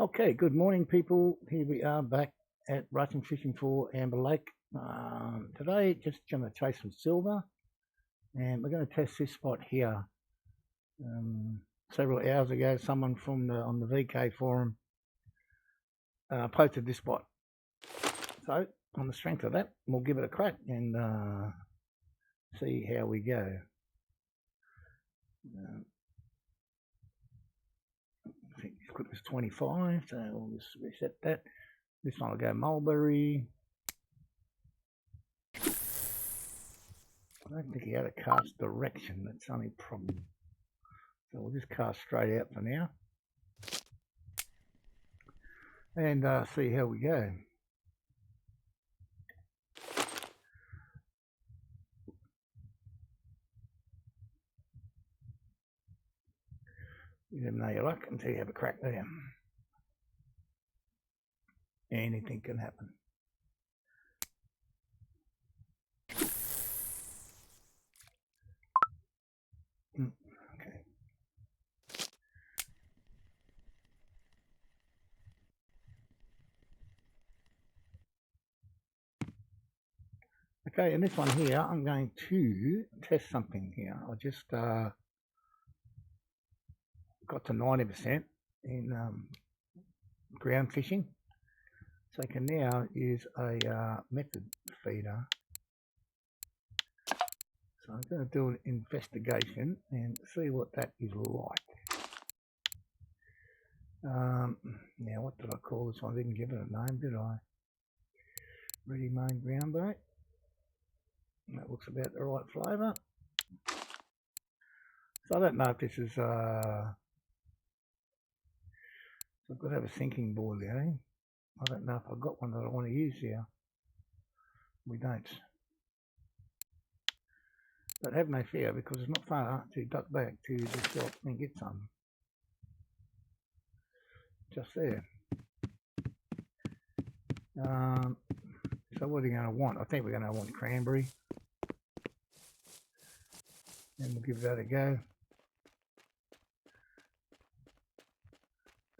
Okay, good morning, people. Here we are back at Russian Fishing for Amber Lake. Today, just going to chase some silver, and we're going to test this spot here. Several hours ago, someone from on the VK forum posted this spot. So, on the strength of that, we'll give it a crack and see how we go. I think this clip was 25, so we'll just reset that. This one will go mulberry. I don't think he had a cast direction. That's the only problem. So we'll just cast straight out for now. And see how we go. You never know your luck until you have a crack there. Anything can happen. Okay. Okay, and this one here, I'm going to test something here. I just got to 90% in ground fishing. So I can now use a method feeder. So I'm going to do an investigation and see what that is like. Now, what did I call this one? I didn't give it a name, did I? Ready main ground bait. That looks about the right flavour. So I don't know if this is so I've got to have a sinking board there. I don't know if I've got one that I want to use here. We don't. But have no fear, because it's not far to duck back to the shop and get some. Just there. So what are you going to want? I think we're going to want cranberry. And we'll give that a go.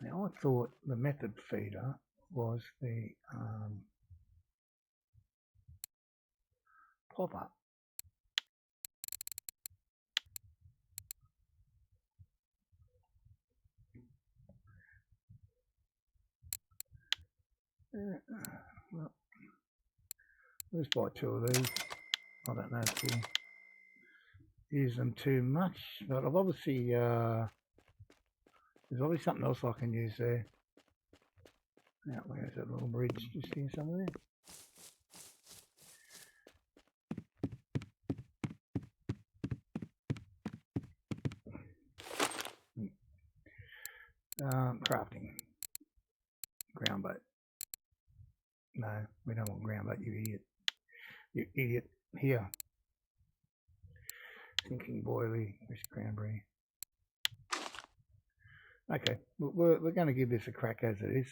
Now I thought the method feeder was the pop-up. Well, let's buy two of these. I don't know if we'll use them too much, but I've obviously there's obviously something else I can use there. Now, where's that little bridge? Just here somewhere. Crafting. Ground bait. No, we don't want ground bait, you idiot. You idiot. Here. Sinking boilie, this cranberry. Okay, we're going to give this a crack as it is.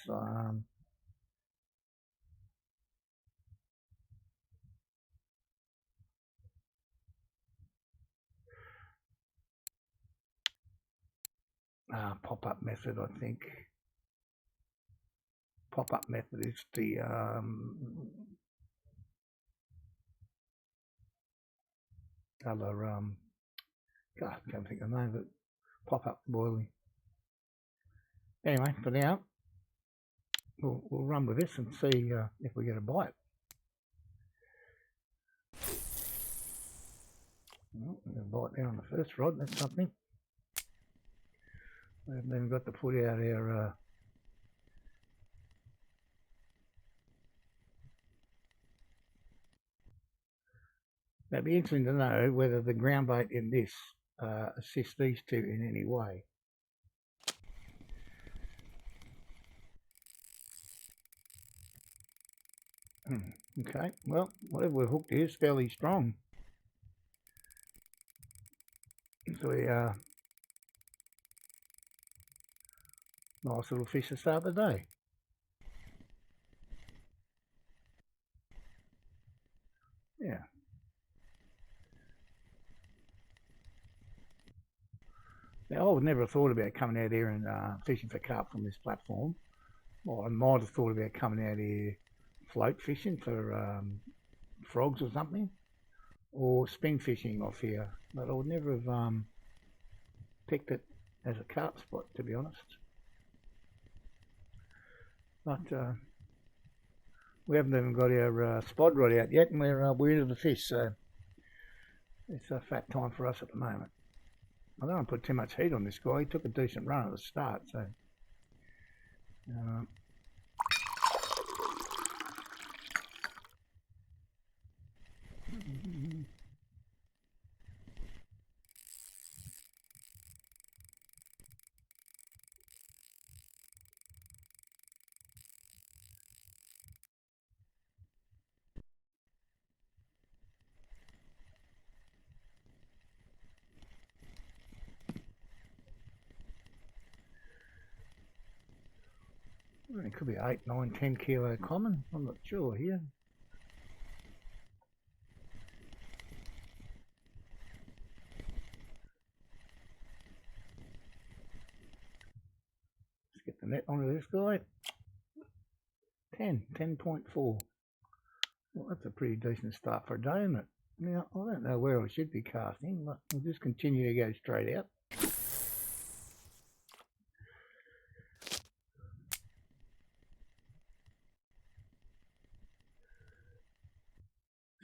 Pop-up method, I think. Pop-up method is the other God, I can't think of the name of it. Pop-up boilie. Anyway, for now, we'll run with this and see if we get a bite. Well, we got a bite there on the first rod. That's something. We haven't even got to put out our it'd be interesting to know whether the ground bait in this assists these two in any way. Okay, well, whatever we've hooked is fairly strong. So we nice little fish to start the day. Yeah. Now, I would never have thought about coming out here and fishing for carp from this platform. Well, I might have thought about coming out here float fishing for frogs or something, or spin fishing off here, but I would never have picked it as a carp spot, to be honest. But we haven't even got our spod rod out yet, and we're into the fish, so it's a fat time for us at the moment. I don't want to put too much heat on this guy. He took a decent run at the start, so it could be 8, 9, 10 kilo common. I'm not sure here. Let's get the net onto this guy. 10.4. Well, that's a pretty decent start for a day, isn't it? Now, I don't know where I should be casting, but I'll just continue to go straight out.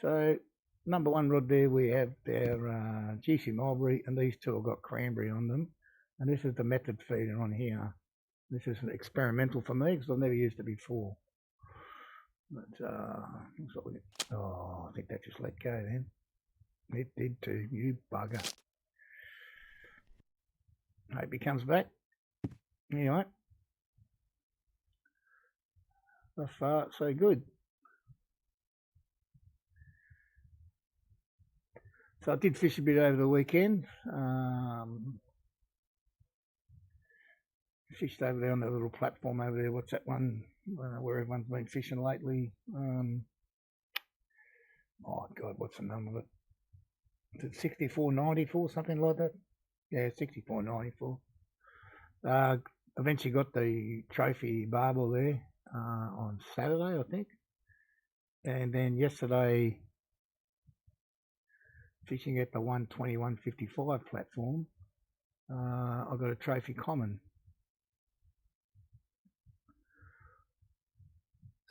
So, number one rod there, we have our GC mulberry, and these two have got cranberry on them. And this is the method feeder on here. This is experimental for me because I've never used it before. But looks like I think that just let go then. It did too, you bugger. Hope he comes back. Anyway, so far so good. So I did fish a bit over the weekend. Fished over there on the little platform over there. What's that one? Where everyone's been fishing lately. Oh God, what's the name of it? Is it 6494, something like that? Yeah, 6494. Eventually got the trophy barbel there on Saturday, I think. And then yesterday, fishing at the 121.55 platform, I got a trophy common.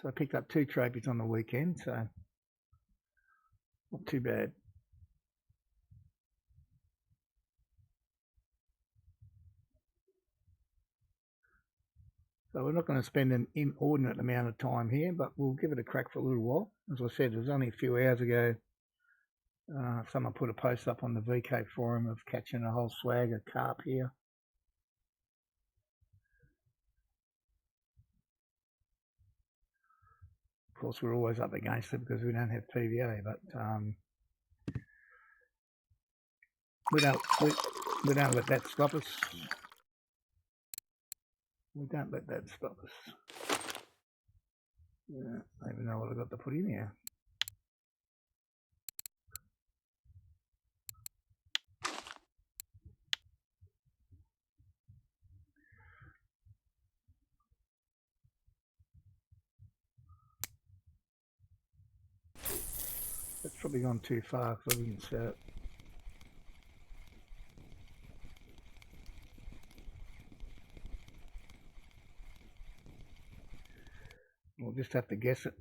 So I picked up 2 trophies on the weekend, so not too bad. So we're not going to spend an inordinate amount of time here, but we'll give it a crack for a little while. As I said, it was only a few hours ago. Someone put a post up on the VK forum of catching a whole swag of carp here. Of course, we're always up against it because we don't have PVA, but we don't let that stop us. We don't let that stop us. Yeah, I don't even know what I've got to put in here. That's probably gone too far because I didn't set it. We'll just have to guess it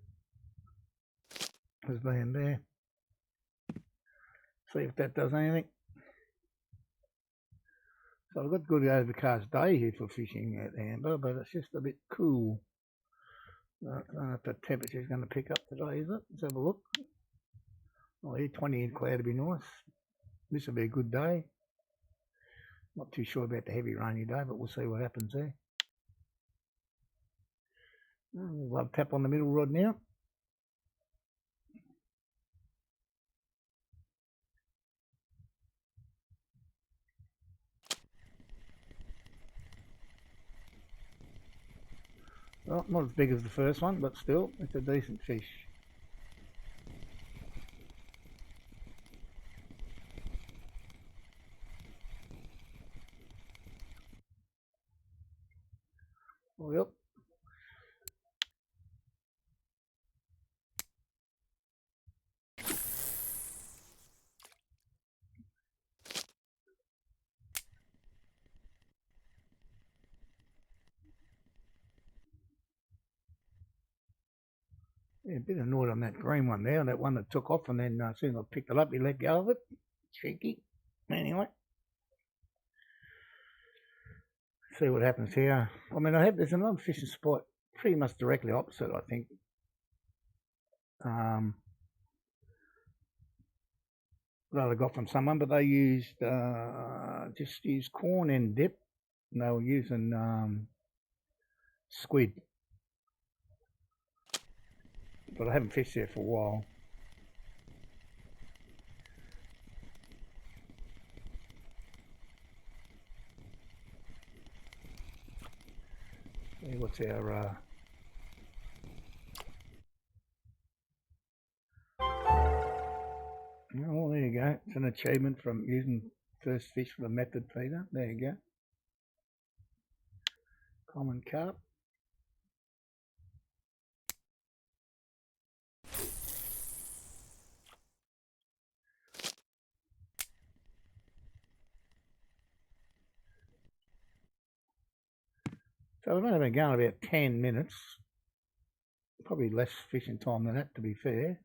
as being there. See if that does anything. So I've got a good overcast day here for fishing at Amber, but it's just a bit cool. I don't know if the temperature's going to pick up today, is it? Let's have a look. Oh, yeah, 20 in cloud would be nice. This will be a good day. Not too sure about the heavy rainy day, but we'll see what happens there. We'll have a tap on the middle rod now. Well, not as big as the first one, but still, it's a decent fish. Well, Yeah, a bit annoyed on that green one there, that one that took off, and then as soon as I picked it up, he let go of it. Cheeky. Anyway. See what happens here. I mean, I have, there's another fishing spot pretty much directly opposite, I think. That I got from someone, but they used just used corn and dip. And they were using squid, but I haven't fished there for a while. See what's our oh, there you go. It's an achievement from using first fish for the method feeder. There you go. Common carp. So we've only been going about 10 minutes. Probably less fishing time than that, to be fair.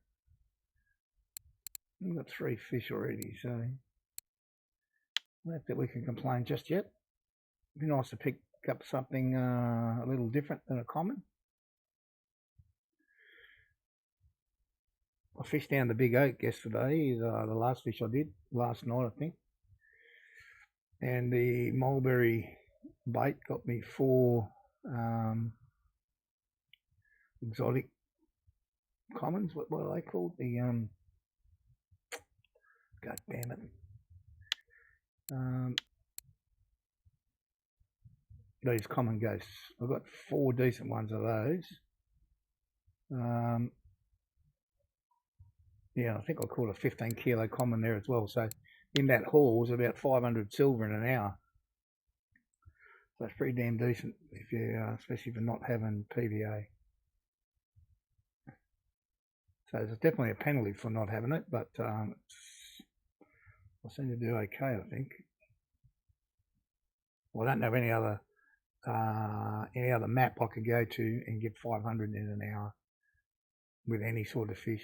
We've got 3 fish already, so not that we can complain just yet. It'd be nice to pick up something a little different than a common. I fished down the Big Oak yesterday, the last fish I did, last night I think. And the mulberry bait got me 4 exotic commons. What are they called? The God damn it. These common ghosts. I've got 4 decent ones of those. Yeah, I think I caught a 15 kilo common there as well. So in that haul was about 500 silver in an hour. So it's pretty damn decent if you, especially for not having PVA. So there's definitely a penalty for not having it, but I seem to do okay, I think. Well, I don't have any other map I could go to and get 500 in an hour with any sort of fish.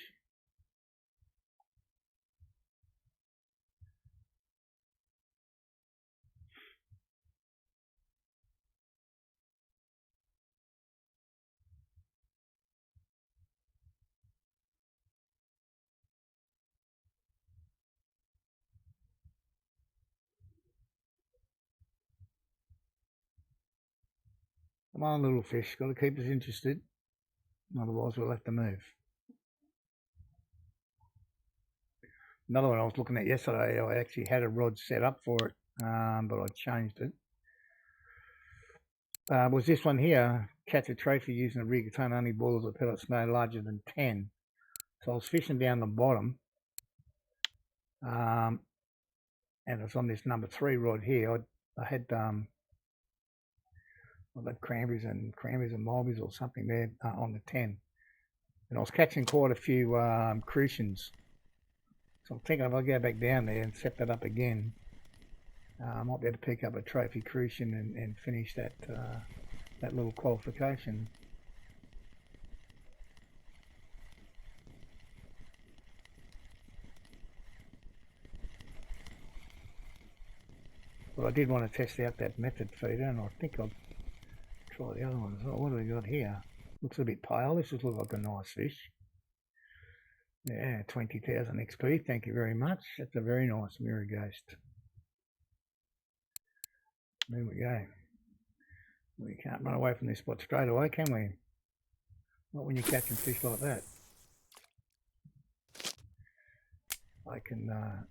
Come on, little fish, got to keep us interested, otherwise we'll have to move. Another one I was looking at yesterday, I actually had a rod set up for it, but I changed it. Was this one here, catch a trophy using a rigatone only boilers or pellets no larger than 10. So I was fishing down the bottom, and it was on this number 3 rod here. I had cranberries and mulberries or something there on the 10, and I was catching quite a few crucians. So I'm thinking if I go back down there and set that up again, I might be able to pick up a trophy crucian and finish that that little qualification. But I did want to test out that method feeder, and I think I'll try the other one as well. What do we got here? Looks a bit pale. This just looks like a nice fish. Yeah, 20,000 XP. Thank you very much. That's a very nice mirror ghost. There we go. We can't run away from this spot straight away, can we? Not when you're catching fish like that. I can,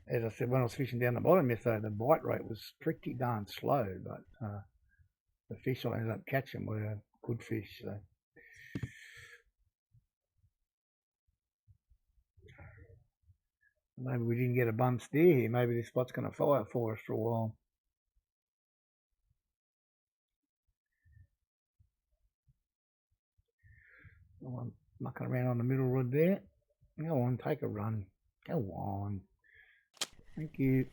as I said, when I was fishing down the bottom yesterday, the bite rate was pretty darn slow, but the fish I ended up catching were good fish. So. Maybe we didn't get a bum steer here. Maybe this spot's going to fire for us for a while. I'm mucking around on the middle rod there. Go on, take a run. Go on. Thank you.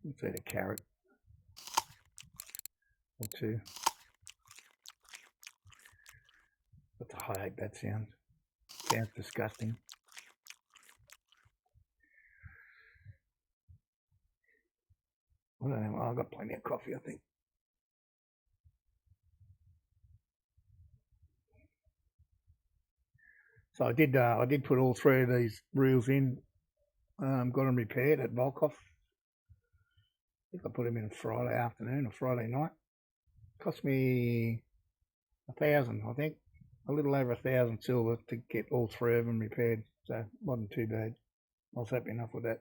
Let's eat a carrot or two. But I hate that sound. Sounds disgusting. I don't know. I've got plenty of coffee, I think. So I did put all three of these reels in. Got them repaired at Volkov. I think I put them in Friday afternoon or Friday night. Cost me 1,000, I think. A little over 1,000 silver to get all three of them repaired. So wasn't too bad. I was happy enough with that.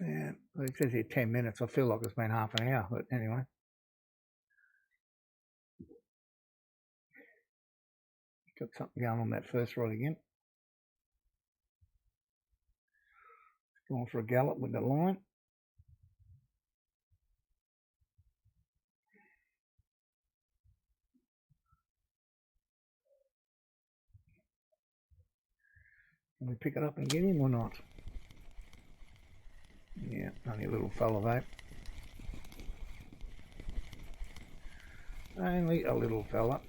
Yeah, it says here 10 minutes. I feel like it's been half an hour, but anyway. Got something going on that first rod again. Going for a gallop with the line. Can we pick it up and get him or not? Yeah, only a little fella though. Only a little fella.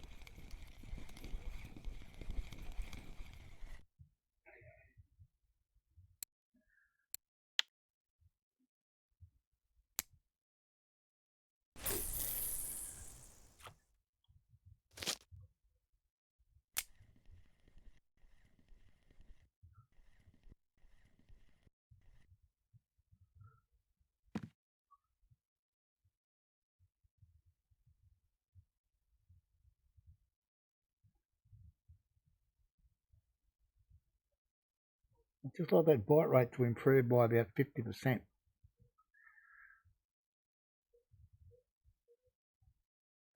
I just like that bite rate to improve by about 50%.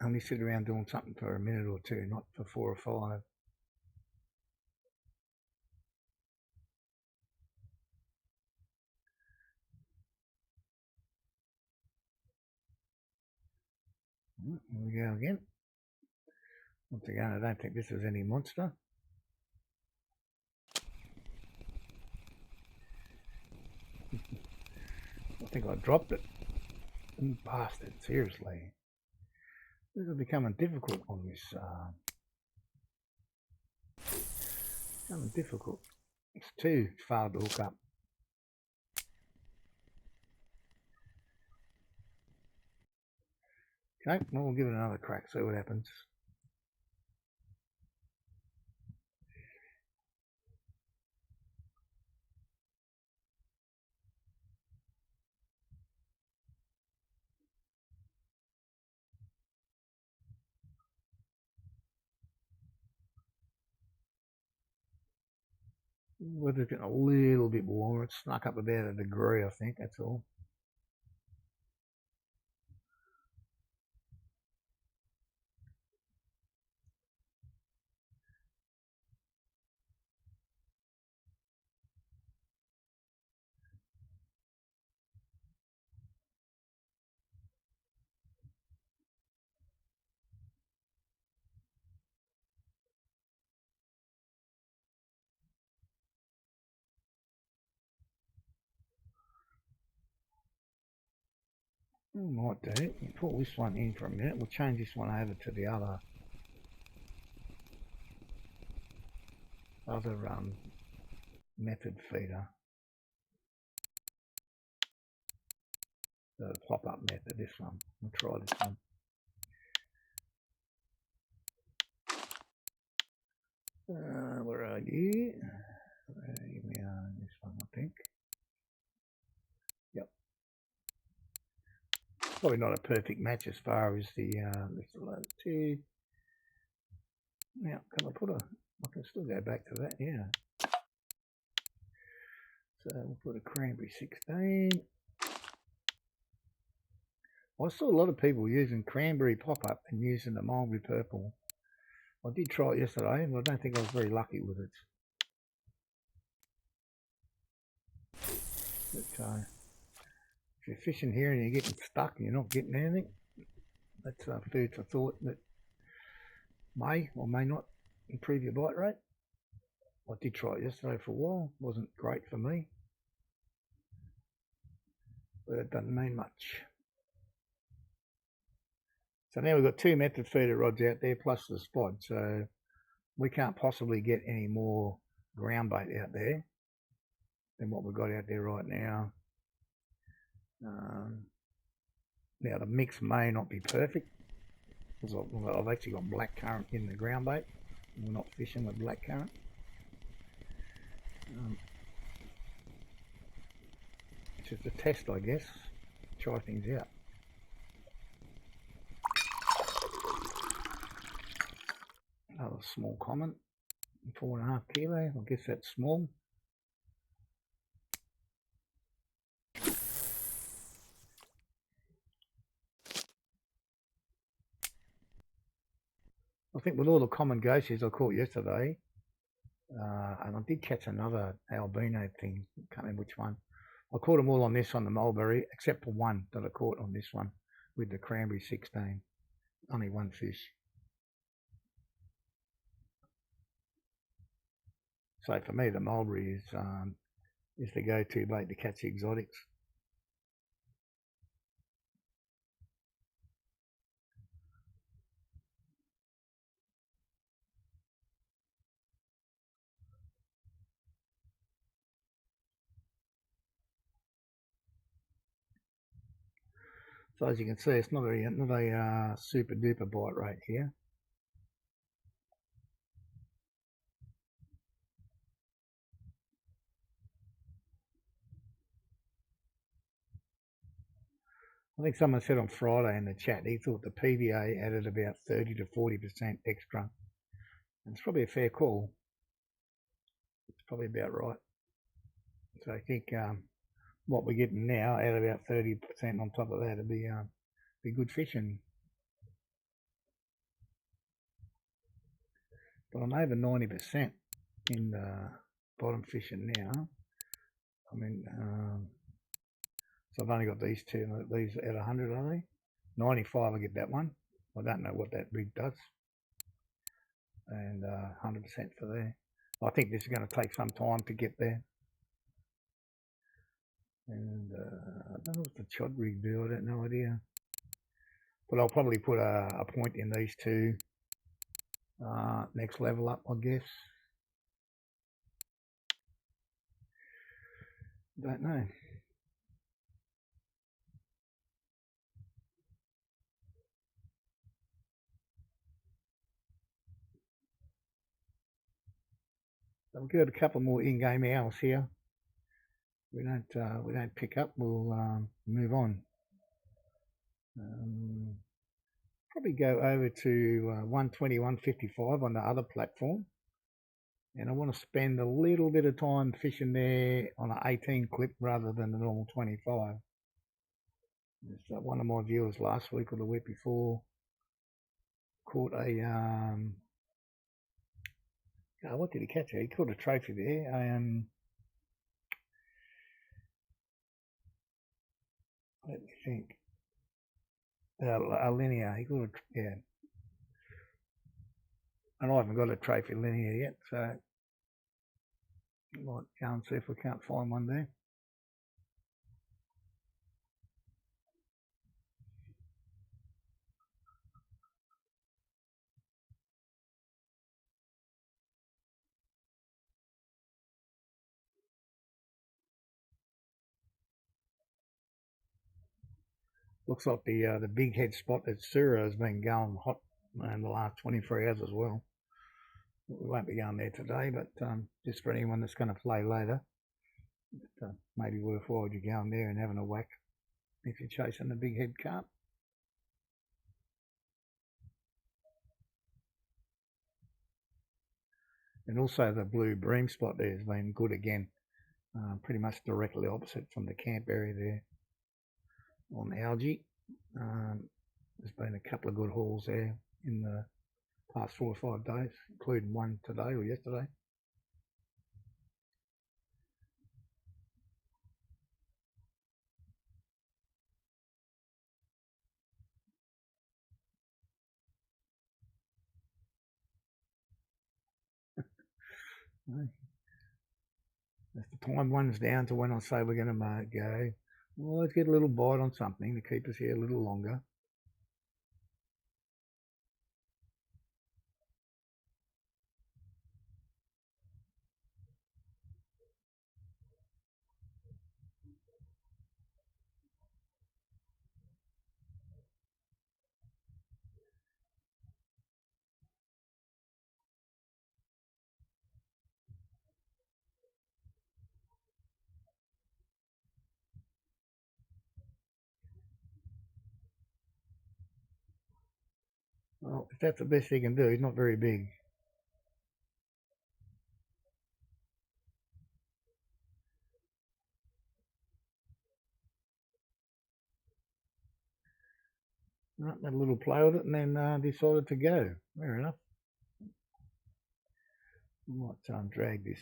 Only sit around doing something for a minute or two, not for 4 or 5. Here we go again. Once again, I don't think this is any monster. I think I dropped it. You bastard, seriously. This is becoming difficult on this. Becoming difficult. It's too far to hook up. Okay, well, we'll give it another crack, see what happens. Weather's getting a little bit warmer. It's snuck up about a degree, I think, that's all. Might do. We'll put this one in for a minute. We'll change this one over to the other method feeder. The pop-up method, this one. We'll try this one. Where are you? Here we are, this one, I think. Yep. Probably not a perfect match as far as the two. Now, can I put a? I can still go back to that, yeah. So we'll put a cranberry 16. I saw a lot of people using cranberry pop-up and using the mulberry purple. I did try it yesterday, but I don't think I was very lucky with it. But you're fishing here and you're getting stuck and you're not getting anything, that's food for thought that may or may not improve your bite rate. I did try it yesterday for a while. Wasn't great for me, but it doesn't mean much. So now we've got 2 method feeder rods out there plus the spod, so we can't possibly get any more ground bait out there than what we've got out there right now. Now the mix may not be perfect because I've actually got black currant in the ground bait. We're not fishing with black currant. It's just a test, I guess. Try things out. Another small comment, 4.5 kilo. I guess that's small. I think with all the common gochies I caught yesterday, and I did catch another albino thing, can't remember which one. I caught them all on this on the mulberry, except for one that I caught on this one with the cranberry 16. Only one fish. So for me, the mulberry is the go-to bait to catch the exotics. So as you can see, it's not a super duper bite rate here. I think someone said on Friday in the chat he thought the PVA added about 30 to 40% extra. And it's probably a fair call. It's probably about right. So I think what we're getting now, add about 30% on top of that, would be good fishing. But I'm over 90% in the bottom fishing now. I mean, so I've only got these two. These at 100, are they? 95, I get that one. I don't know what that rig does. And 100% for there. I think this is going to take some time to get there. And I don't know what the chod rig do. I don't know idea. But I'll probably put a point in these two. Next level up, I guess. Don't know. So we've got a couple more in-game hours here. We don't pick up. We'll move on. Probably go over to 120-155 on the other platform, and I want to spend a little bit of time fishing there on an 18 clip rather than the normal 25. One of my viewers last week or the week before caught a what did he catch? He caught a trophy there. Let me think. A linear. He caught yeah. And I haven't got a trophy linear yet, so I might go and see if we can't find one there. Looks like the big head spot at Sura has been going hot in the last 23 hours as well. We won't be going there today, but just for anyone that's going to play later, maybe worthwhile you going there and having a whack if you're chasing the big head carp. And also the blue bream spot there has been good again, pretty much directly opposite from the camp area there on algae. There's been a couple of good hauls there in the past 4 or 5 days, including one today or yesterday. As the time runs down to when I say we're going to go, well, let's get a little bite on something to keep us here a little longer. Well, if that's the best he can do, he's not very big. Right, had a little play with it and then decided to go. Fair enough. I might drag this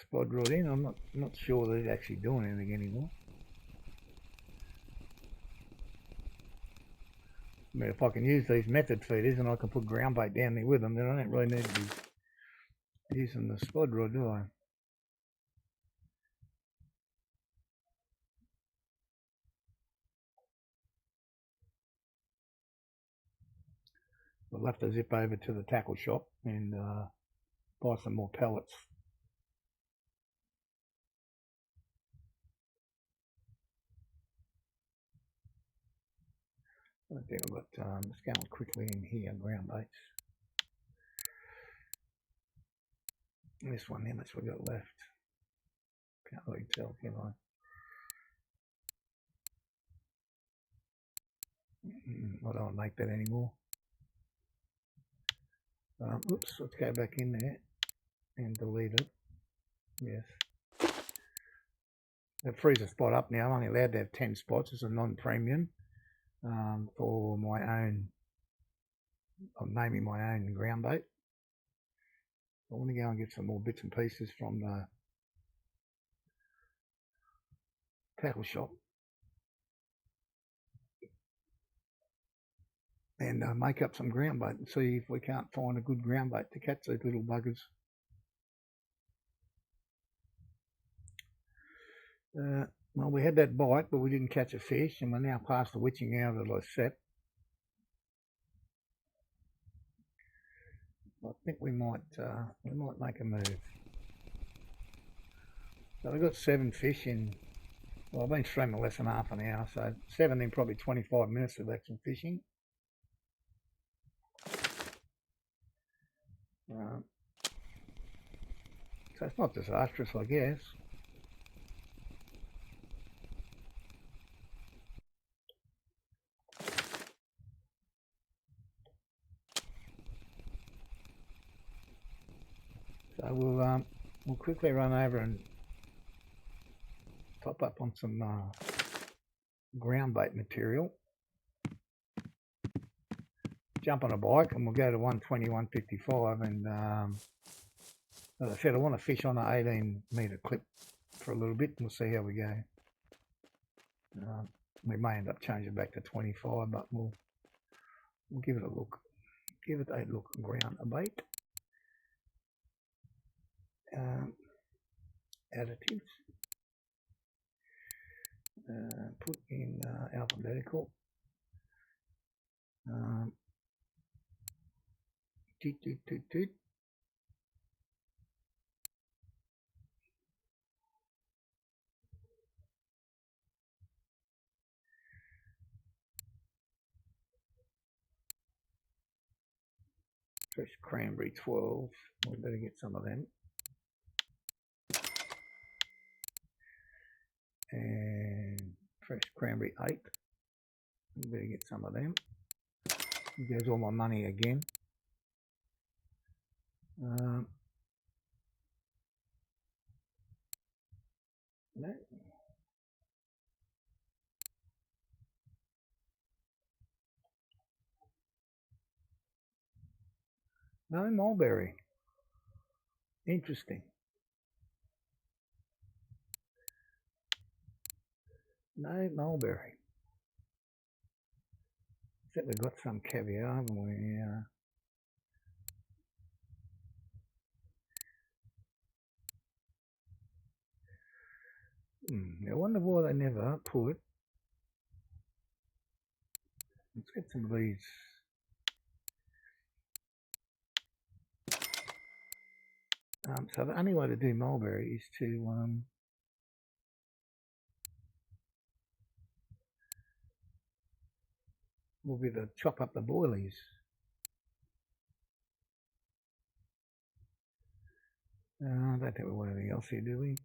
spod rod in. I'm not sure that it's actually doing anything anymore. I mean, if I can use these method feeders and I can put ground bait down there with them, then I don't really need to be using the spod rod, do I? I'll have to zip over to the tackle shop and buy some more pellets. I think I've got, let's go quickly in here, ground baits. This one, how much we got left? Can't really tell, can I? I don't want to make that anymore. Oops, let's go back in there and delete it. Yes. That frees a spot up now. I'm only allowed to have 10 spots. It's a non-premium for my own. I'm naming my own ground bait. I want to go and get some more bits and pieces from the tackle shop and make up some ground bait and see if we can't find a good ground bait to catch these little buggers. Well, we had that bite, but we didn't catch a fish, and we're now past the witching hour that I set. I think we might make a move. So we've got 7 fish in. Well, I've been streaming less than half an hour, so 7 in probably 25 minutes of actual fishing. So it's not disastrous, I guess. So we'll quickly run over and top up on some ground bait material. Jump on a bike and we'll go to 120, 155 and as I said, I want to fish on an 18 metre clip for a little bit and we'll see how we go. We may end up changing back to 25, but we'll give it a look. Give it a look. Ground bait. Additives. Put in alphabetical. Toot. Fresh cranberry 12. We better get some of them. And fresh cranberry 8. We better get some of them. There's all my money again. No. No mulberry. Interesting. No mulberry. Except we've got some caviar, haven't we? I wonder why they never put. Let's get some of these. So the only way to do mulberry is to will be to chop up the boilies. I don't think we want anything else here, do we?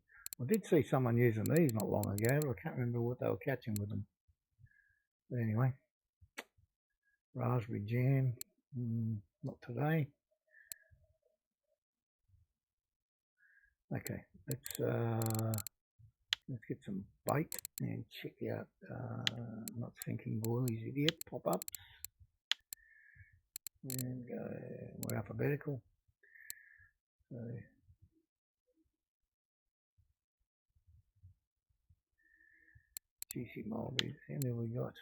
I did see someone using these not long ago, but I can't remember what they were catching with them. But anyway, raspberry jam, not today. Okay, let's get some bait and check out. Not thinking boilies, idiot. Pop ups and we're alphabetical. So juicy mulberries. How many have we got?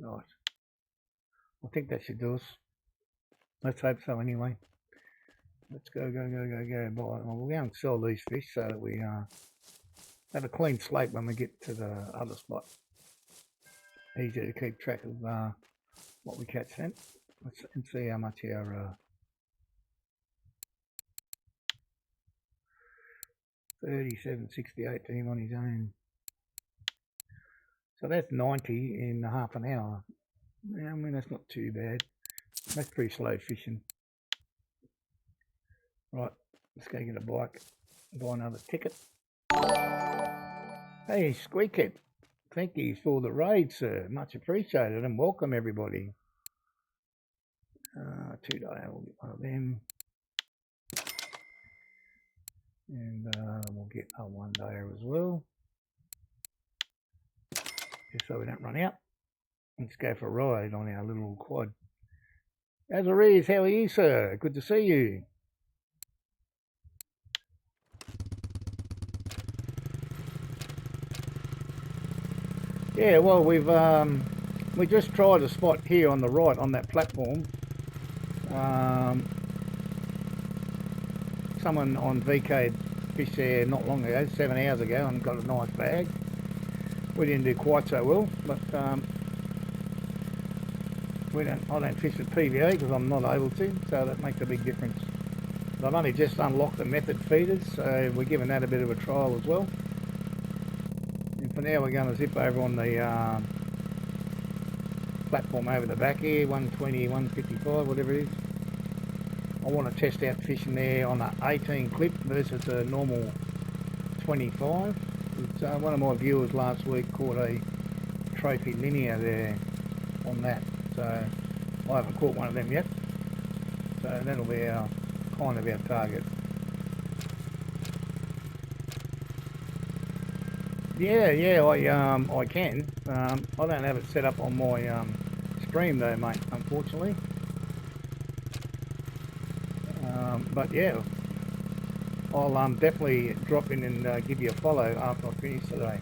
Right. I think that should do us. Let's hope so anyway. Let's go. We'll go and sell these fish so that we have a clean slate when we get to the other spot. Easier to keep track of what we catch then. Let's see how much our 37.68 team on his own. So that's 90 in half an hour. Yeah, I mean, that's not too bad. That's pretty slow fishing. Right, let's go get a bike, buy another ticket. Hey, Squeakit, thank you for the raid, sir. Much appreciated, and welcome everybody. 2 day, we'll get one of them. And we'll get a 1 day as well. Just so we don't run out. Let's go for a ride on our little quad. Azariz, how are you, sir? Good to see you. Yeah, well, we just tried a spot here on the right on that platform. Someone on VK fished there not long ago, 7 hours ago, and got a nice bag. We didn't do quite so well, but I don't fish at PVA because I'm not able to, so that makes a big difference. But I've only just unlocked the method feeders, so we're giving that a bit of a trial as well. And for now, we're going to zip over on the platform over the back here, 120, 155, whatever it is. I want to test out fishing there on an 18 clip versus a normal 25. One of my viewers last week caught a trophy linear there on that, so I haven't caught one of them yet. So that'll be our kind of our target. Yeah, I can. I don't have it set up on my stream though, mate, unfortunately. But yeah, I'll definitely drop in and give you a follow after I finish today.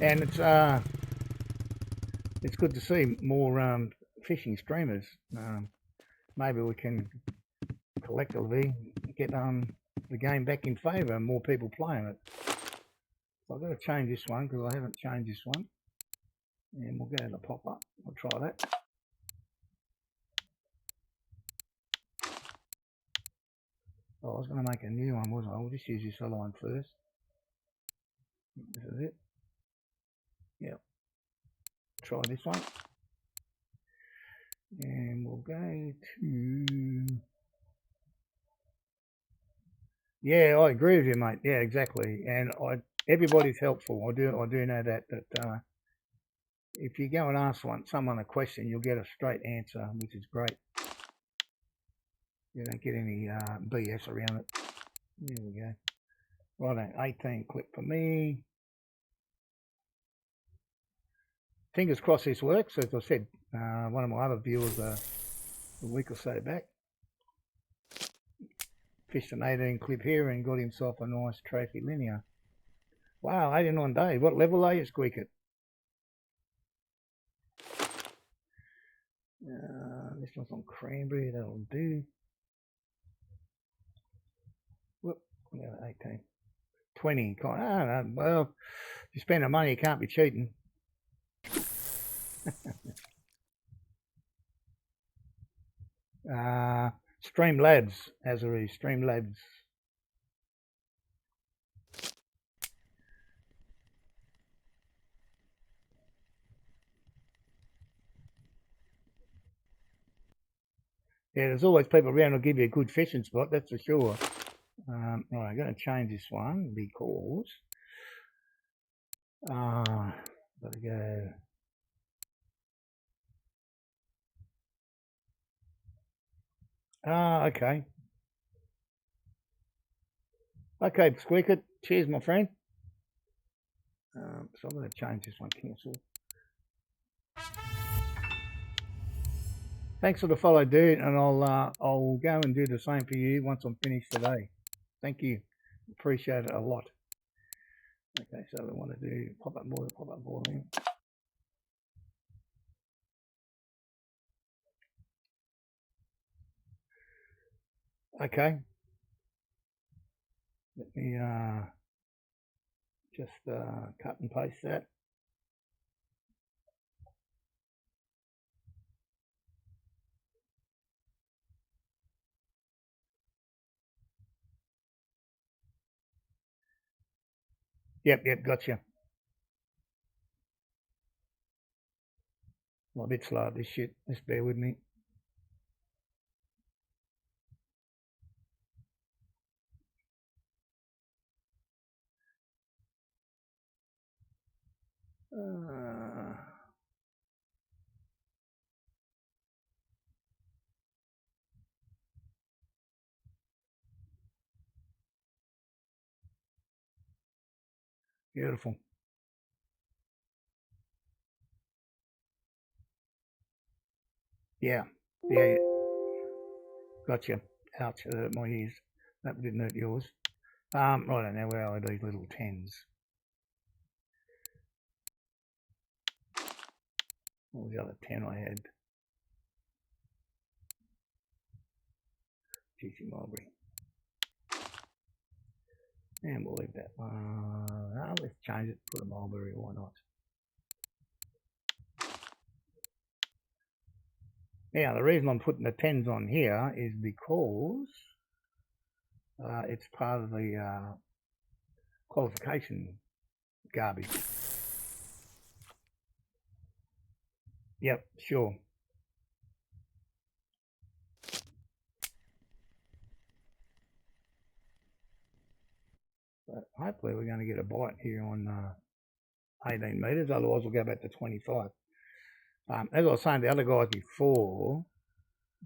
And it's good to see more fishing streamers. Maybe we can collectively get the game back in favour and more people playing it. So I've got to change this one because I haven't changed this one. And we'll go to the pop-up. We'll try that. Oh, I was going to make a new one, wasn't I? We'll just use this line first. This is it. Yep. Try this one. And we'll go to... Yeah, I agree with you, mate. Yeah, exactly. And everybody's helpful. I do know that. But if you go and ask someone a question, you'll get a straight answer, which is great. You don't get any BS around it. There we go. Right, 18 clip for me. Fingers crossed this works. As I said, one of my other viewers a week or so back fished an 18 clip here and got himself a nice trophy linear. Wow, 89 days. What level are you, Squeak-It? This one's on cranberry, that'll do. Whoop, 18. 20. I don't know. Well, if you spend the money, you can't be cheating. Streamlabs, Azuri, Streamlabs. Yeah, there's always people around who'll give you a good fishing spot, that's for sure. Right, I'm going to change this one because gotta go. Okay. Okay, Squeak-It. Cheers, my friend. So I'm going to change this one. Cancel. Thanks for the follow, dude, and I'll go and do the same for you once I'm finished today. Thank you. Appreciate it a lot. Okay, so we want to do pop-up boiling. Okay. Let me just cut and paste that. Yep, gotcha. I'm a bit slow at this shit. Just bear with me. Beautiful. Yeah. Gotcha. Ouch, it hurt my ears. That didn't hurt yours. I don't know, where are these little 10s? What was the other 10 I had? GC Mulberry. And we'll leave that one. Let's change it, put a Mulberry, why not? Now, the reason I'm putting the 10s on here is because it's part of the qualification garbage. Yep, sure. But hopefully we're going to get a bite here on 18 metres, otherwise we'll go back to 25. As I was saying to the other guys before,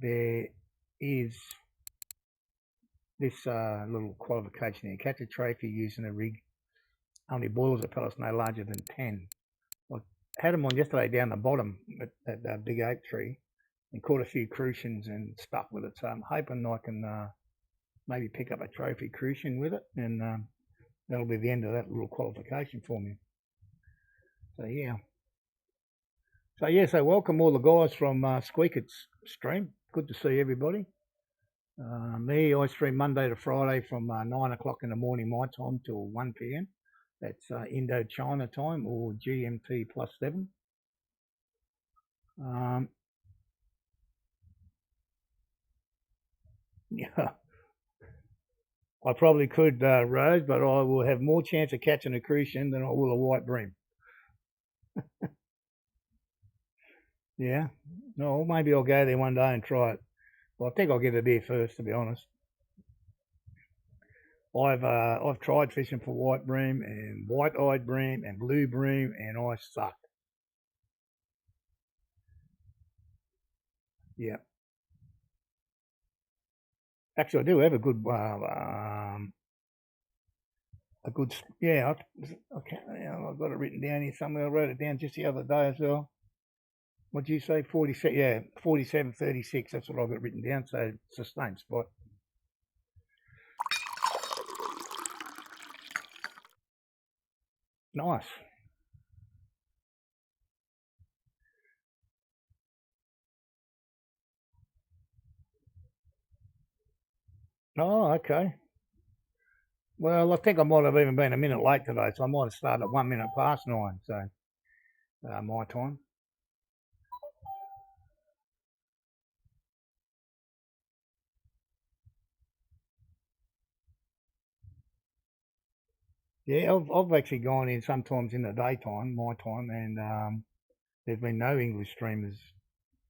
there is this little qualification here. Catch a trophy using a rig. Only boilers are pellets no larger than 10. I had them on yesterday down the bottom at that big oak tree and caught a few crucians and stuff with it. So I'm hoping I can maybe pick up a trophy crucian with it, and that'll be the end of that little qualification for me. So yeah. So welcome all the guys from Squeak-It's stream. Good to see everybody. I stream Monday to Friday from 9 o'clock in the morning my time till 1 p.m. That's Indochina time, or GMT +7. Yeah, I probably could, Rose, but I will have more chance of catching a crucian than I will a white bream. Yeah, no, maybe I'll go there one day and try it. Well, I think I'll get a beer first, to be honest. I've tried fishing for white bream and white-eyed bream and blue bream, and I suck. Yeah. Actually, I do have a good yeah. I've got it written down here somewhere. I wrote it down just the other day as well. What'd you say? 47. Yeah, 47.36. That's what I got written down. So it's the same spot. Nice. Oh, okay. Well, I think I might have even been a minute late today, so I might have started at 1 minute past 9, so my time. Yeah, I've actually gone in sometimes in the daytime, my time, and there's been no English streamers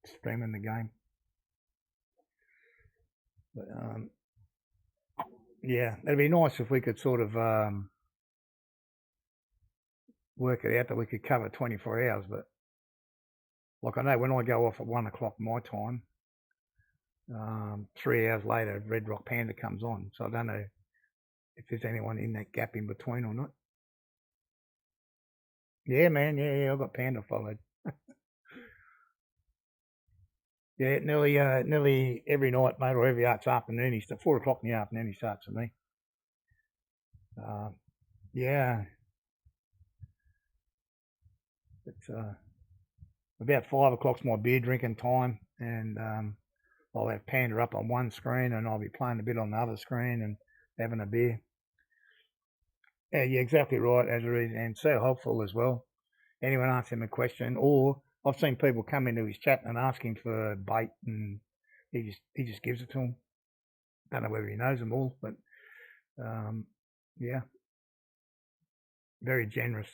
streaming the game. But yeah, it'd be nice if we could sort of work it out that we could cover 24 hours. But like I know when I go off at 1 o'clock my time, 3 hours later, Red Rock Panda comes on. So I don't know if there's anyone in that gap in between or not. Yeah, man. Yeah, I've got Panda followed. Yeah, nearly every night, mate, or every afternoon. He's at 4 o'clock in the afternoon. He starts with me. Yeah, it's about 5 o'clock's my beer drinking time, and I'll have Panda up on one screen, and I'll be playing a bit on the other screen and having a beer. Yeah, you're exactly right, Azariz, and so helpful as well. Anyone asks him a question, or I've seen people come into his chat and asking for bait, and he just gives it to them. Don't know whether he knows them all, but yeah, very generous.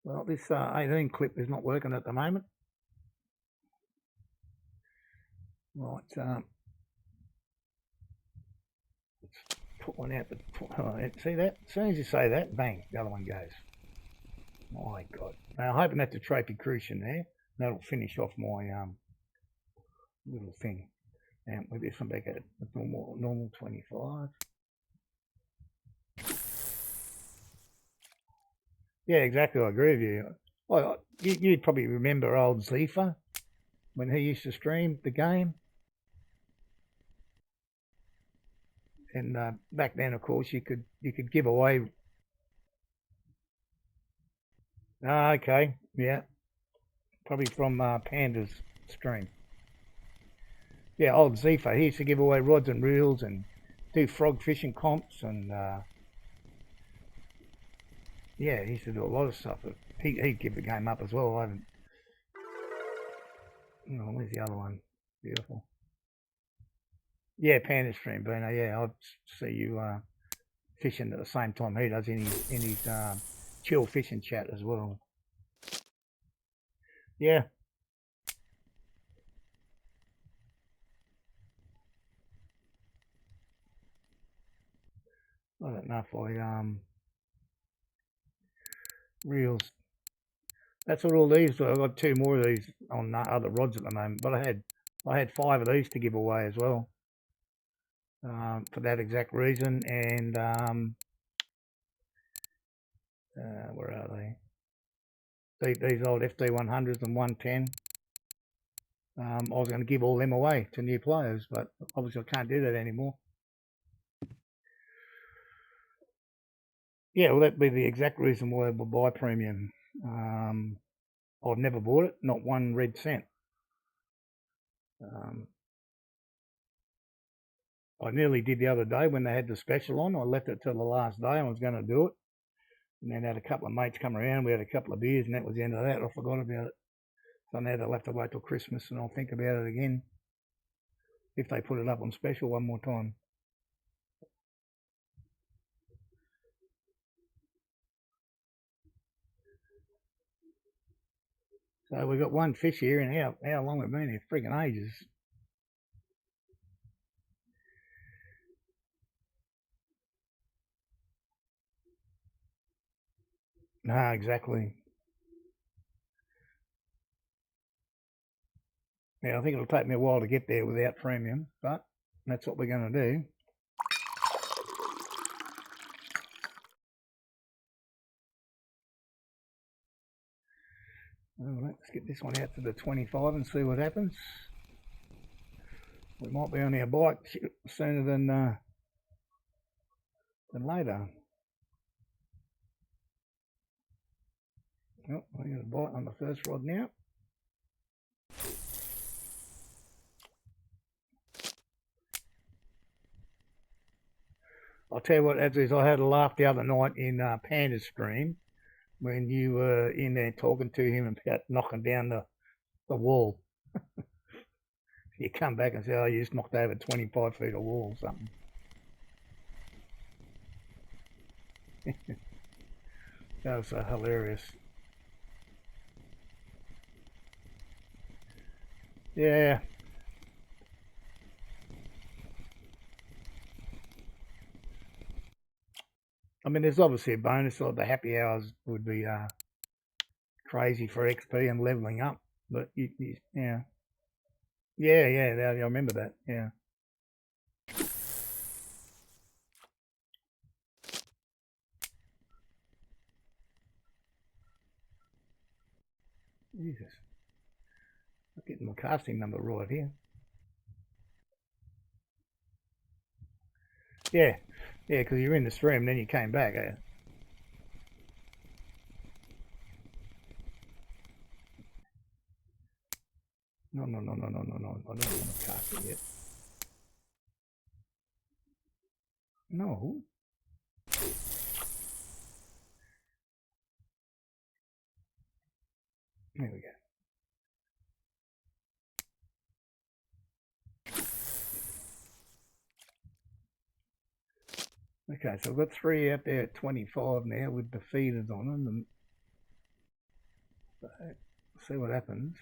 Well, this 18 clip is not working at the moment. Right, let's put one out. See that? As soon as you say that, bang, the other one goes. My God. Now, I'm hoping that's a trophy crucian there. That'll finish off my little thing. And with this one back at normal 25. Yeah, exactly. I agree with you. Well, you'd probably remember old Zifa when he used to stream the game. And back then, of course, you could give away. Okay, yeah, probably from Panda's stream. Yeah, old Zifa. He used to give away rods and reels and do frog fishing comps, and yeah, he used to do a lot of stuff. He'd give the game up as well. I haven't. Oh, where's the other one? Beautiful. Yeah, Panda stream, Bino. Yeah, I'd see you fishing at the same time he does in his chill fishing chat as well. Yeah. I don't know if I reels. That's what all these. I've got 2 more of these on other rods at the moment, but I had 5 of these to give away as well. For that exact reason, and where are they? These old FD100s and 110. I was going to give all them away to new players, but obviously I can't do that anymore. Yeah, well, that'd be the exact reason why I would buy premium. I've never bought it, not 1 red cent. I nearly did the other day when they had the special on. I left it till the last day. I was going to do it. And then had a couple of mates come around. We had a couple of beers, and that was the end of that. I forgot about it. So now they'll have to wait till Christmas, and I'll think about it again if they put it up on special one more time. So we've got 1 fish here, and how long we've been here? Friggin' ages. No, exactly. Yeah, I think it'll take me a while to get there without premium, but that's what we're going to do. All right, let's get this one out to the 25 and see what happens. We might be on our bike sooner than later. Oh, I got a bite on the first rod now. I'll tell you what, as is, I had a laugh the other night in Panda's stream when you were in there talking to him about knocking down the wall. You come back and say, oh, you just knocked over 25 feet of wall or something. That was hilarious. Yeah. I mean, there's obviously a bonus. Like the happy hours would be crazy for XP and leveling up. But, yeah. Yeah, I remember that. Yeah. Jesus. I'm getting my casting number right here. Yeah, because you're in the stream, then you came back. No. I don't want to cast it yet. No. There we go. Okay, so I've got 3 out there at 25 now with the feeders on them, and see what happens.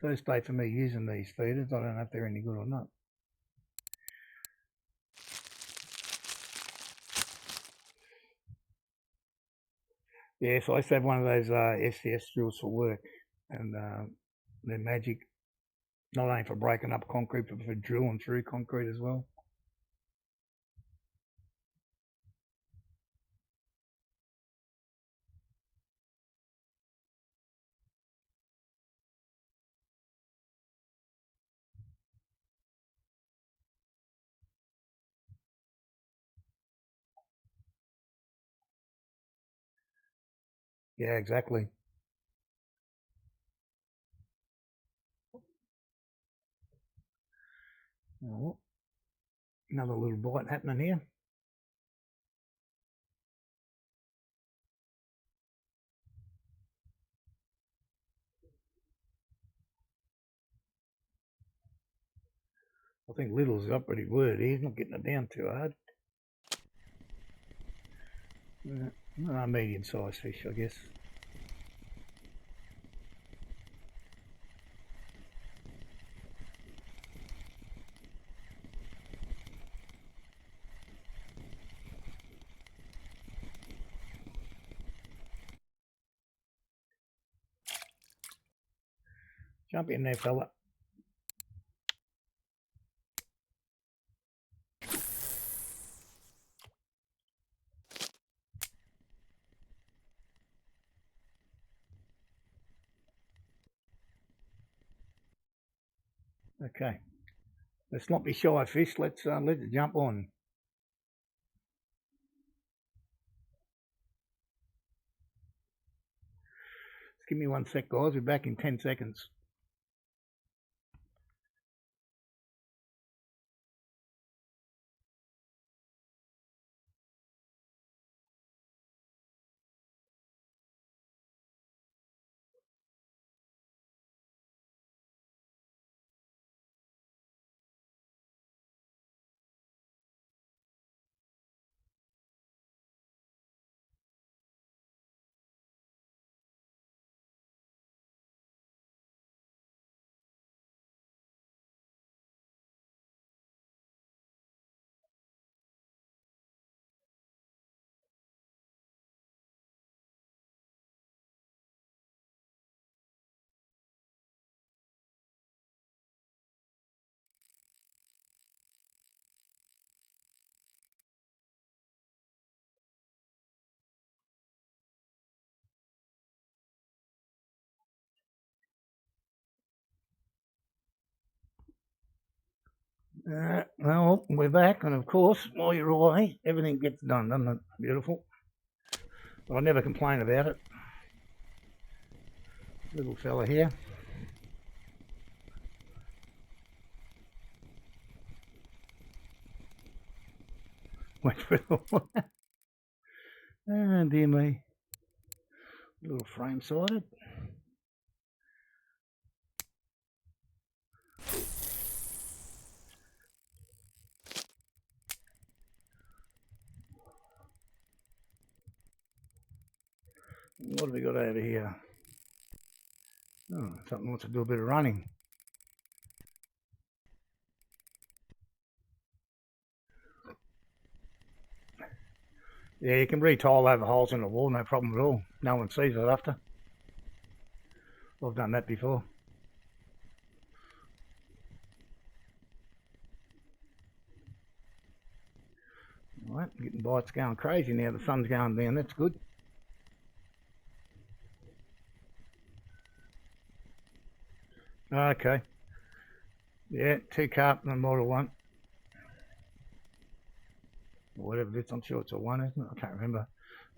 First day for me using these feeders. I don't know if they're any good or not. Yeah, so I used to have one of those SCS drills for work, and they're magic. Not only for breaking up concrete, but for drilling through concrete as well. Yeah, exactly. Oh, another little bite happening here. I think Little's got pretty wordy. He's not getting it down too hard. Medium-sized fish, I guess. Jump in there, fella. Okay. Let's not be shy, fish. Let's let it jump on. Just give me 1 sec, guys. We're back in 10 seconds. Well, we're back, and of course, while you're away, everything gets done, doesn't it? Beautiful. But I never complain about it. Little fella here. Went through the water. Oh, dear me. Little frame sided. What have we got over here? Oh, something wants to do a bit of running. Yeah, you can re-tile over holes in the wall, no problem at all. No one sees it after. I've done that before. Alright, getting bites going crazy now. The sun's going down, that's good. Okay. Yeah, 2 carp and a model 1. Or whatever it is, I'm sure it's a 1, isn't it? I can't remember.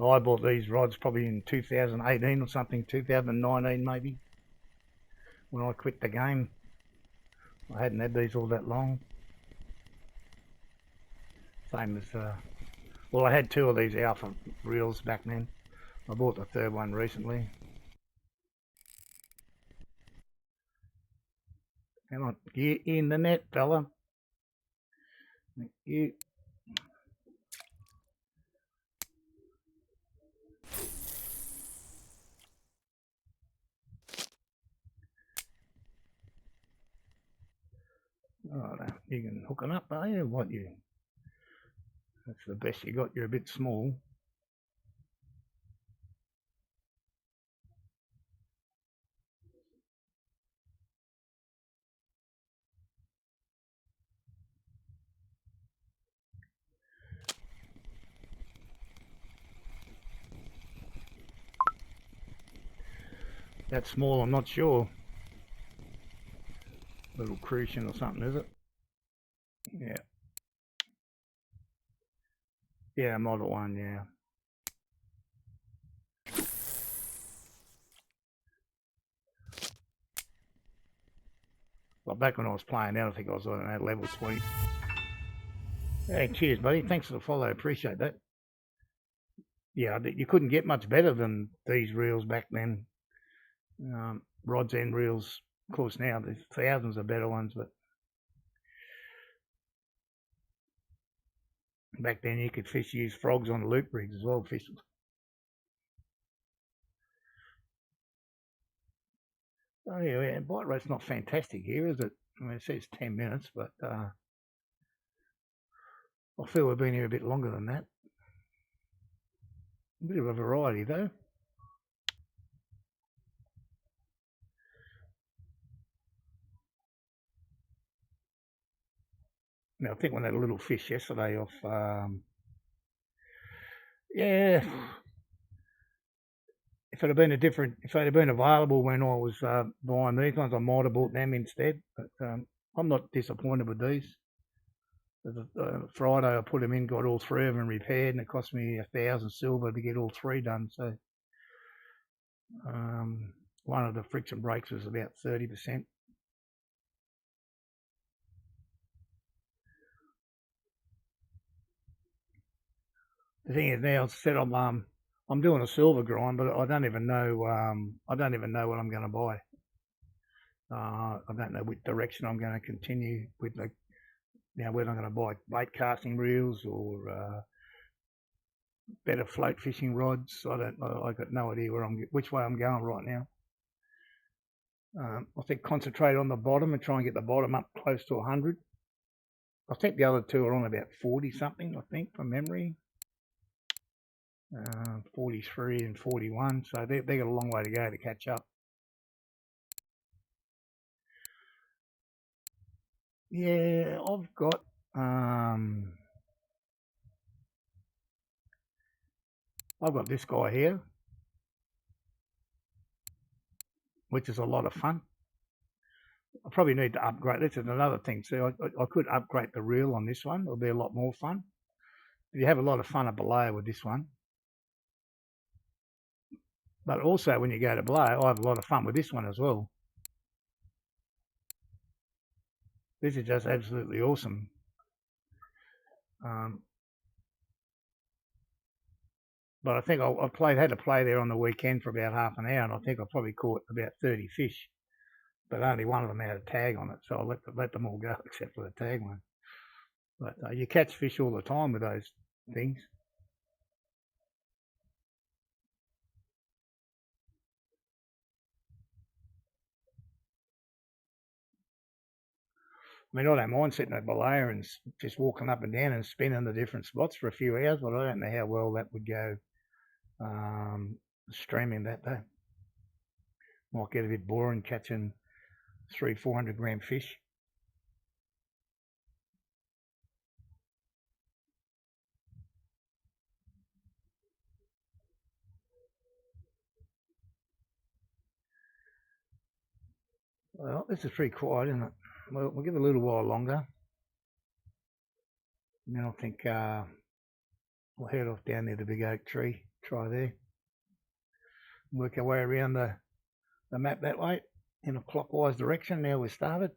I bought these rods probably in 2018 or something, 2019 maybe. When I quit the game. I hadn't had these all that long. Same as, well, I had 2 of these Alpha reels back then. I bought the 3rd one recently. Come on, get in the net, fella. Thank you. Oh, you can hook it up, are you? What you? That's the best you got. You're a bit small. That's small, I'm not sure. Little crucian or something, is it? Yeah. Yeah, Model 1, yeah. Well, back when I was playing out, I think I was on that level 20. Hey, cheers, buddy. Thanks for the follow. Appreciate that. Yeah, you couldn't get much better than these reels back then. Rods and reels, of course, now there's thousands of better ones, but back then you could use frogs on loop rigs as well, fish. Oh yeah, bite rate's not fantastic here, is it? I mean, it says 10 minutes, but I feel we've been here a bit longer than that. A bit of a variety though. Now I think we had a little fish yesterday off. Yeah, if it had been if they'd have been available when I was buying these ones, I might have bought them instead. But I'm not disappointed with these. Friday I put them in, got all 3 of them repaired, and it cost me 1,000 silver to get all 3 done. So one of the friction brakes was about 30%. The thing is now, instead of I'm doing a silver grind, but I don't even know what I'm going to buy. I don't know which direction I'm going to continue with, like, whether I'm going to buy bait casting reels or better float fishing rods. I got no idea which way I'm going right now. I think concentrate on the bottom and try and get the bottom up close to 100. I think the other 2 are on about 40 something, I think, from memory. 43 and 41, so they got a long way to go to catch up. Yeah, I've got this guy here, which is a lot of fun. I probably need to upgrade. This is another thing. See, I could upgrade the reel on this one. It'll be a lot more fun. You have a lot of fun at below with this one. But also when you go to below, I have a lot of fun with this one as well. This is just absolutely awesome. But I think I had to play there on the weekend for about half an hour, and I think I probably caught about 30 fish, but only one of them had a tag on it, so I let them all go except for the tag one. But you catch fish all the time with those things. I mean, I don't mind sitting at below and just walking up and down and spinning the different spots for a few hours, but I don't know how well that would go streaming that though. Might get a bit boring catching 300-400 gram fish. Well, this is pretty quiet, isn't it? Well, we'll give it a little while longer. And then I think we'll head off down near the big oak tree, try there. Work our way around the map that way in a clockwise direction. Now we've started.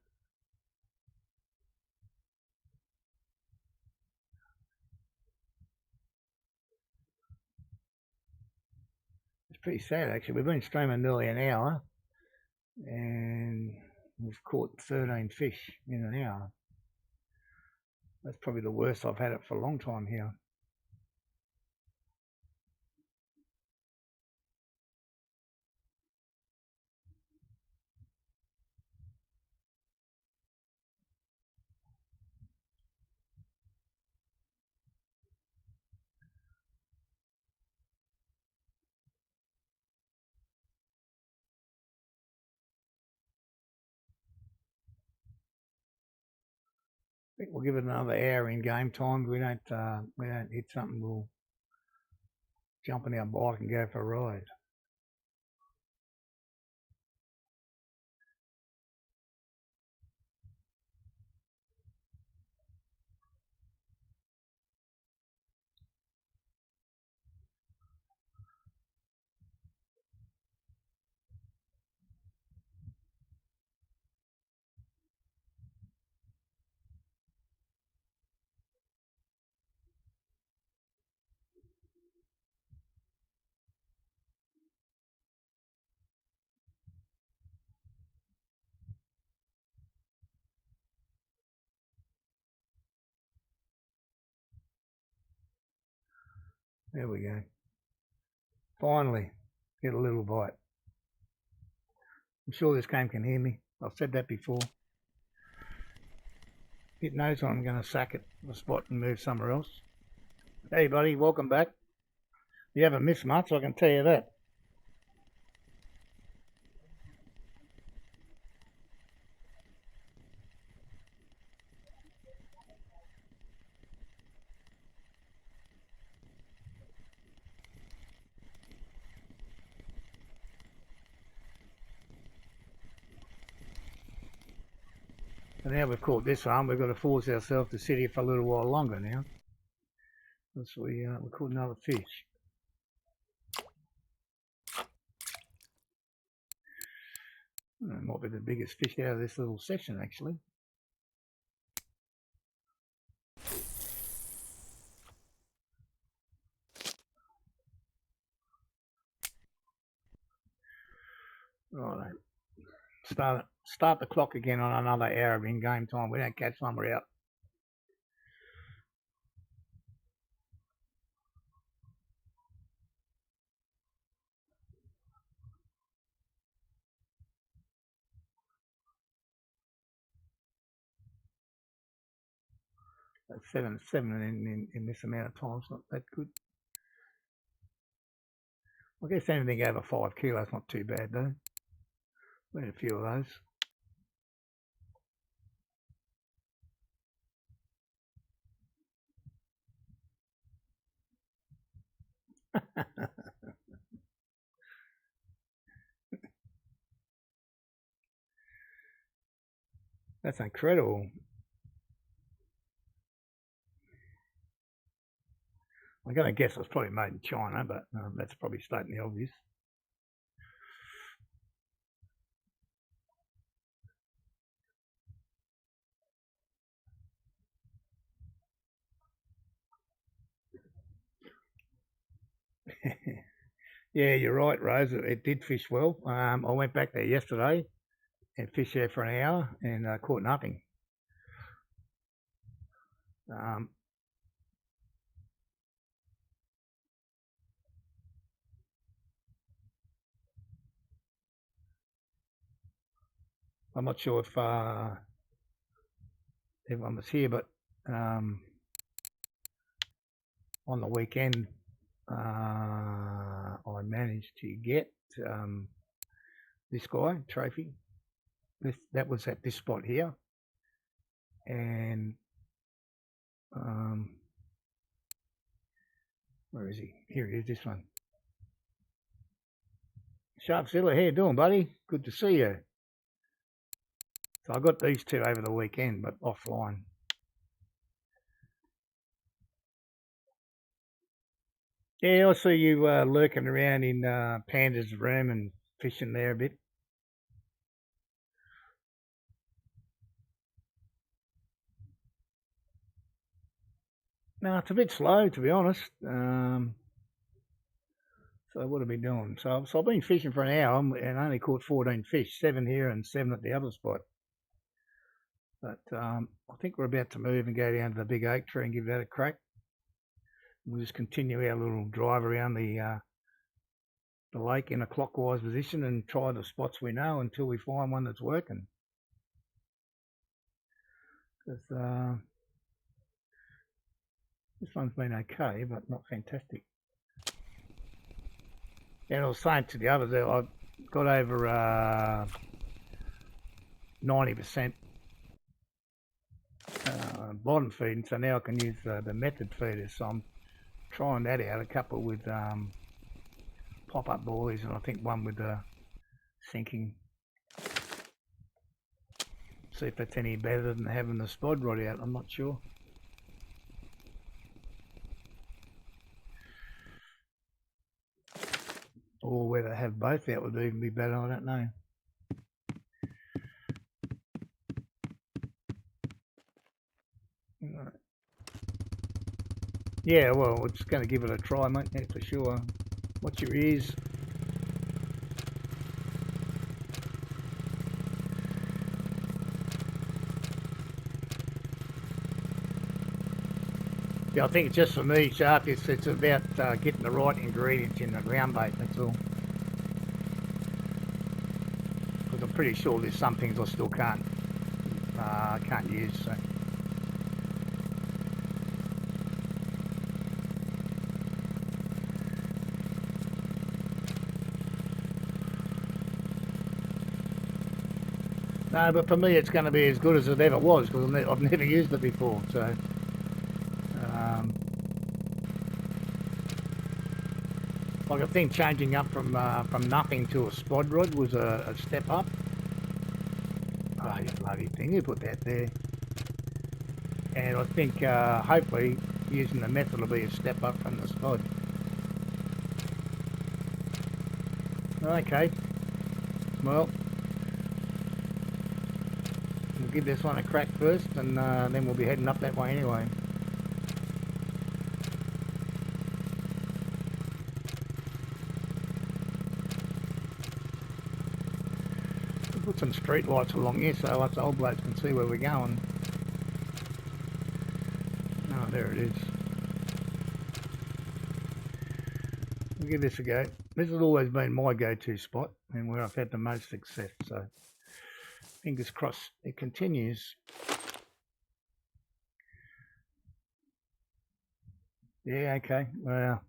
It's pretty sad actually. We've been streaming nearly an hour and we've caught 13 fish in an hour. That's probably the worst I've had it for a long time here. I think we'll give it another hour in game time. If we don't hit something, we'll jump on our bike and go for a ride. There we go. Finally, get a little bite. I'm sure this game can hear me. I've said that before. It knows I'm going to sack it the spot and move somewhere else. Hey buddy, welcome back. You haven't missed much, I can tell you that. And now we've caught this one, we've got to force ourselves to sit here for a little while longer now. Because we caught another fish. It might be the biggest fish out of this little section actually. Right, start the clock again on another hour of in-game time. We don't catch one, we're out. That's seven in this amount of time is not that good. I guess anything over 5 kilos not too bad though. We had a few of those. That's incredible. I'm going to guess it's probably made in China, but that's probably stating the obvious. Yeah, you're right, Rose. It did fish well. I went back there yesterday and fished there for an hour and caught nothing. I'm not sure if everyone was here, but on the weekend I managed to get this guy, Trophy. That was at this spot here. And where is he? Here he is, this one. Sharpzilla, how you doing, buddy? Good to see you. So I got these two over the weekend, but offline. Yeah, I see you lurking around in Panda's room and fishing there a bit. No, it's a bit slow, to be honest. So what have we been doing? So I've been fishing for an hour and only caught 14 fish, 7 here and 7 at the other spot. But I think we're about to move and go down to the big oak tree and give that a crack. We'll just continue our little drive around the lake in a clockwise position and try the spots we know until we find one that's working. Because this one's been okay, but not fantastic. And I was saying to the others, I got over 90% bottom feeding, so now I can use the method feeders. So I'm trying that out, a couple with pop-up buoys, and I think one with sinking. See if that's any better than having the spod rod out. I'm not sure. Or whether have both out would even be better, I don't know. Yeah, well, we're just going to give it a try, mate, yeah, for sure. Watch your ears. Yeah, I think it's just for me, Sharp, it's about getting the right ingredients in the ground bait, that's all. Because I'm pretty sure there's some things I still can't use, so. No, but for me it's going to be as good as it ever was because I've never used it before, so. Like I think changing up from nothing to a spod rod was a step up. Oh, you bloody thing, you put that there. And I think hopefully using the method will be a step up from the spod. Okay, well, we'll give this one a crack first and then we'll be heading up that way anyway. We'll put some street lights along here so us old blokes can see where we're going. Oh, there it is. We'll give this a go. This has always been my go-to spot and where I've had the most success, so fingers crossed it continues. Yeah, okay. Well,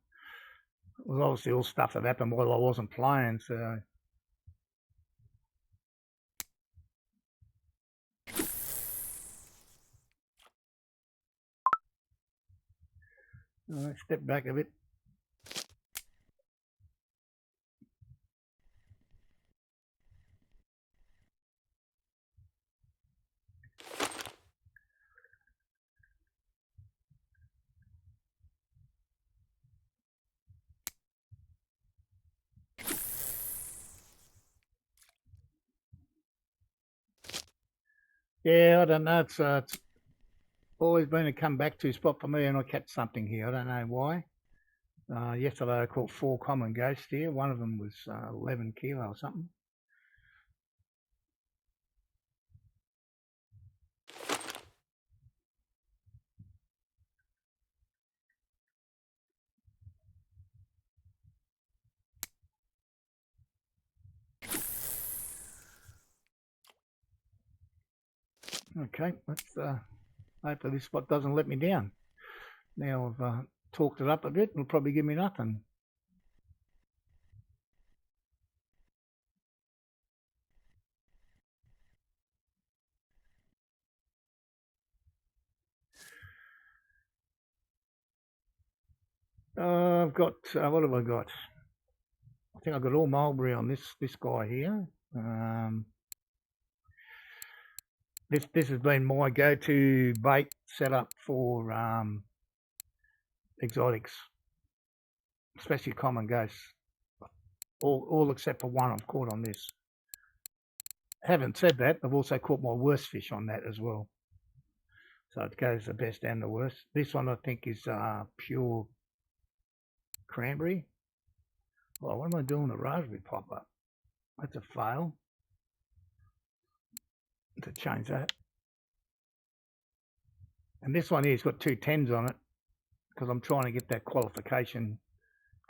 it was obviously all stuff that happened while I wasn't playing, so. All right, step back a bit. Yeah, I don't know. It's always been a come back to spot for me, and I catch something here. I don't know why. Yesterday I caught 4 common ghosts here. One of them was 11 kilo or something. Okay, let's hopefully this spot doesn't let me down. Now I've talked it up a bit, it'll probably give me nothing. I've got, what have I got? I think I've got all mulberry on this guy here. This has been my go-to bait setup for exotics, especially common ghosts. All except for one I've caught on this. Having said that, I've also caught my worst fish on that as well. So it goes the best and the worst. This one I think is pure cranberry. Well, what am I doing? The raspberry pop up. That's a fail. To change that. And this one here's got 2 10s on it because I'm trying to get that qualification.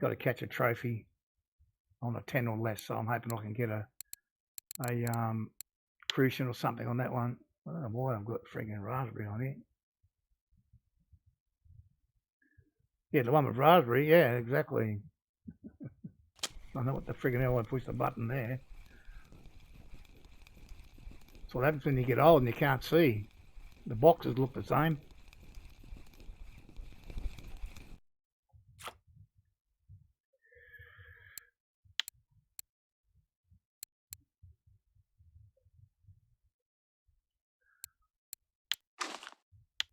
Got to catch a trophy on a 10 or less, so I'm hoping I can get a crucian or something on that one. I don't know why I've got frigging raspberry on here. Yeah, the one with raspberry, yeah, exactly. I know what the friggin' hell I pushed the button there. That's what happens when you get old and you can't see. The boxes look the same.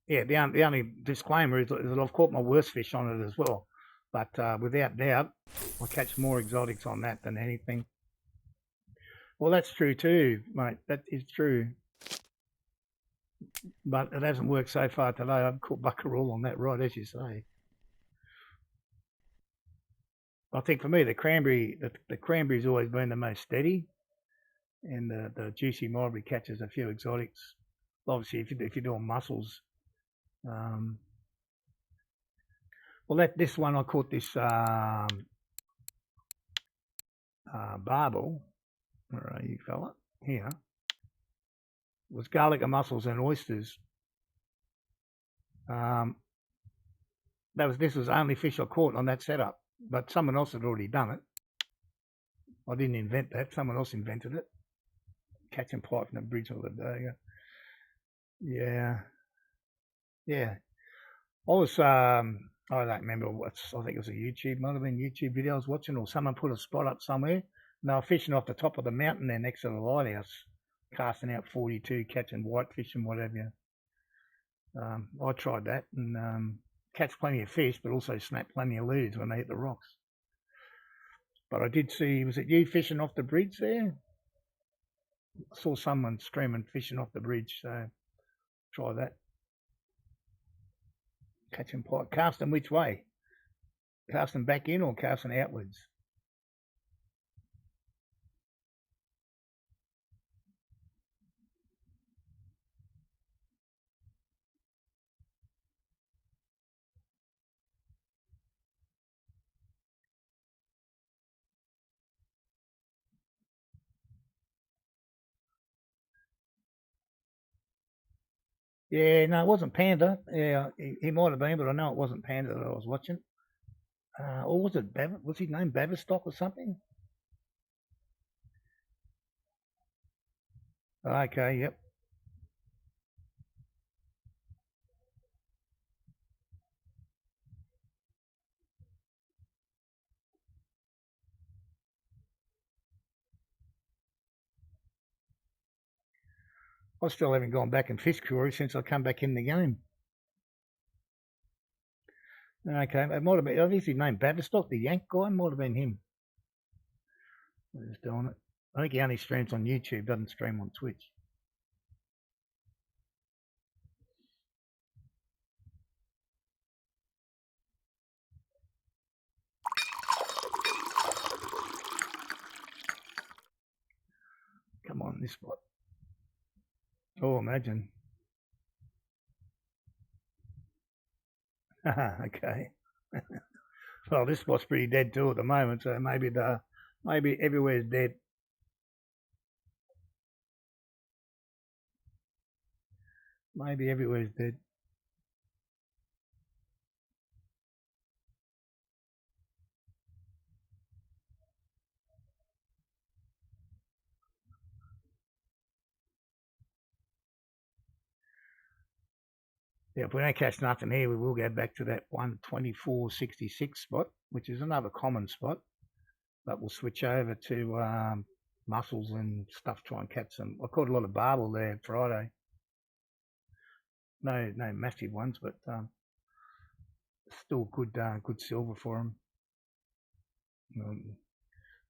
Yeah, the only disclaimer is that I've caught my worst fish on it as well. But without doubt, I catch more exotics on that than anything. Well, that's true too, mate. That is true. But it hasn't worked so far today. I've caught buckerel on that, right, as you say. I think for me, the cranberry's always been the most steady, and the juicy mulberry catches a few exotics. Obviously, if you're doing mussels, well, this one I caught this barbel. Where are you, fella? Here. It was garlic and mussels and oysters. This was the only fish I caught on that setup, but someone else had already done it. I didn't invent that. Someone else invented it. Catching pike from the bridge all the day. Yeah. Yeah. I was, I don't remember I think it was a YouTube, might have been YouTube video I was watching, or someone put a spot up somewhere. And they were fishing off the top of the mountain there next to the lighthouse, casting out 42, catching whitefish and whatever. I tried that and catch plenty of fish, but also snap plenty of leads when they hit the rocks. But I did see, was it you fishing off the bridge there? I saw someone streaming fishing off the bridge, so try that. Catching pike. Cast them which way? Cast them back in or cast them outwards? Yeah, no, it wasn't Panda. Yeah, he might have been, but I know it wasn't Panda that I was watching. Or was it was his name Bavistock or something? Okay, yep. I still haven't gone back and fished Koori since I come back in the game. Okay, it might have been, I think his name Bavistock, the Yank guy, might have been him. I'm just doing it. I think he only streams on YouTube, doesn't stream on Twitch. this spot. Oh, imagine. Okay. Well, this spot's pretty dead too at the moment, so maybe everywhere's dead. Maybe everywhere's dead. Yeah, if we don't catch nothing here, we will go back to that 124.66 spot, which is another common spot. But we'll switch over to mussels and stuff, try and catch some. I caught a lot of barbel there Friday. No massive ones, but still good silver for them.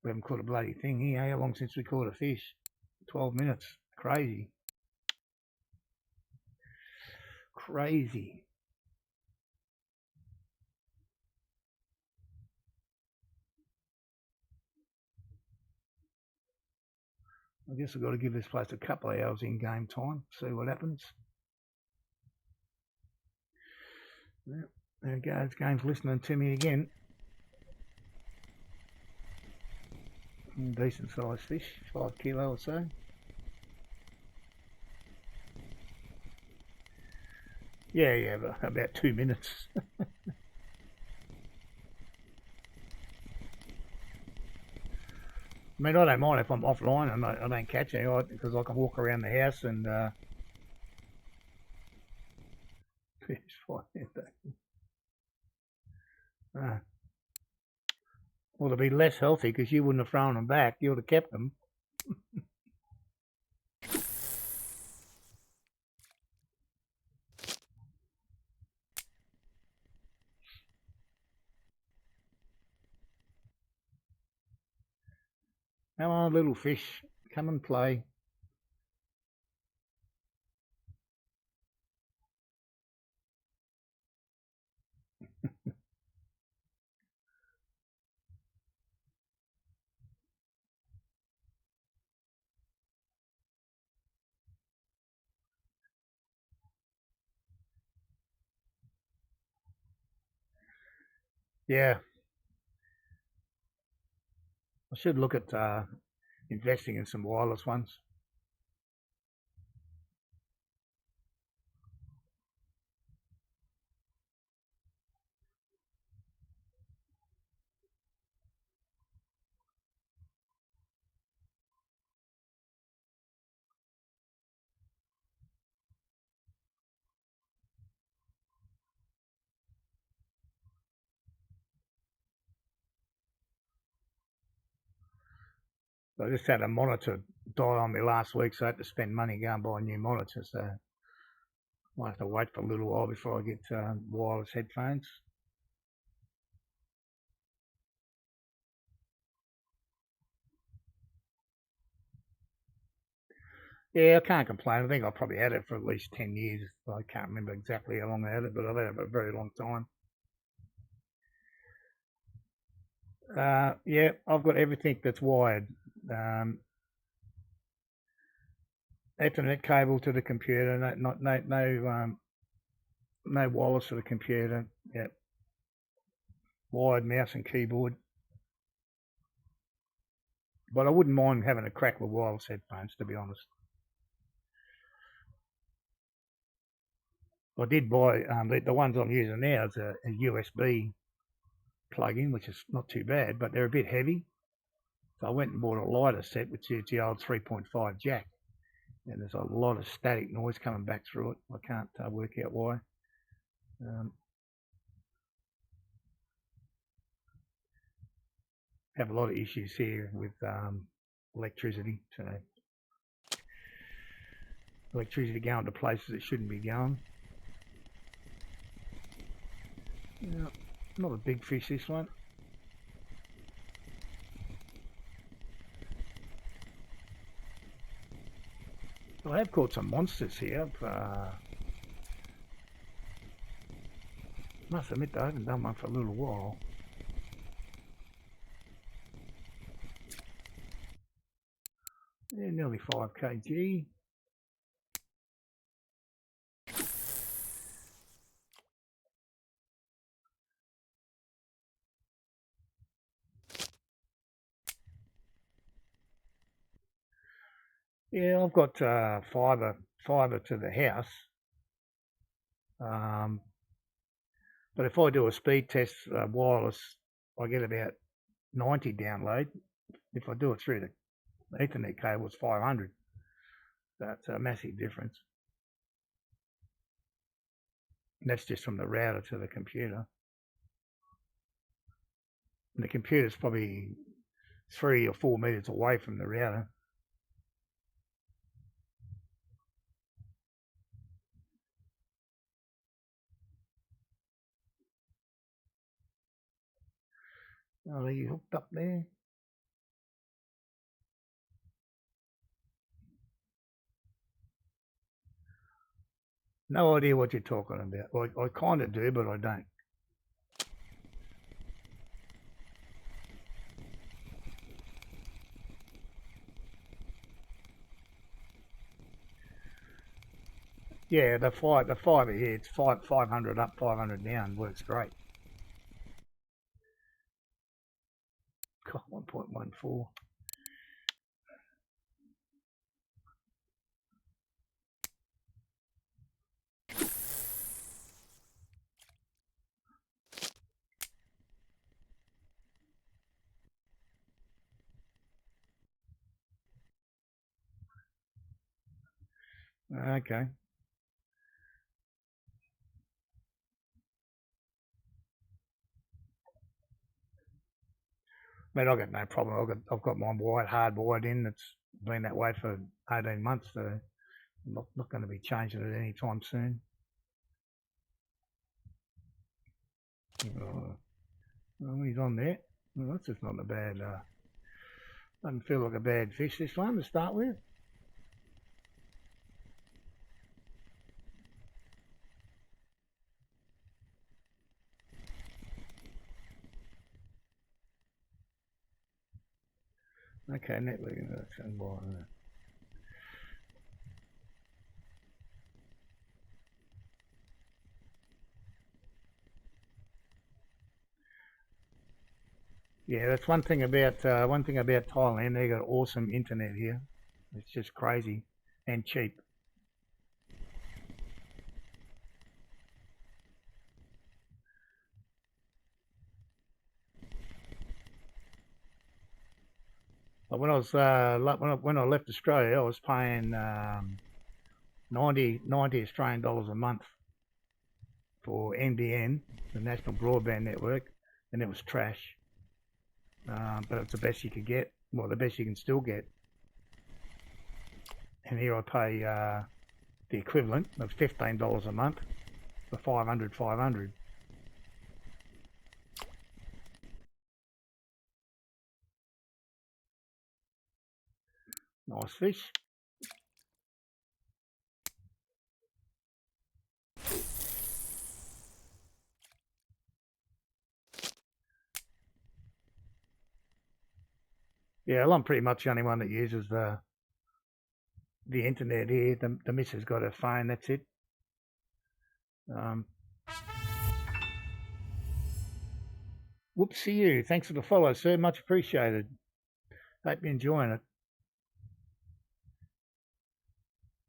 We haven't caught a bloody thing here. How long since we caught a fish? 12 minutes. Crazy. Crazy. I guess I've got to give this place a couple of hours in game time, see what happens. Yeah, there it goes. Game's listening to me again. Decent sized fish, 5 kilo or so. Yeah, about 2 minutes. I mean, I don't mind if I'm offline and I don't catch any, because I can walk around the house and fish fine. Well, they'll be less healthy because you wouldn't have thrown them back. You would have kept them. Come on, little fish. Come and play. Yeah. I should look at investing in some wireless ones. I just had a monitor die on me last week, so I had to spend money going and buy a new monitor. So I might have to wait for a little while before I get wireless headphones. Yeah, I can't complain. I think I've probably had it for at least 10 years. I can't remember exactly how long I had it, but I've had it for a very long time. Yeah, I've got everything that's wired. Ethernet cable to the computer, no wireless to the computer. Yeah, wired mouse and keyboard. But I wouldn't mind having a crack with wireless headphones, to be honest. I did buy the ones I'm using now is a USB plug-in, which is not too bad, but they're a bit heavy. So I went and bought a lighter set, which is the old 3.5 jack, and there's a lot of static noise coming back through it. I can't work out why. Have a lot of issues here with electricity. So electricity going to places it shouldn't be going. Yeah, not a big fish, this one. I have caught some monsters here. Must admit I haven't done one for a little while. Yeah, nearly 5 kg. Yeah, I've got fibre to the house. But if I do a speed test wireless, I get about 90 download. If I do it through the Ethernet cable, it's 500. That's a massive difference. And that's just from the router to the computer. And the computer's probably 3 or 4 meters away from the router. Oh, are you hooked up there? No idea what you're talking about. I kind of do, but I don't. Yeah, the fibre here, it's 500 up, 500 down, works great. God, 1.14. Okay. Mate, I've got no problem. I've got my hardwired in. It's been that way for 18 months, so I'm not going to be changing it anytime soon. Well, he's on there. Well, that's just not a bad. Doesn't feel like a bad fish, this one, to start with. Okay, network. Yeah, that's one thing about Thailand. They got awesome internet here. It's just crazy and cheap. But when I was when I left Australia, I was paying 90 Australian dollars a month for NBN, the National Broadband Network, and it was trash. But it's the best you could get. Well, the best you can still get. And here I pay the equivalent of $15 a month for 500. Nice fish. Yeah, well, I'm pretty much the only one that uses the internet here. The missus got her phone, that's it. Whoopsie you. Thanks for the follow, sir. Much appreciated. Hope you're enjoying it.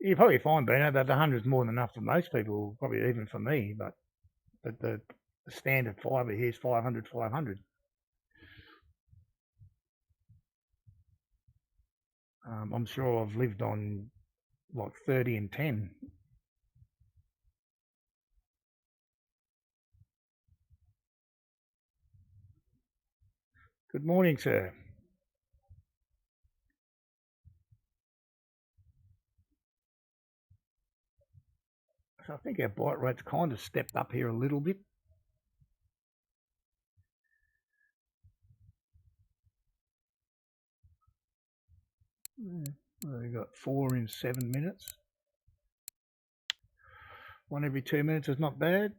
You probably find, Beno, that the 100's more than enough for most people, probably even for me, but the standard fibre here is 500. I'm sure I've lived on like 30 and 10. Good morning, sir. So I think our bite rate's kind of stepped up here a little bit. We've got 4 in 7 minutes. 1 every 2 minutes is not bad.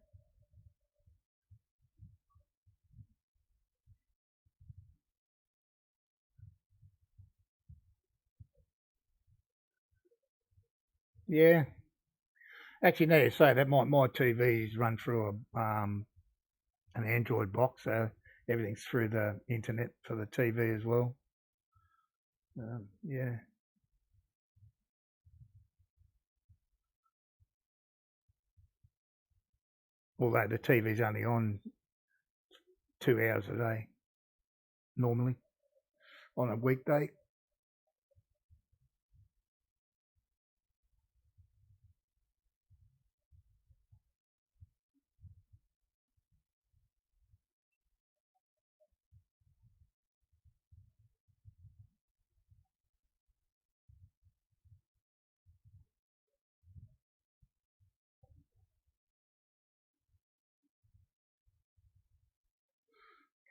Yeah. Actually, now you say that, my TV's run through an Android box, so everything's through the internet for the TV as well. Yeah. Although the TV's only on 2 hours a day, normally, on a weekday.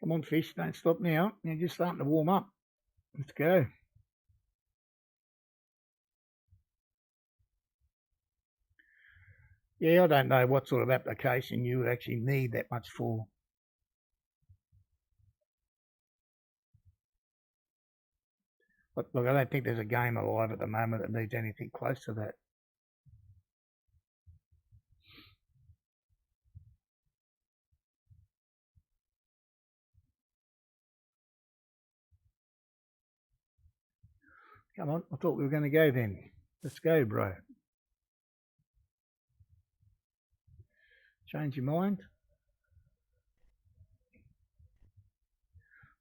Come on, fish, don't stop now. You're just starting to warm up. Let's go. Yeah, I don't know what sort of application you would actually need that much for. But look, I don't think there's a game alive at the moment that needs anything close to that. Come on, I thought we were going to go then. Let's go, bro. Change your mind.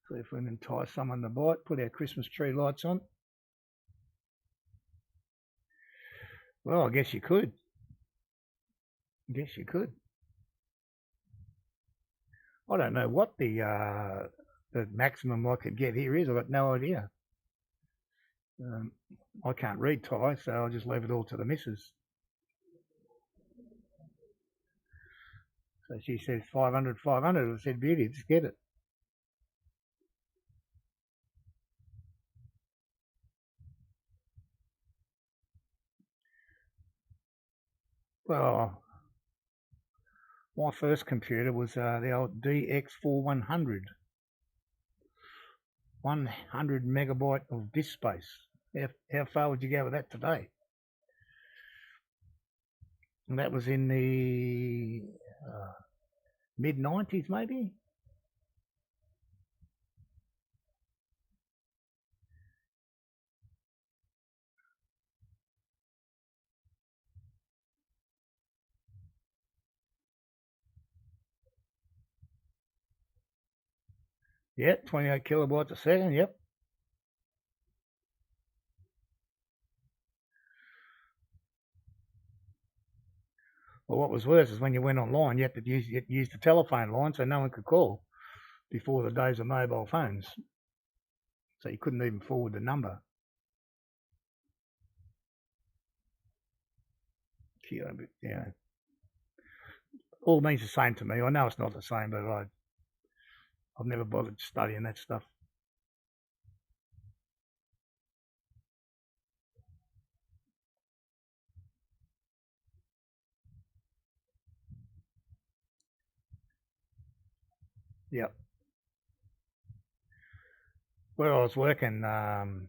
See if we can entice someone to bite. Put our Christmas tree lights on. Well, I guess you could. I don't know what the maximum I could get here is. I've got no idea. I can't read Thai, so I'll just leave it all to the missus. So she says 500, 500. I said, beauty, just get it. Well, my first computer was the old DX4100. 100 megabyte of disk space. How far would you go with that today? And that was in the mid 90s, maybe. Yeah, 28 kilobytes a second. Yep. Well, what was worse is when you went online, you had to use the telephone line so no one could call before the days of mobile phones. So you couldn't even forward the number. Yeah. All means the same to me. I know it's not the same, but I've never bothered studying that stuff. Yep. Where I was working, well,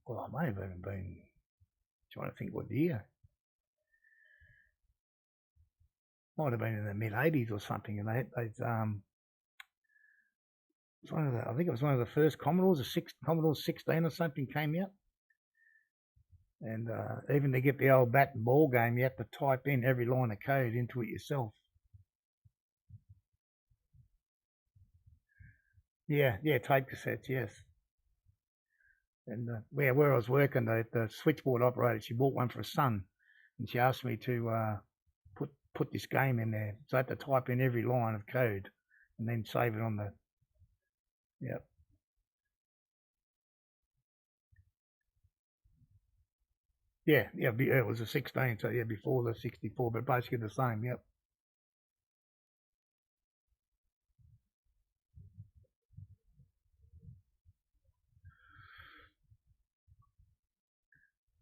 I may have even been trying to think what year. Might have been in the mid '80s or something, and it's I think it was one of the first Commodores, Commodore 16 or something came out, and even to get the old bat and ball game, you have to type in every line of code into it yourself. Yeah, tape cassettes, yes. And where I was working, the switchboard operator, she bought one for her son, and she asked me to put this game in there. So I had to type in every line of code and then save it on the. Yep. Yeah, it was a 16, so yeah, before the 64, but basically the same. Yep.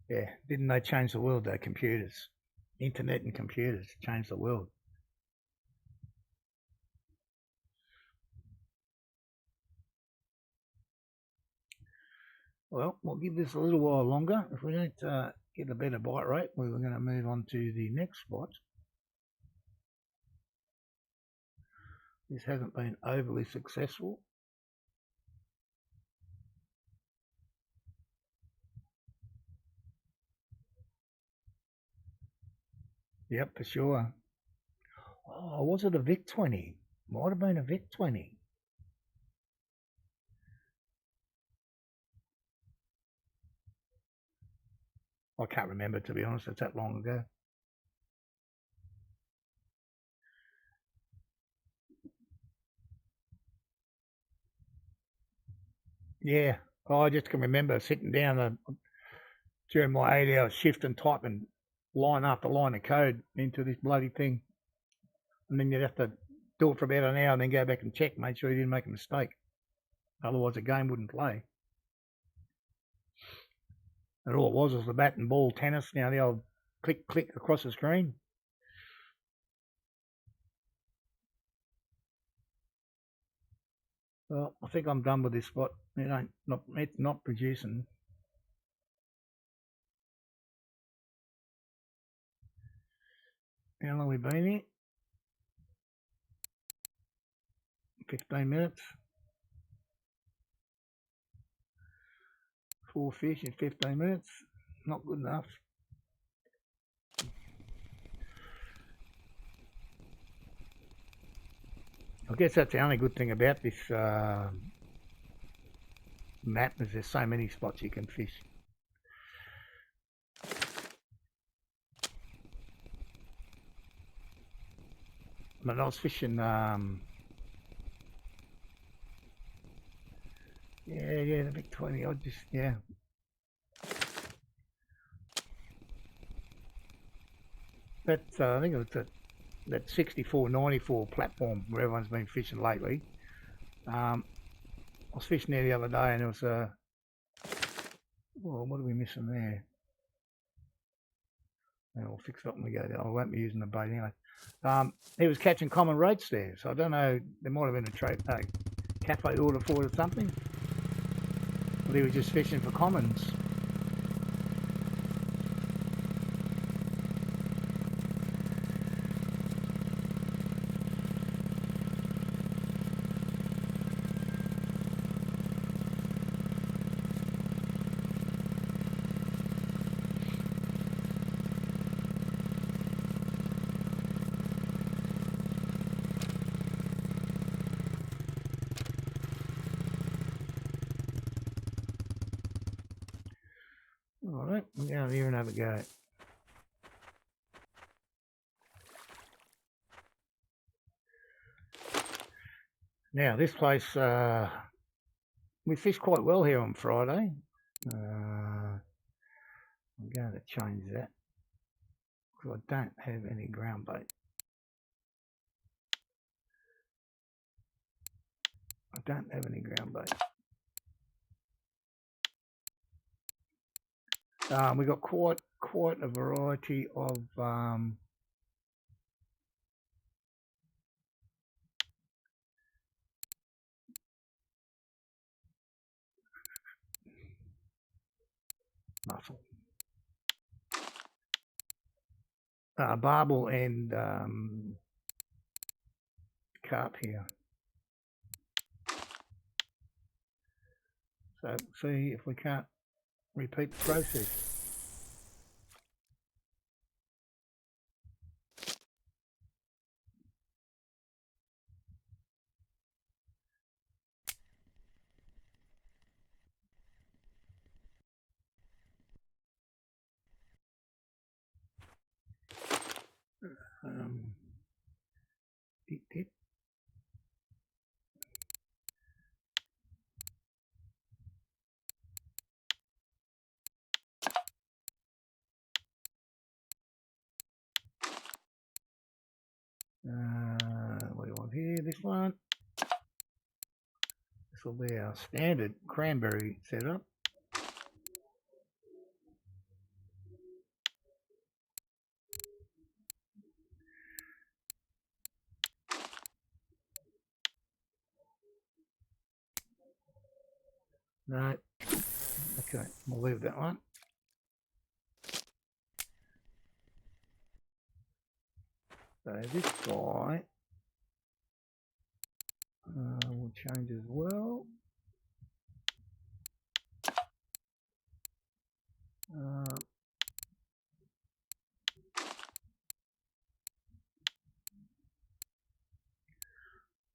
Yeah, didn't they change the world though? Computers, internet, and computers changed the world. Well, we'll give this a little while longer. If we don't get a better bite rate, we were going to move on to the next spot. This hasn't been overly successful. Yep, for sure. Oh, was it a Vic 20? Might have been a Vic 20. I can't remember, to be honest. It's that long ago. Yeah, I just can remember sitting down during my 8-hour shift and typing line after line of code into this bloody thing. And then you'd have to do it for about an hour and then go back and check, make sure you didn't make a mistake. Otherwise the game wouldn't play. And all it was the bat and ball tennis, the old click, click across the screen. Well, I think I'm done with this spot. It's not producing. How long have we been here? 15 minutes. 4 fish in 15 minutes. Not good enough. I guess that's the only good thing about this map is there's so many spots you can fish. I mean, I was fishing, yeah, the Vic 20, I That's, I think it was that 6494 platform where everyone's been fishing lately. I was fishing there the other day and it was, well, what are we missing there? I'll fix it up when we go there. I won't be using the bait anyway. He was catching common rates there, so I don't know, there might have been a cafe order for it or something. But he was just fishing for commons. Alright, we'll go out here and have a go. Now this place, we fished quite well here on Friday. I'm going to change that because I don't have any ground bait. I don't have any ground bait. We got quite a variety of mussel, barbel and carp here. So see if we can't repeat the process. What do you want here? This one. This will be our standard cranberry setup. No. Okay, we'll leave that one. So this guy will change as well.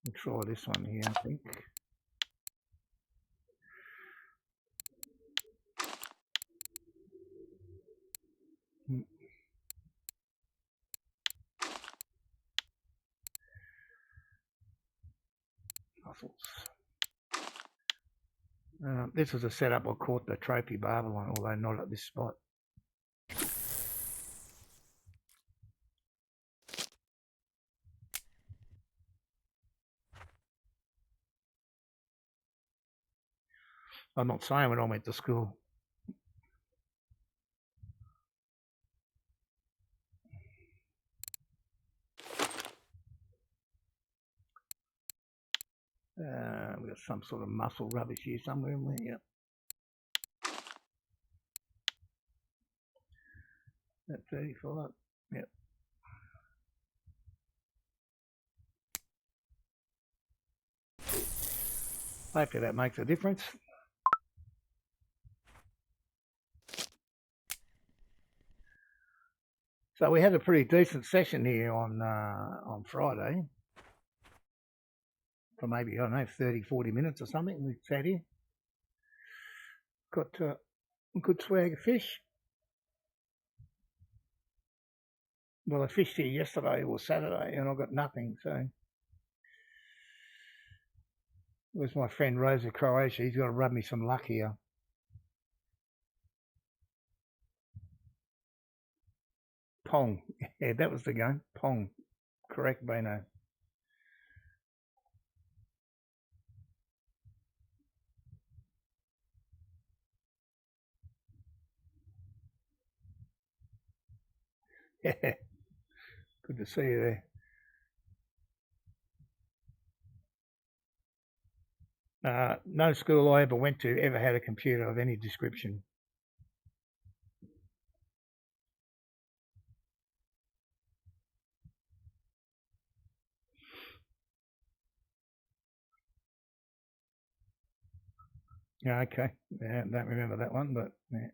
We'll try this one here, I think. This was a setup I caught the Trophy Barbel on, although not at this spot. I'm not saying when I went to school. We've got some sort of muscle rubbish here somewhere in there. Yep. At 35. Yep. Hopefully that makes a difference. So we had a pretty decent session here on Friday. For maybe, I don't know, 30, 40 minutes or something. We sat here. Got a good swag of fish. Well, I fished here yesterday or Saturday and I got nothing, so. Where's my friend Rosa Croatia? He's got to rub me some luck here. Pong. Yeah, that was the game. Pong. Correct, Beno. Yeah. Good to see you there. No school I ever went to ever had a computer of any description. Yeah, okay. Yeah, don't remember that one, but yeah.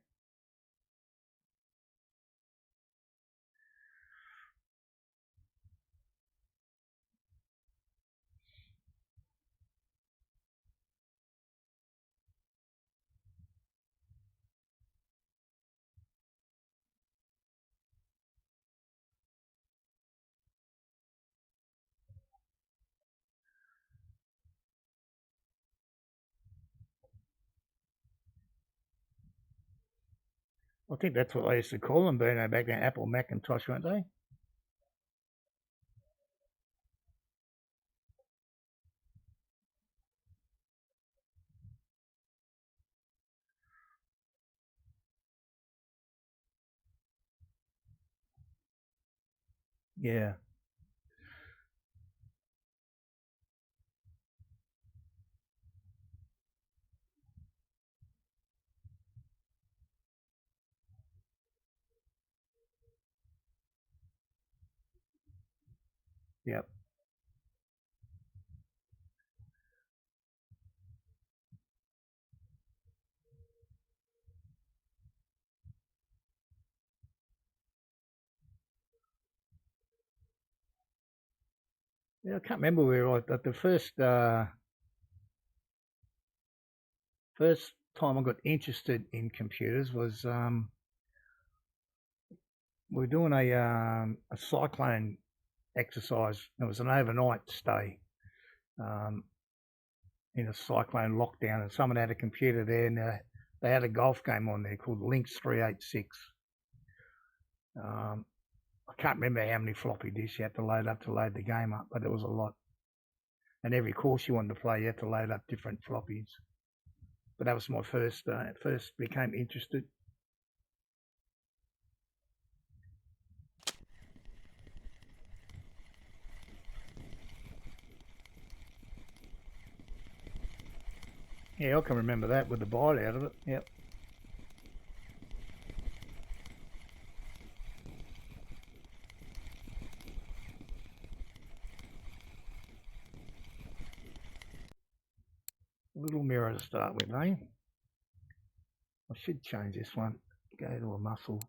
I think that's what I used to call them, Beno, back then, Apple Macintosh, weren't they? Yeah. Yep. Yeah, I can't remember where I, the first time I got interested in computers was we were doing a cyclone exercise. It was an overnight stay in a cyclone lockdown, and someone had a computer there, and they had a golf game on there called Lynx 386. I can't remember how many floppy disks you had to load up to load the game up, but it was a lot. And every course you wanted to play, you had to load up different floppies. But that was my first became interested. Yeah, I can remember that with the bite out of it. Yep. little mirror to start with, eh? I should change this one. Go to a muscle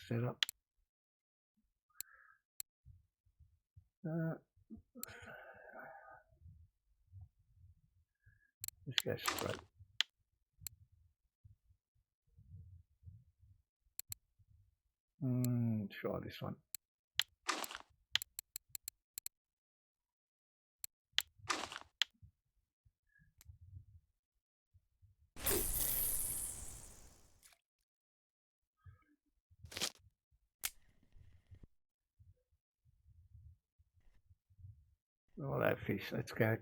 setup. Let's go straight. Try this one. Oh, that fish. Let's go.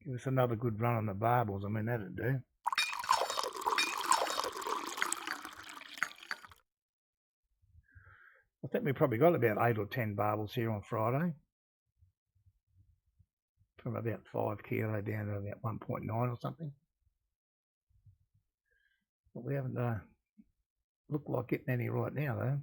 Give us another good run on the barbels. I mean, that'd do. I think we probably got about 8 or 10 barbels here on Friday. From about 5 kilo down to about 1.9 or something. But we haven't looked like getting any right now, though.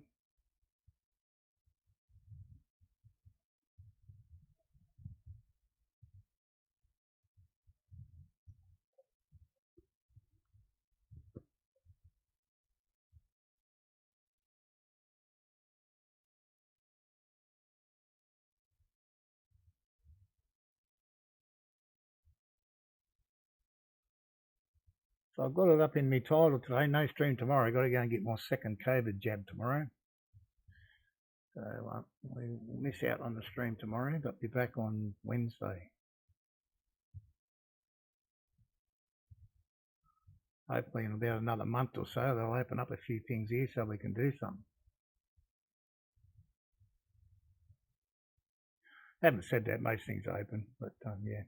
So I've got it up in my title today. No stream tomorrow. I've got to go and get my second COVID jab tomorrow. So we'll miss out on the stream tomorrow, but be back on Wednesday. Hopefully in about another month or so, they'll open up a few things here so we can do something. Haven't said that, most things are open, but yeah.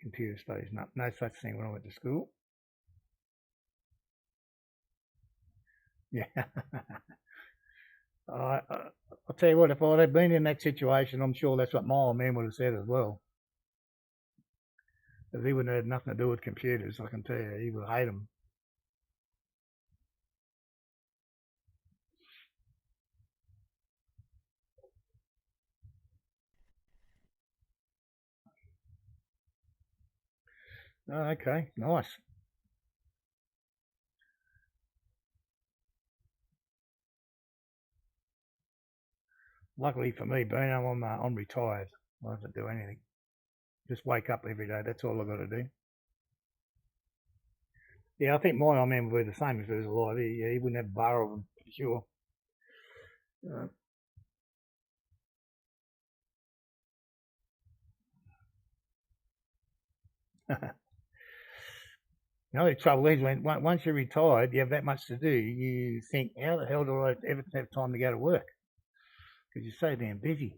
Computer studies, no such thing when I went to school. Yeah. I'll tell you what, if I had been in that situation, I'm sure that's what my old man would have said as well. Because he wouldn't have had nothing to do with computers, I can tell you. He would hate them. Oh, okay, nice. Luckily for me, Bino, I'm retired. I don't have to do anything. Just wake up every day. That's all I've got to do. Yeah, I think my old man would be the same if he was alive. He wouldn't have a bar of them, for sure. The only trouble is when once you're retired, you have that much to do. You think, how the hell do I ever have time to go to work? Because you're so damn busy.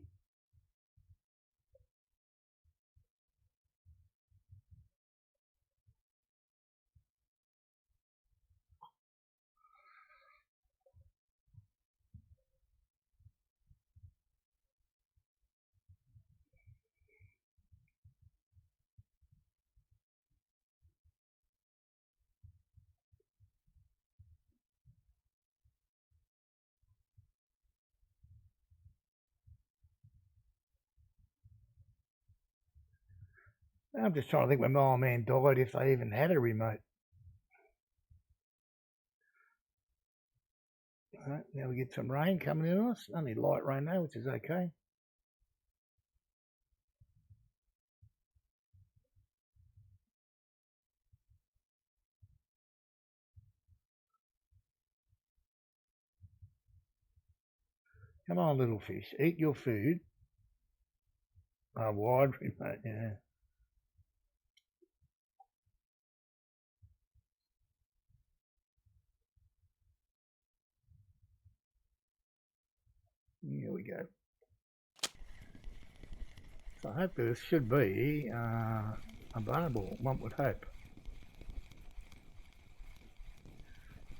I'm just trying to think when my old man died, if they even had a remote. Right, now we get some rain coming in on us. Only light rain though, which is okay. Come on, little fish, eat your food. A wide remote, yeah. Here we go. So I hope this should be available, one would hope.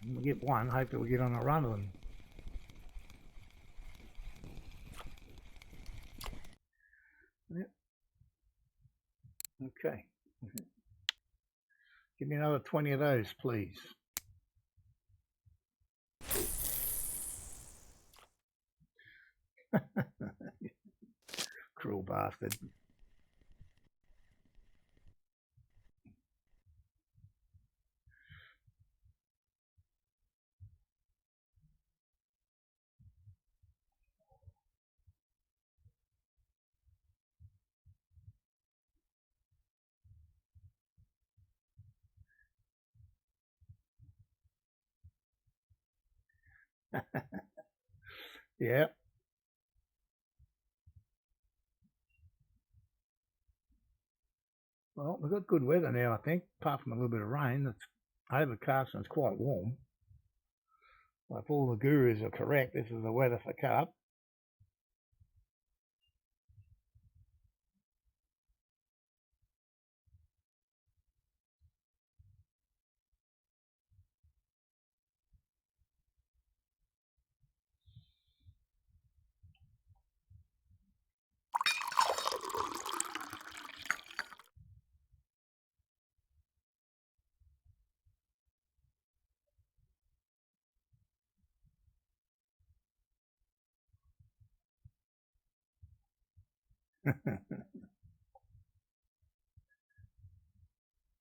We'll get one, hope that we'll get on a run of them. Yep. Okay. Give me another 20 of those, please. Cruel bastard. Yeah. Well, we've got good weather now, I think, apart from a little bit of rain. It's overcast and it's quite warm. If all the gurus are correct, this is the weather for carp.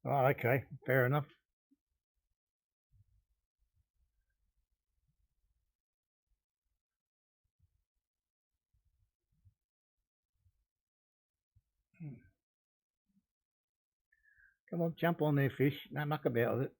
Oh, okay, fair enough. Come on, jump on there, fish. No muck about with it.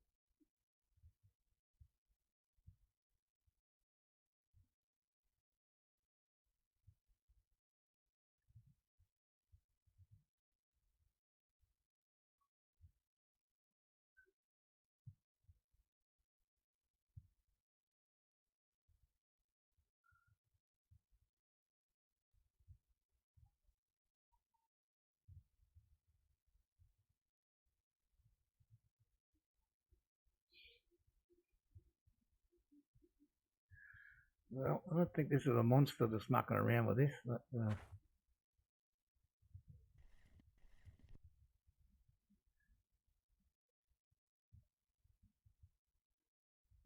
Well, I don't think this is a monster that's mucking around with this. But, well,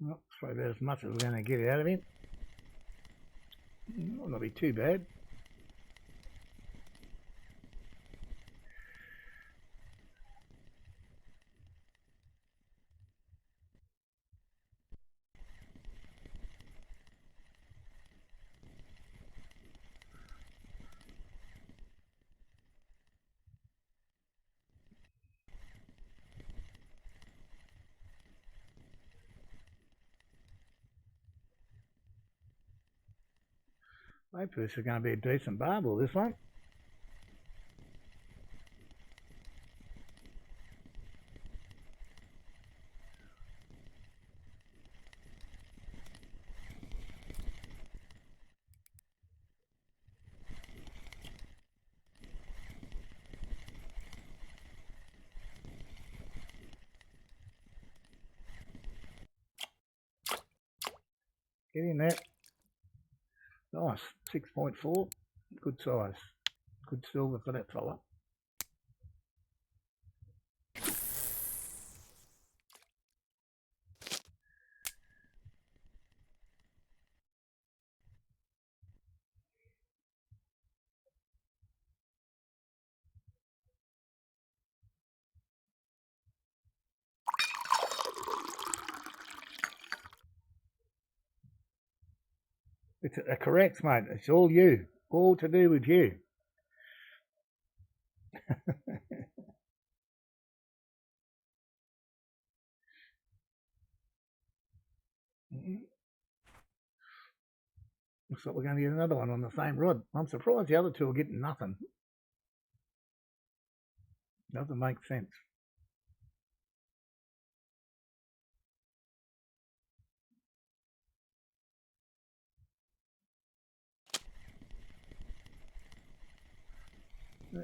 it's probably about as much as we're going to get out of him. Might not be too bad. Hopefully this is going to be a decent barbel, this one. Get in there. Nice, 6.4. Good size. Good silver for that fella. It's correct, mate. It's all you. All to do with you. Looks like we're going to get another one on the same rod. I'm surprised the other two are getting nothing. Doesn't make sense.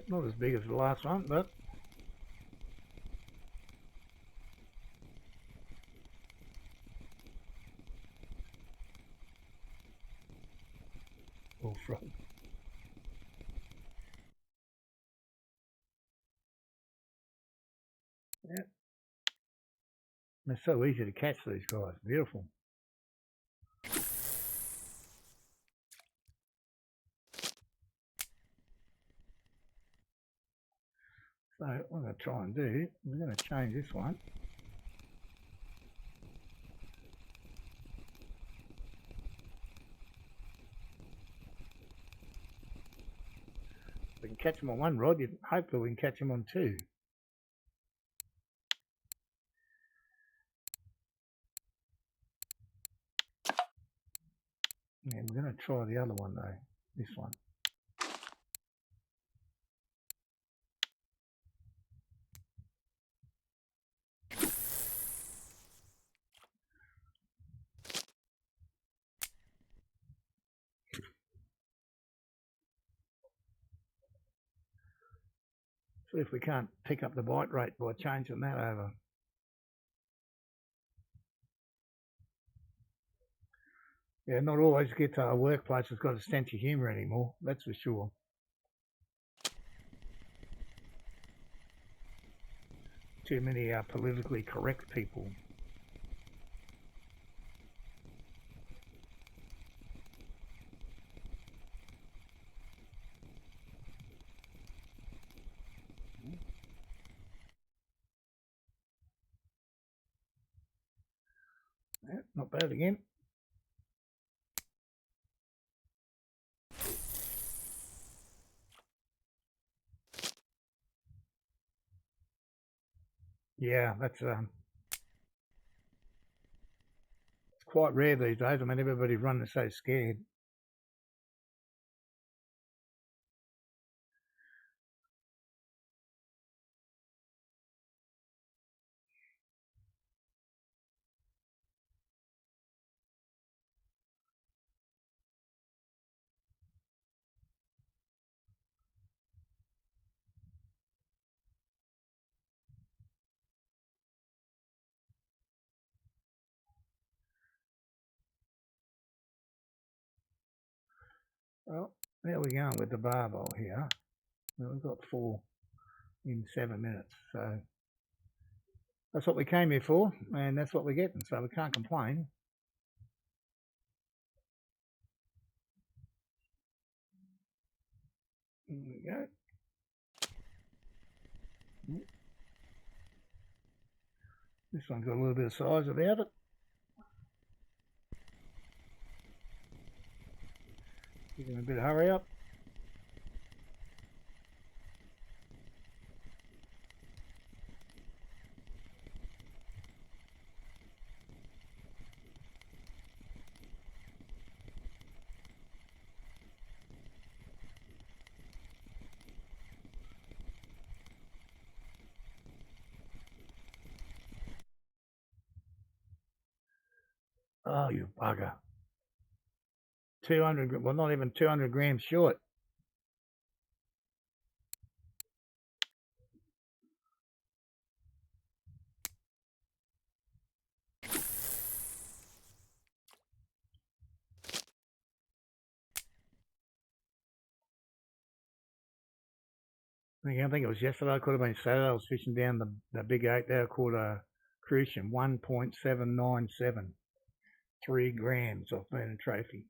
Not as big as the last one, but bullfrog. Yeah. They're so easy to catch, these guys. Beautiful. So what I'm going to try and do, we're going to change this one. We can catch them on one rod, hopefully we can catch them on two. And we're going to try the other one though, this one. See if we can't pick up the bite rate by changing that over. Yeah, not always guitar workplace has got a sense of humour anymore, that's for sure. Too many politically correct people. Yeah, not bad again. Yeah, that's it's quite rare these days. I mean, everybody's running so scared. Well, there we go with the barbell here. Well, we've got 4 in 7 minutes, so that's what we came here for, and that's what we're getting, so we can't complain. There we go. This one's got a little bit of size about it. Give him a bit of hurry up. Oh, you bugger. 200, well, not even 200 grams short. I think it was yesterday, it could have been Saturday. I was fishing down the big 8 there called a Crucian, 1.797, 3 grams off Burning Trophy.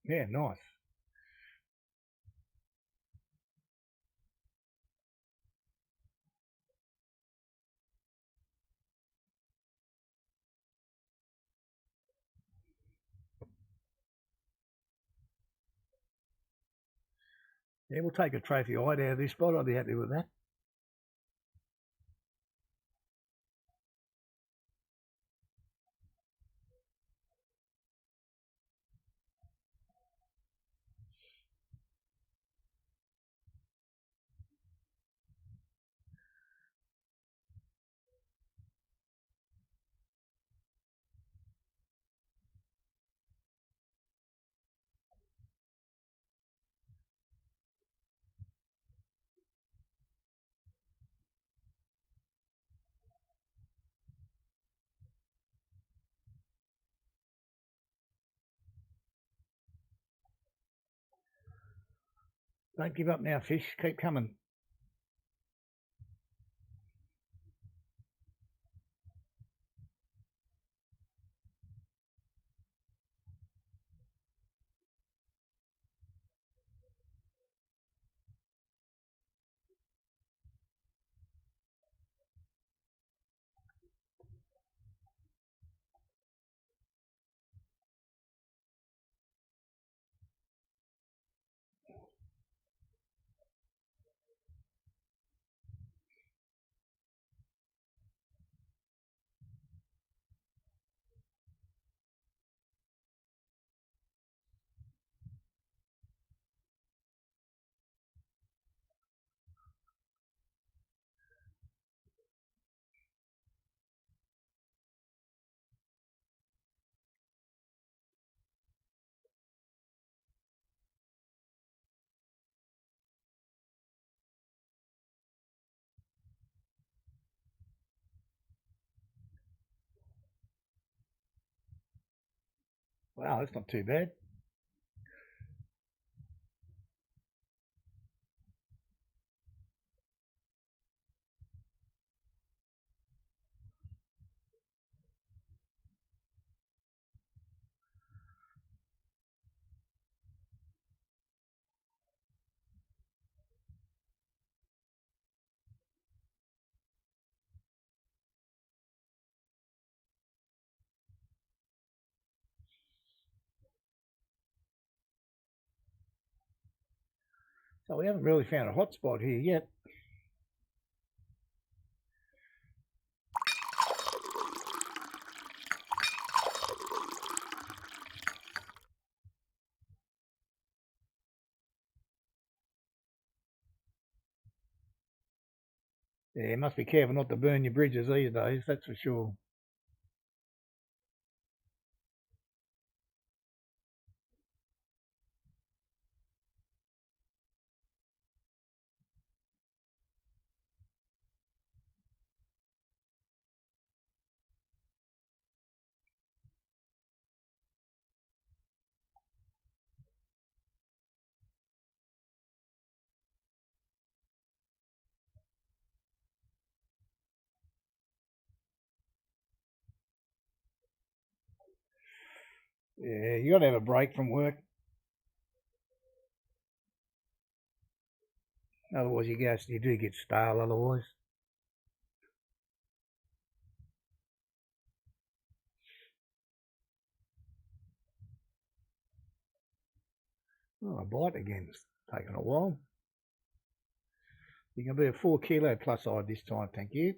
Yeah, nice. Yeah, we'll take a trophy hide out of this spot. I'll be happy with that. Don't give up now, fish. Keep coming. Wow, that's not too bad. So we haven't really found a hot spot here yet. Yeah, you must be careful not to burn your bridges these days, that's for sure. Yeah, you got to have a break from work. Otherwise, you do get stale. Otherwise, oh, a bite again. It's taken a while. You can be a 4 kilo plus side this time, thank you.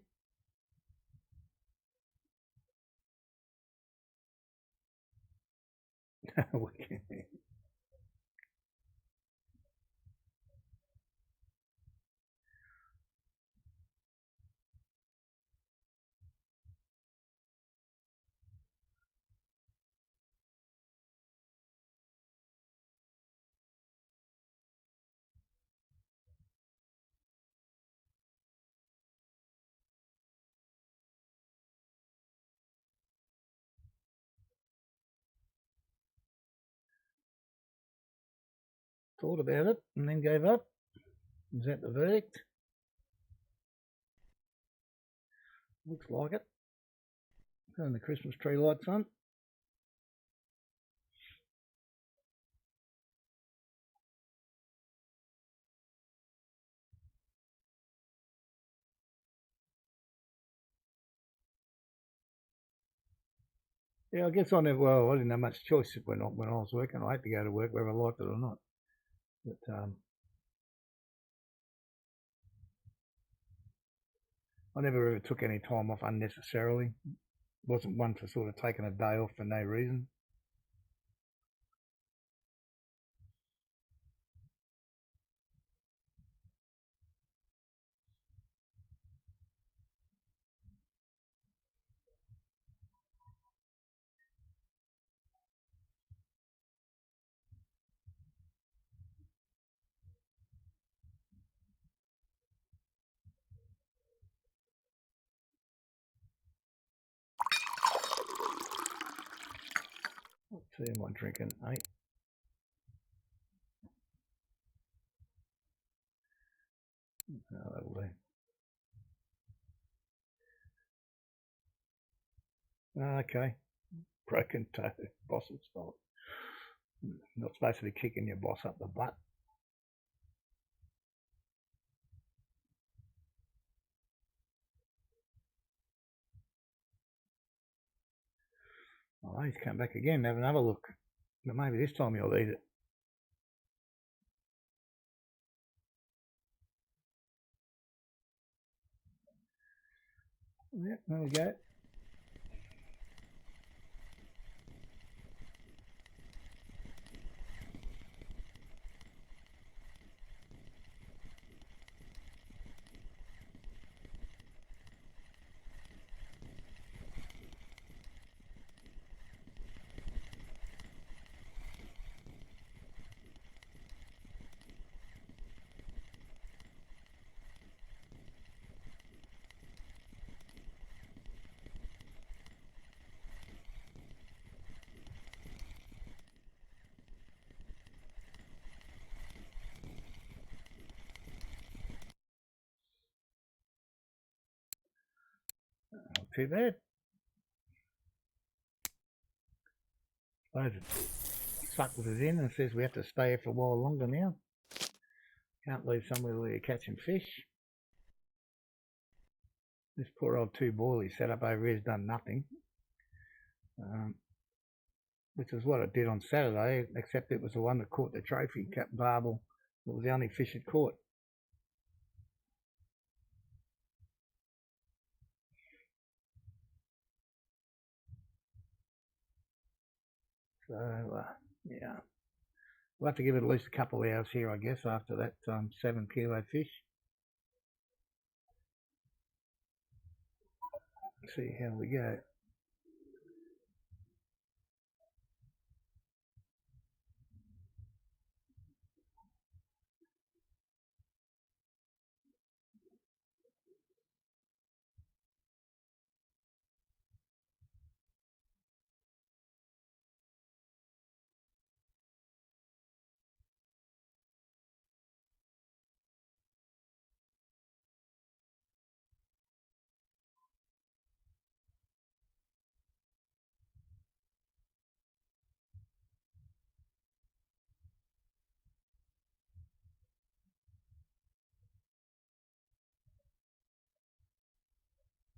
Thought about it and then gave up. Is that the verdict? Looks like it. Turn the Christmas tree lights on. Yeah, I guess I never. Well, I didn't have much choice when I was working. I had to go to work whether I liked it or not. But I never ever took any time off unnecessarily. Wasn't one for sort of taking a day off for no reason. What tea am I drinking? Hey. Oh, that'll do. Okay. Broken toe. Boss's fault. Not supposed to be kicking your boss up the butt. Oh, he's come back again. Have another look. But maybe this time you'll eat it. Yeah, there we go. too bad. I suppose it suckles us in and says we have to stay here for a while longer now. Can't leave somewhere where you're catching fish. This poor old 2 boilie set up over here has done nothing. Which is what it did on Saturday, except it was the one that caught the trophy, Cap Barbel. It was the only fish it caught. So, yeah. We'll have to give it at least a couple of hours here, I guess, after that 7 kilo fish. See how we go.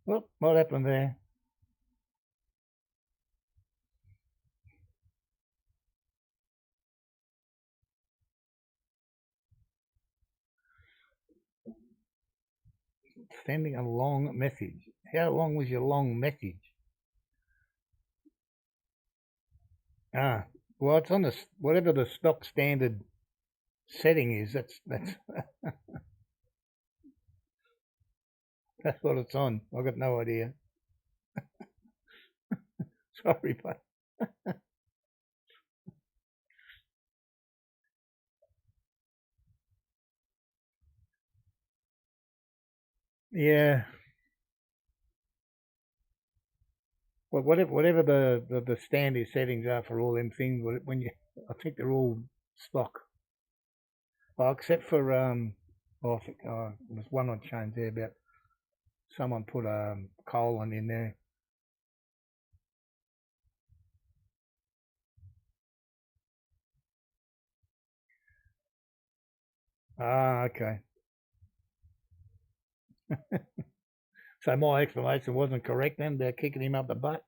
Well, what happened there? Sending a long message. How long was your long message? Well, it's on the whatever the stock standard setting is. That's that's what it's on. I've got no idea. Sorry, but yeah. Well, whatever the standard settings are for all them things, when you, I think they're all stock. Well, except for I think there was one on change there about someone put a colon in there. Okay. So my explanation wasn't correct then. They're kicking him up the butt.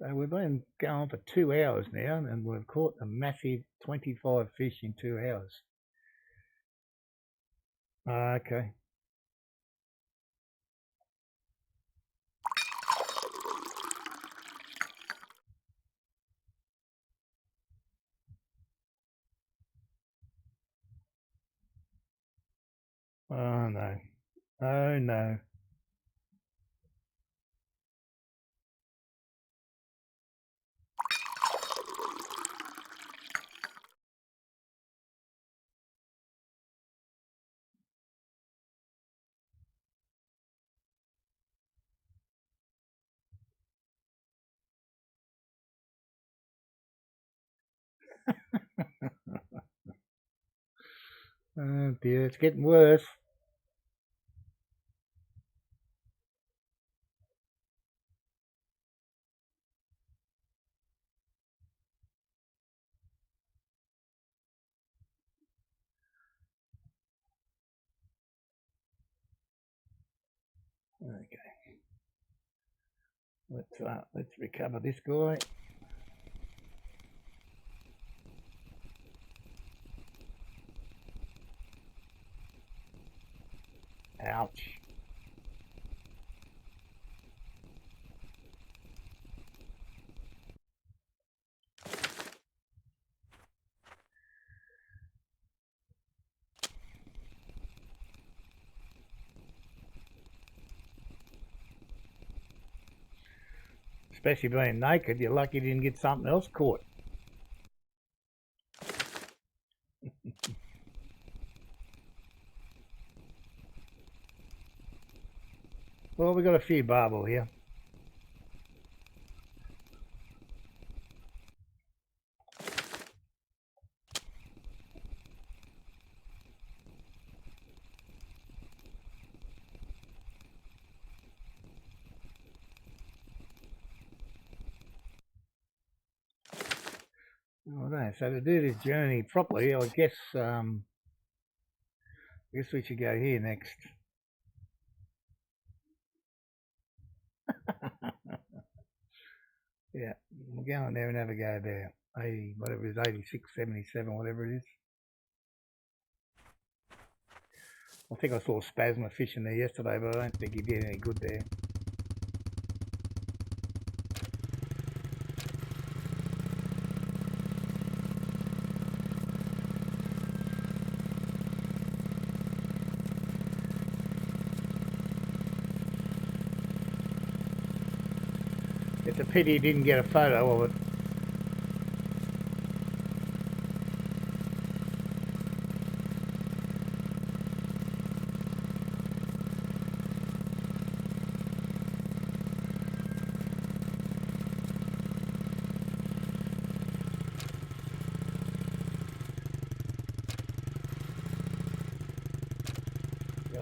So we've been going for 2 hours now, and we've caught a massive 25 fish in 2 hours. Okay. Oh no. Oh no. Oh dear, it's getting worse. Okay. Let's recover this guy. Ouch. Especially being naked, you're lucky you didn't get something else caught. Well, we got a few barbel here. Alright, so to do this journey properly, I guess we should go here next. Yeah, we'll go in there and have a go there. 80, whatever it is, 86, 77, whatever it is. I think I saw Spasma fishing there yesterday, but I don't think he did any good there. It's a pity he didn't get a photo of it.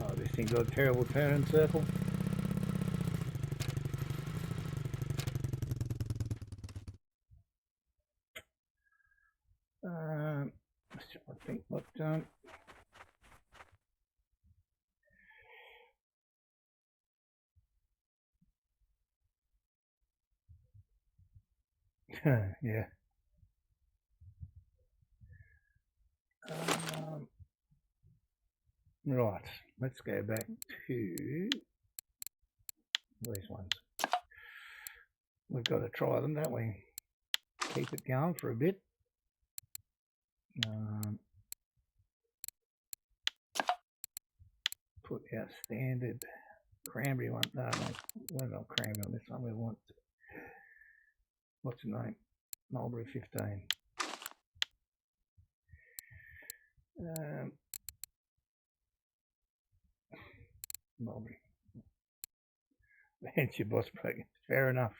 Oh, this thing got a terrible turn and circle. I think what yeah. Right, let's go back to these ones. We've got to try them, don't we? Keep it going for a bit. Put our standard cranberry one. No, we're not cranberry on this one. We want, what's the name? Mulberry 15. Mulberry. Hence your boss broken. Fair enough.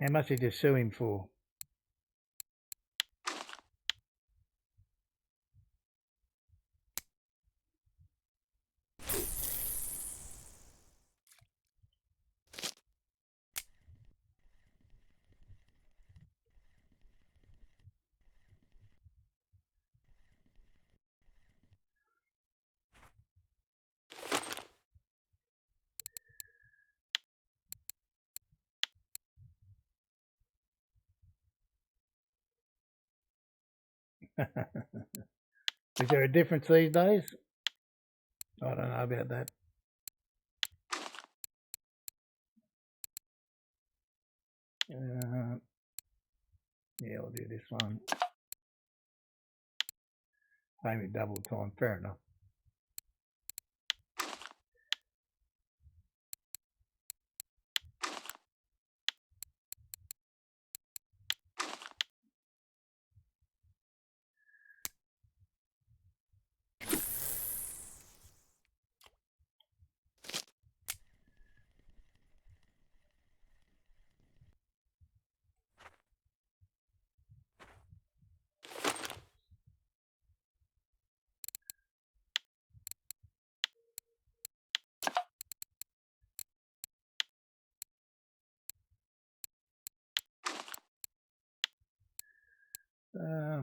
How much did you sue him for? Is there a difference these days? I don't know about that. Yeah, I'll do this one. Pay me double time, fair enough.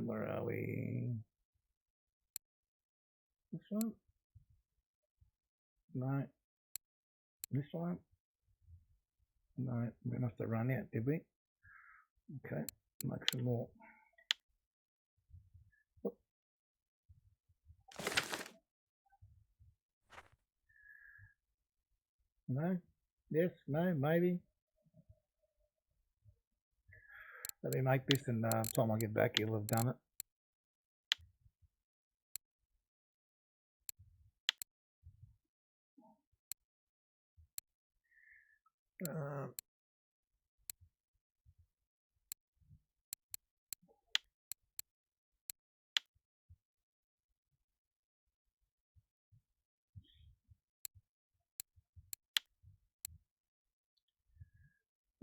Where are we? This one? No. This one? No, we must have run out, did we? Okay, make some more. No? Yes? No? Maybe? Let me make this, and time I get back, you'll have done it.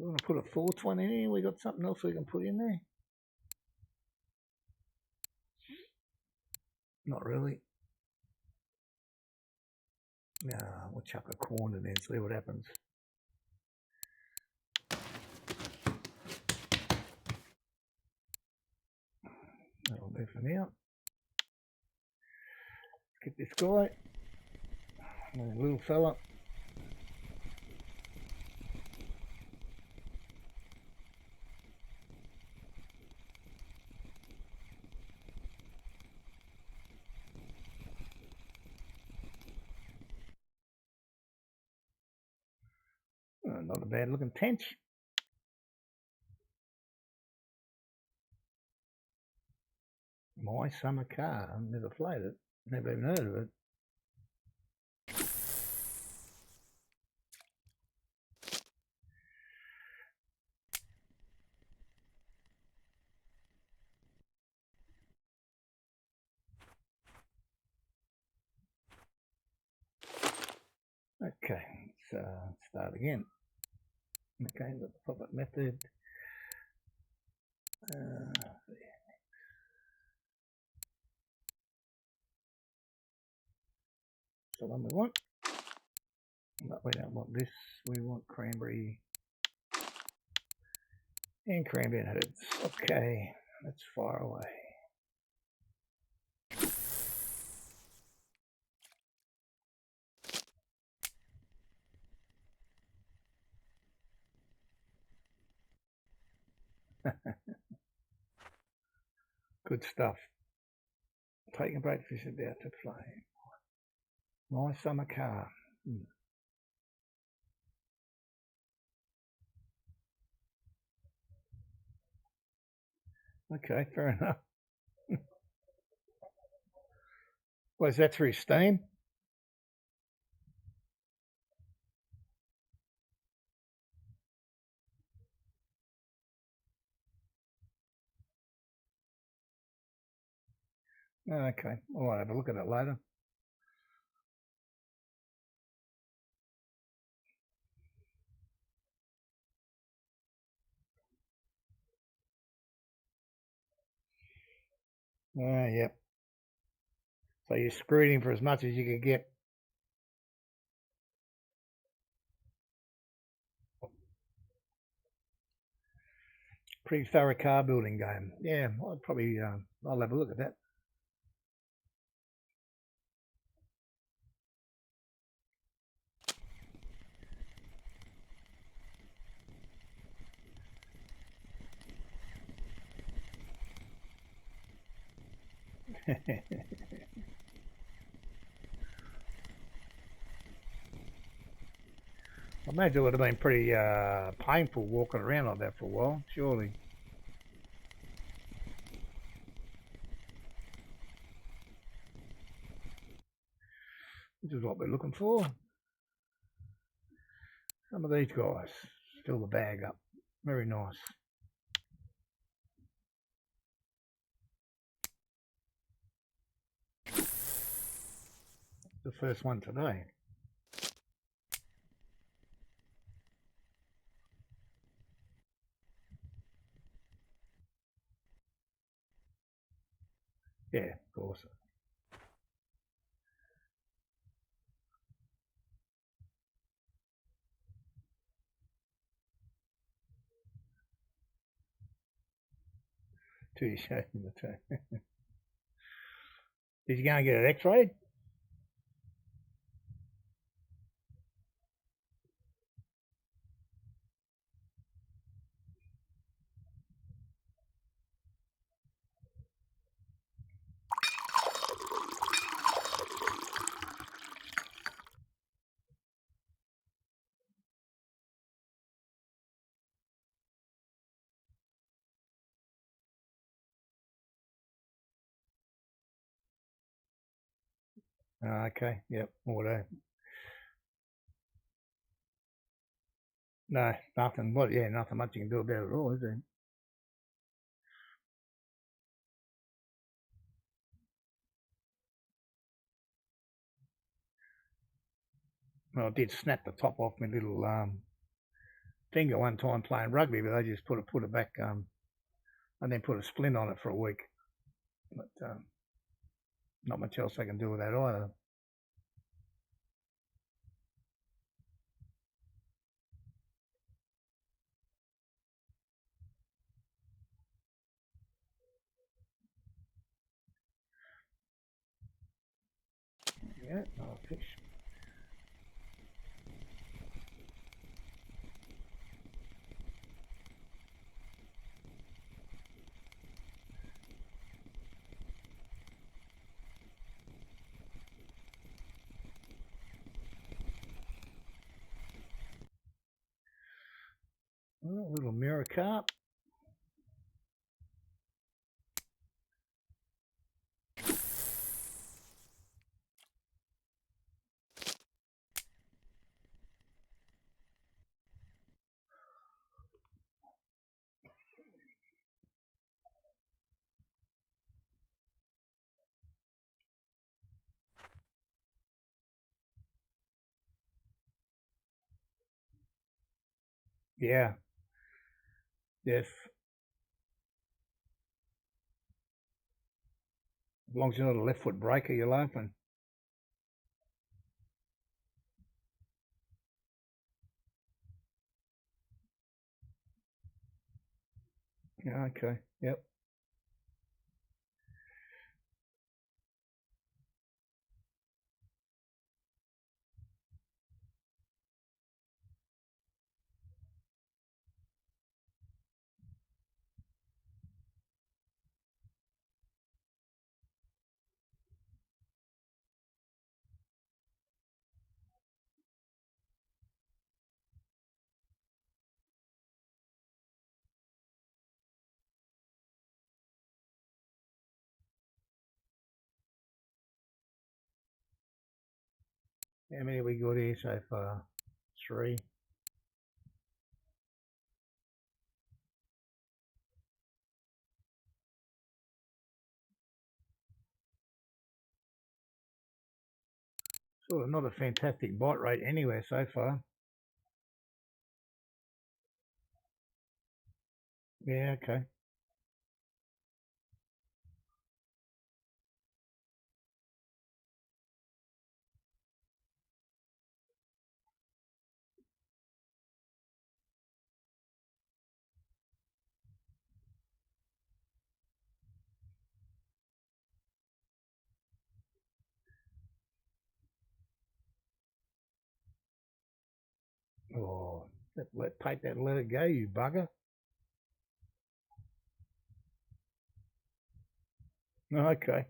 We want to put a fourth one in here. We got something else we can put in there? Not really. No, we'll chuck a corn in there and see what happens. That'll do for now. Get this guy, a little fella. Not a bad looking tench. My Summer Car. I've never played it. Never even heard of it. Okay, let's start again. Okay, the pop-up method. The one we want. But we don't want this. We want cranberry and cranberry heads. Okay, let's fire away. Good stuff. Taking breakfast about to play. My Summer Car. Okay, fair enough. Was that through Steam? Okay, I'll have a look at it later. Yep. So you screwed him for as much as you could get. Pretty thorough car building game. Yeah, I'll probably I'll have a look at that. I imagine it would have been pretty painful walking around like that for a while, surely. Which is what we're looking for. Some of these guys fill the bag up. Very nice. The first one today. Yeah, of course. Too shame the two. Did you go and get an X-ray? Okay, yep, auto. No, nothing. Well, yeah, nothing much you can do about it at all, is there? Well, I did snap the top off my little finger one time playing rugby, but I just put it back and then put a splint on it for a week. But not much else I can do with that either. Yeah, another fish. Oh, a little mirror carp. Yeah. Yes. As long as you're not a left foot breaker, you're laughing. Yeah, okay. Yep. How many we got here so far? 3. Sort of not a fantastic bite rate anywhere so far. Yeah, okay. Oh, take that and let it go, you bugger. Okay.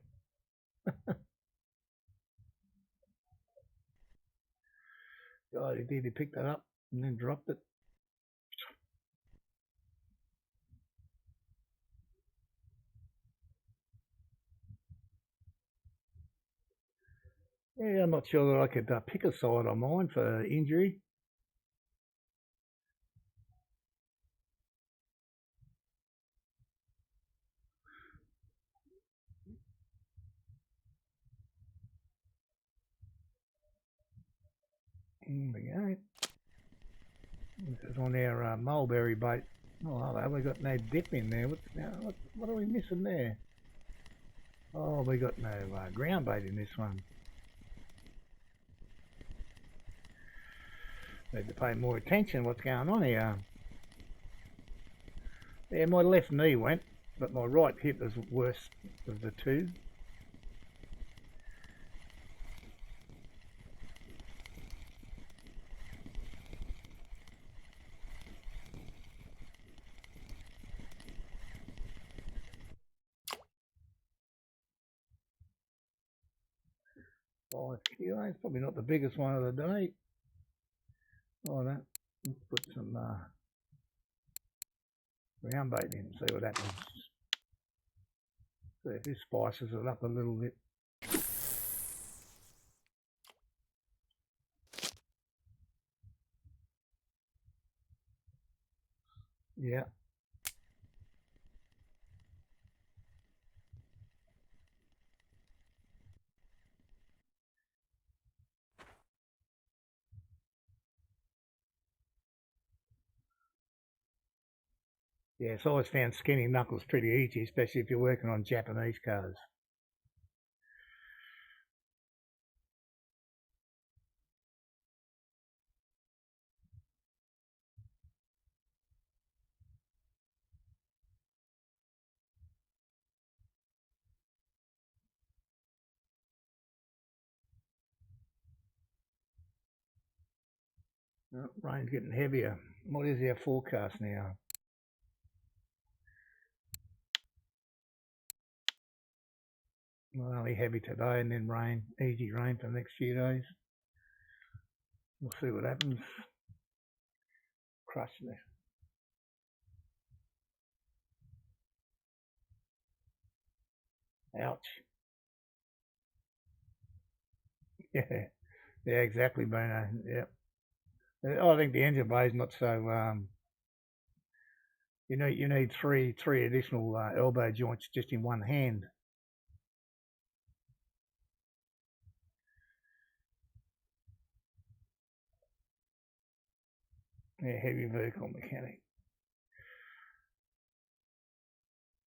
God, he did. He picked that up and then dropped it. Yeah, I'm not sure that I could pick a side on mine for injury. Here we go. This is on our mulberry bait. Oh, hello, we got no dip in there. What are we missing there? Oh, we got no ground bait in this one. Need to pay more attention what's going on here. Yeah, my left knee went, but my right hip is worse of the two. It's probably not the biggest one of the day. Oh, that. Let's put some ground bait in and see what happens. See if this spices it up a little bit. Yeah. Yeah, so I always found skinning knuckles pretty easy, especially if you're working on Japanese cars. Rain's getting heavier. What is our forecast now? Well, only heavy today and then rain, easy rain for the next few days. We'll see what happens. Crushing it. Ouch. Yeah, yeah, exactly, Bruno. Yeah. I think the engine bay is not so. You need three additional elbow joints just in one hand. Yeah, heavy vehicle mechanic.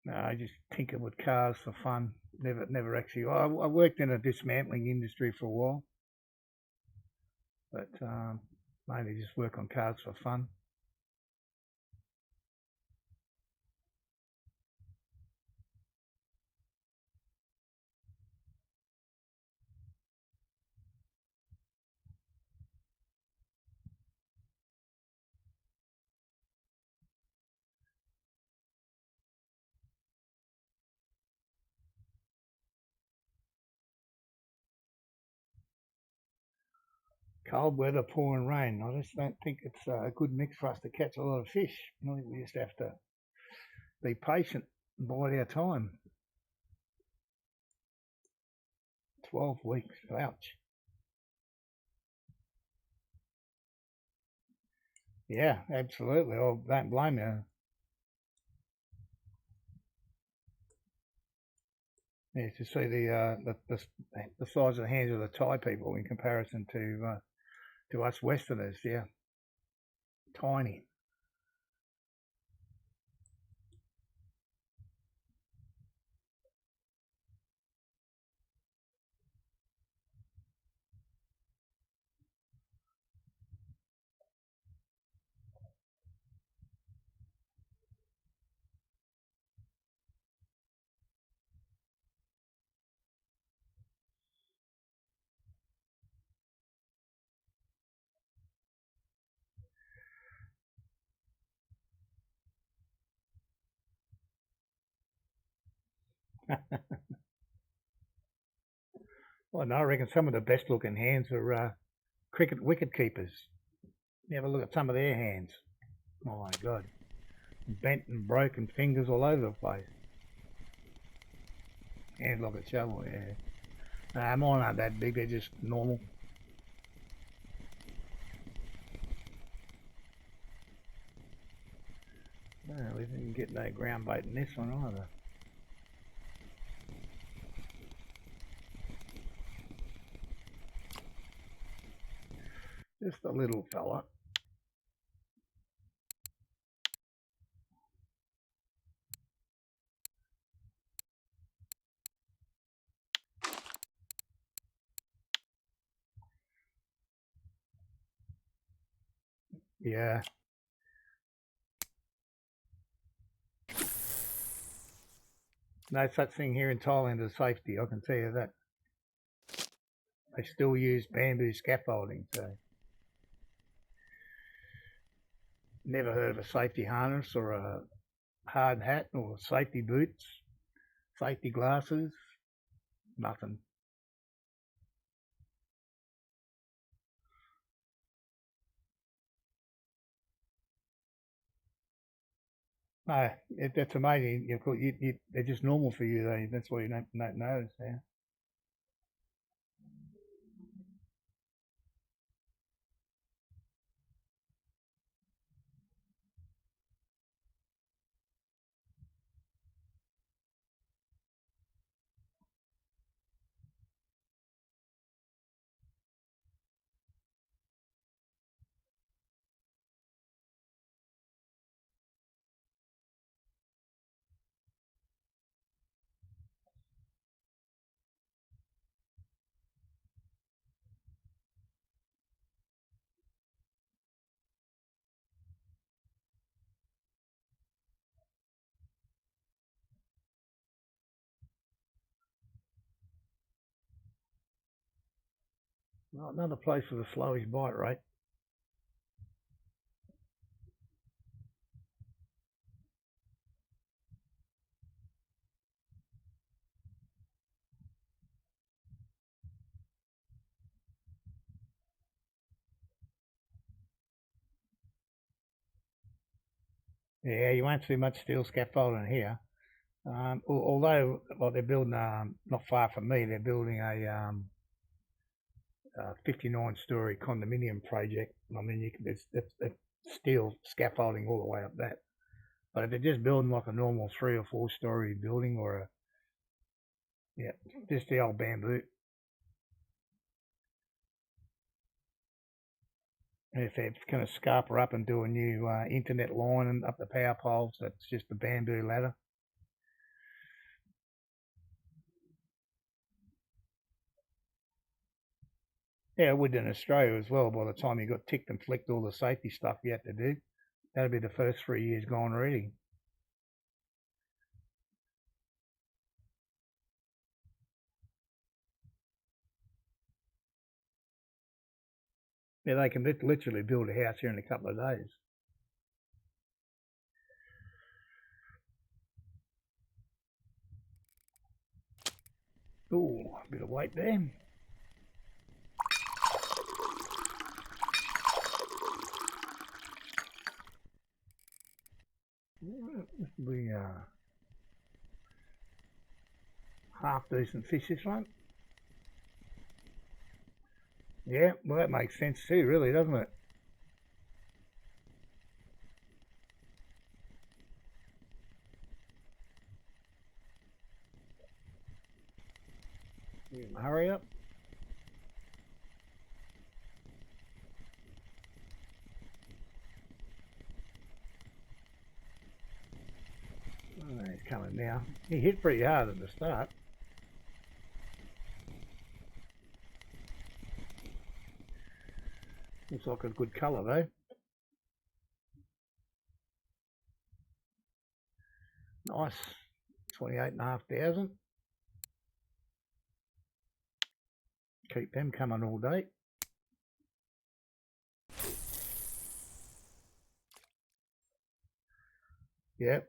No, I just tinker with cars for fun. Never actually. I worked in a dismantling industry for a while, but mainly just work on cars for fun. Cold weather, pouring rain. I just don't think it's a good mix for us to catch a lot of fish. I think we just have to be patient and bide our time. 12 weeks. Ouch. Yeah, absolutely. I don't blame you. Yeah, to see the size of the hands of the Thai people in comparison to us Westerners. Yeah, tiny. Well, no, I reckon some of the best looking hands are cricket wicket keepers. You have a look at some of their hands. Oh my God, bent and broken fingers all over the place. Hands like a shovel. Yeah. Nah, mine aren't that big. They're just normal. No, we didn't get no ground bait in this one either. Just a little fella. Yeah. No such thing here in Thailand as safety, I can tell you that. They still use bamboo scaffolding, so never heard of a safety harness or a hard hat or safety boots, safety glasses, nothing. No, that's amazing. They're just normal for you, though. That's why you don't notice. Yeah. Well, another place with a slowish bite rate. Yeah, you won't see much steel scaffolding here. Although, like they're building, not far from me, they're building a 59-story condominium project. I mean, it's steel scaffolding all the way up that. But if they're just building like a normal 3 or 4-story building, or just the old bamboo. And if they're going to scarper up and do a new internet line and up the power poles, that's just a bamboo ladder. Yeah, it would in Australia as well. By the time you got ticked and flicked all the safety stuff you had to do, that'd be the first 3 years gone already. Yeah, they can literally build a house here in a couple of days. Ooh, a bit of weight there. We half decent fish this one. Yeah, well that makes sense too, really, doesn't it? Hurry up. Oh, he's coming now. He hit pretty hard at the start. Looks like a good colour though. Nice. 28,500. Keep them coming all day. Yep.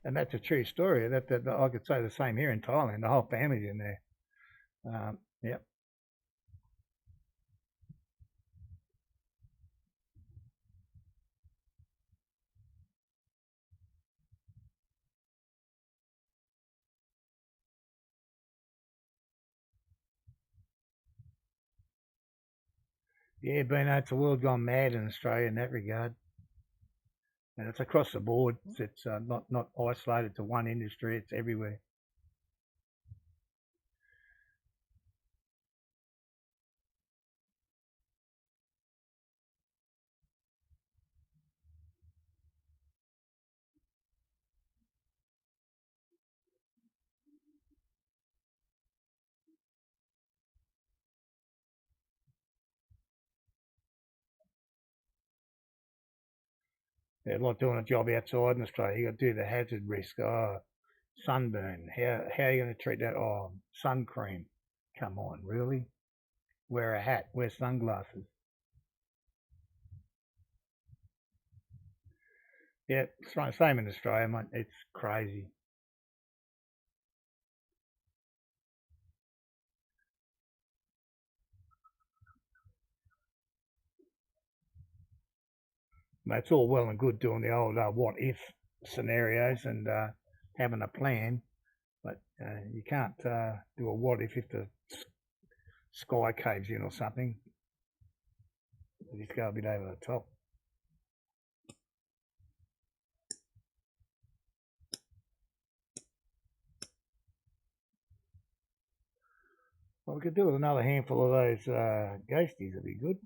And that's a true story. That I could say the same here in Thailand. The whole family's in there. Yep. Yeah, Bino, it's a world gone mad in Australia in that regard. And it's across the board. It's not isolated to one industry. It's everywhere. Yeah, like doing a job outside in Australia, you got to do the hazard risk. Oh, sunburn. How are you going to treat that? Oh, sun cream. Come on, really? Wear a hat. Wear sunglasses. Yeah, same in Australia, mate. It's crazy. Mate, it's all well and good doing the old what if scenarios and having a plan, but you can't do a what if the sky caves in or something. You just go a bit over the top. Well, we could do with another handful of those ghosties. It'd be good.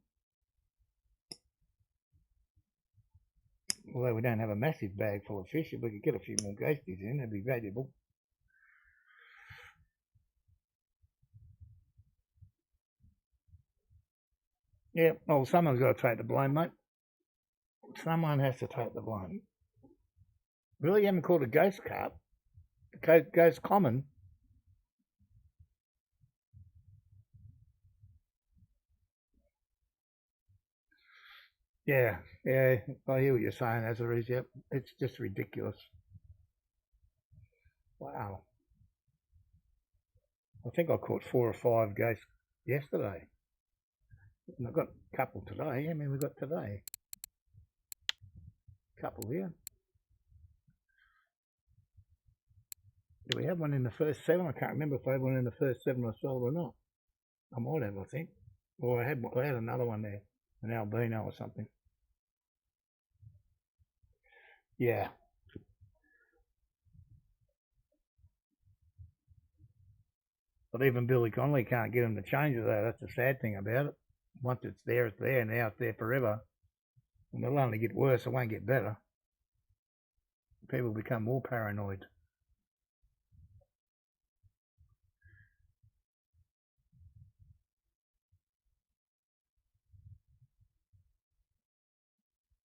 Although we don't have a massive bag full of fish, if we could get a few more ghosties in, it'd be valuable. Yeah, well, someone's got to take the blame, mate. Someone has to take the blame. Really, you haven't caught a ghost carp? Ghost common? Yeah, yeah, I hear what you're saying, Azariz. Yep, it's just ridiculous. Wow. I think I caught 4 or 5 ghost yesterday. And I've got a couple today. I mean, we've got today. Couple here. Do we have one in the first 7? I can't remember if I had one in the first 7 I sold or not. I might have, I think. Or I had another one there, an albino or something. Yeah. But even Billy Connolly can't get them to change it though. That's the sad thing about it. Once it's there, it's there. Now it's there forever. And it'll only get worse. It won't get better. People become more paranoid.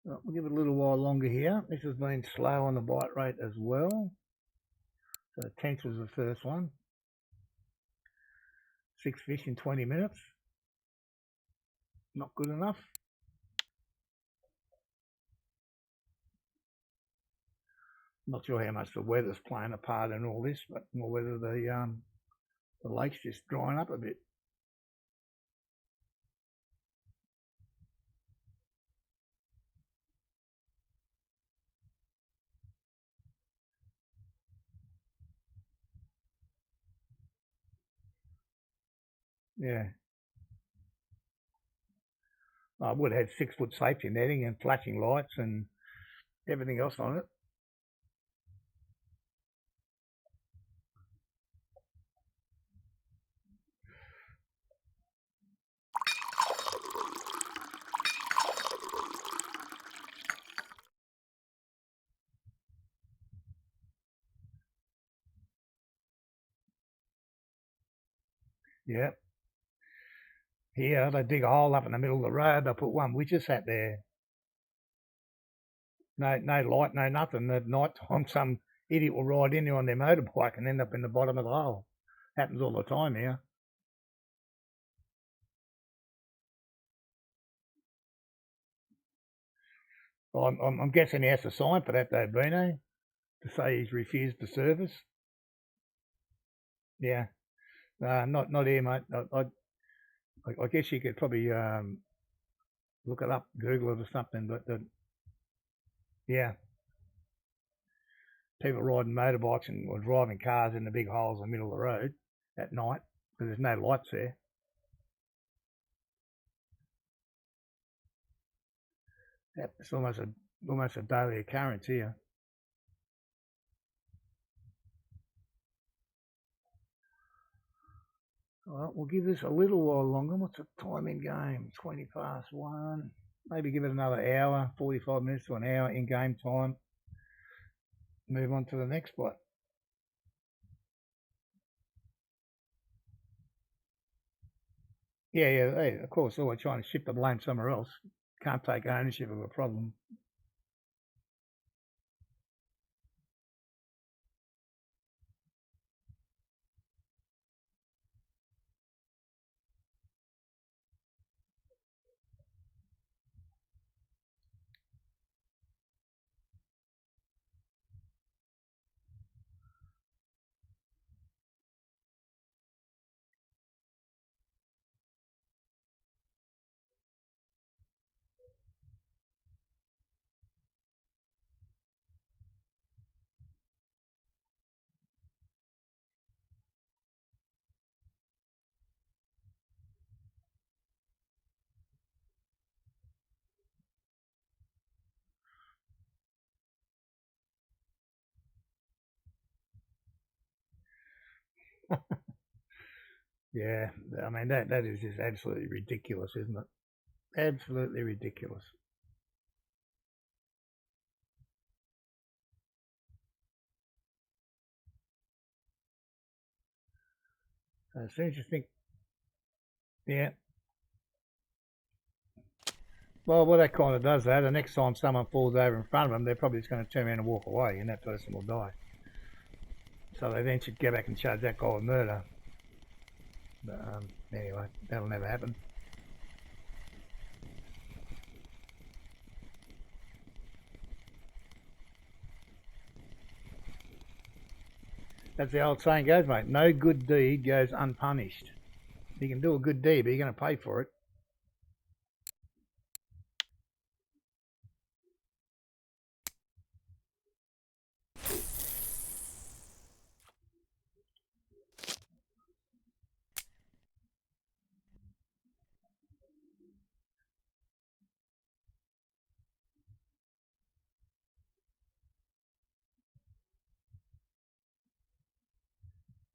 Well, we'll give it a little while longer here. This has been slow on the bite rate as well. So 10th was the first one. 6 fish in 20 minutes. Not good enough. Not sure how much the weather's playing a part in all this, but more whether the lake's just drying up a bit. Yeah. I would have had 6 foot safety netting and flashing lights and everything else on it. Yeah. Here, they dig a hole up in the middle of the road. They put one witch's hat there. No light, no nothing. At night time, some idiot will ride in there on their motorbike and end up in the bottom of the hole. Happens all the time here. Well, I'm guessing he has to sign for that though, Bruno, to say he's refused the service. Yeah. Not here, mate. I guess you could probably look it up, Google it or something, but yeah. People riding motorbikes or driving cars in the big holes in the middle of the road at night because there's no lights there. It's almost a daily occurrence here. All right, we'll give this a little while longer. What's the time in game? 20 past 1. Maybe give it another hour, 45 minutes to an hour in game time. Move on to the next spot. Yeah, of course, always trying to shift the blame somewhere else. Can't take ownership of a problem. Yeah, I mean, that is just absolutely ridiculous, isn't it? Absolutely ridiculous. So as soon as you think, yeah. Well, that kind of does that. The next time someone falls over in front of them, they're probably just going to turn around and walk away, and that person will die. So they then should go back and charge that guy with murder. But anyway, that'll never happen. That's the old saying goes, mate. No good deed goes unpunished. You can do a good deed, but you're going to pay for it.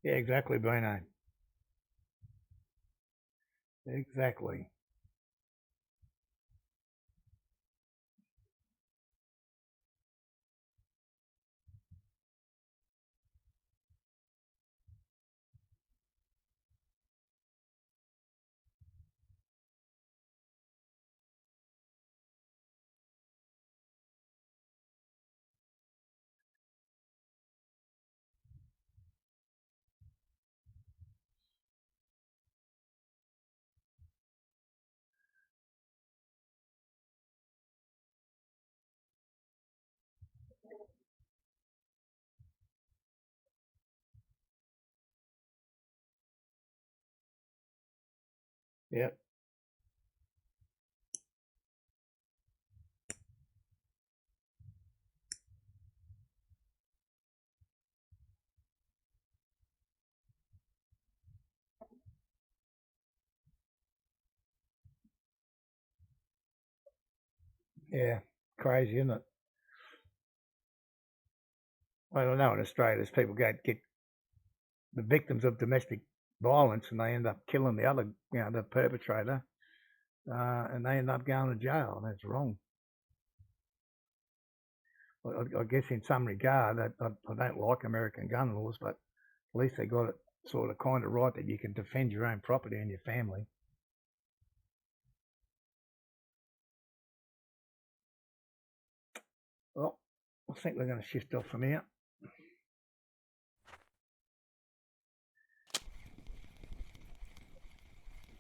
Yeah, exactly, Bruno. Exactly. Yep. Yeah. Crazy, isn't it? Well, I know in Australia there's people get the victims of domestic violence and they end up killing the other, the perpetrator, and they end up going to jail. That's wrong. I guess in some regard, I don't like American gun laws, but at least they got it sort of kind of right that you can defend your own property and your family. Well, I think we're going to shift off from here.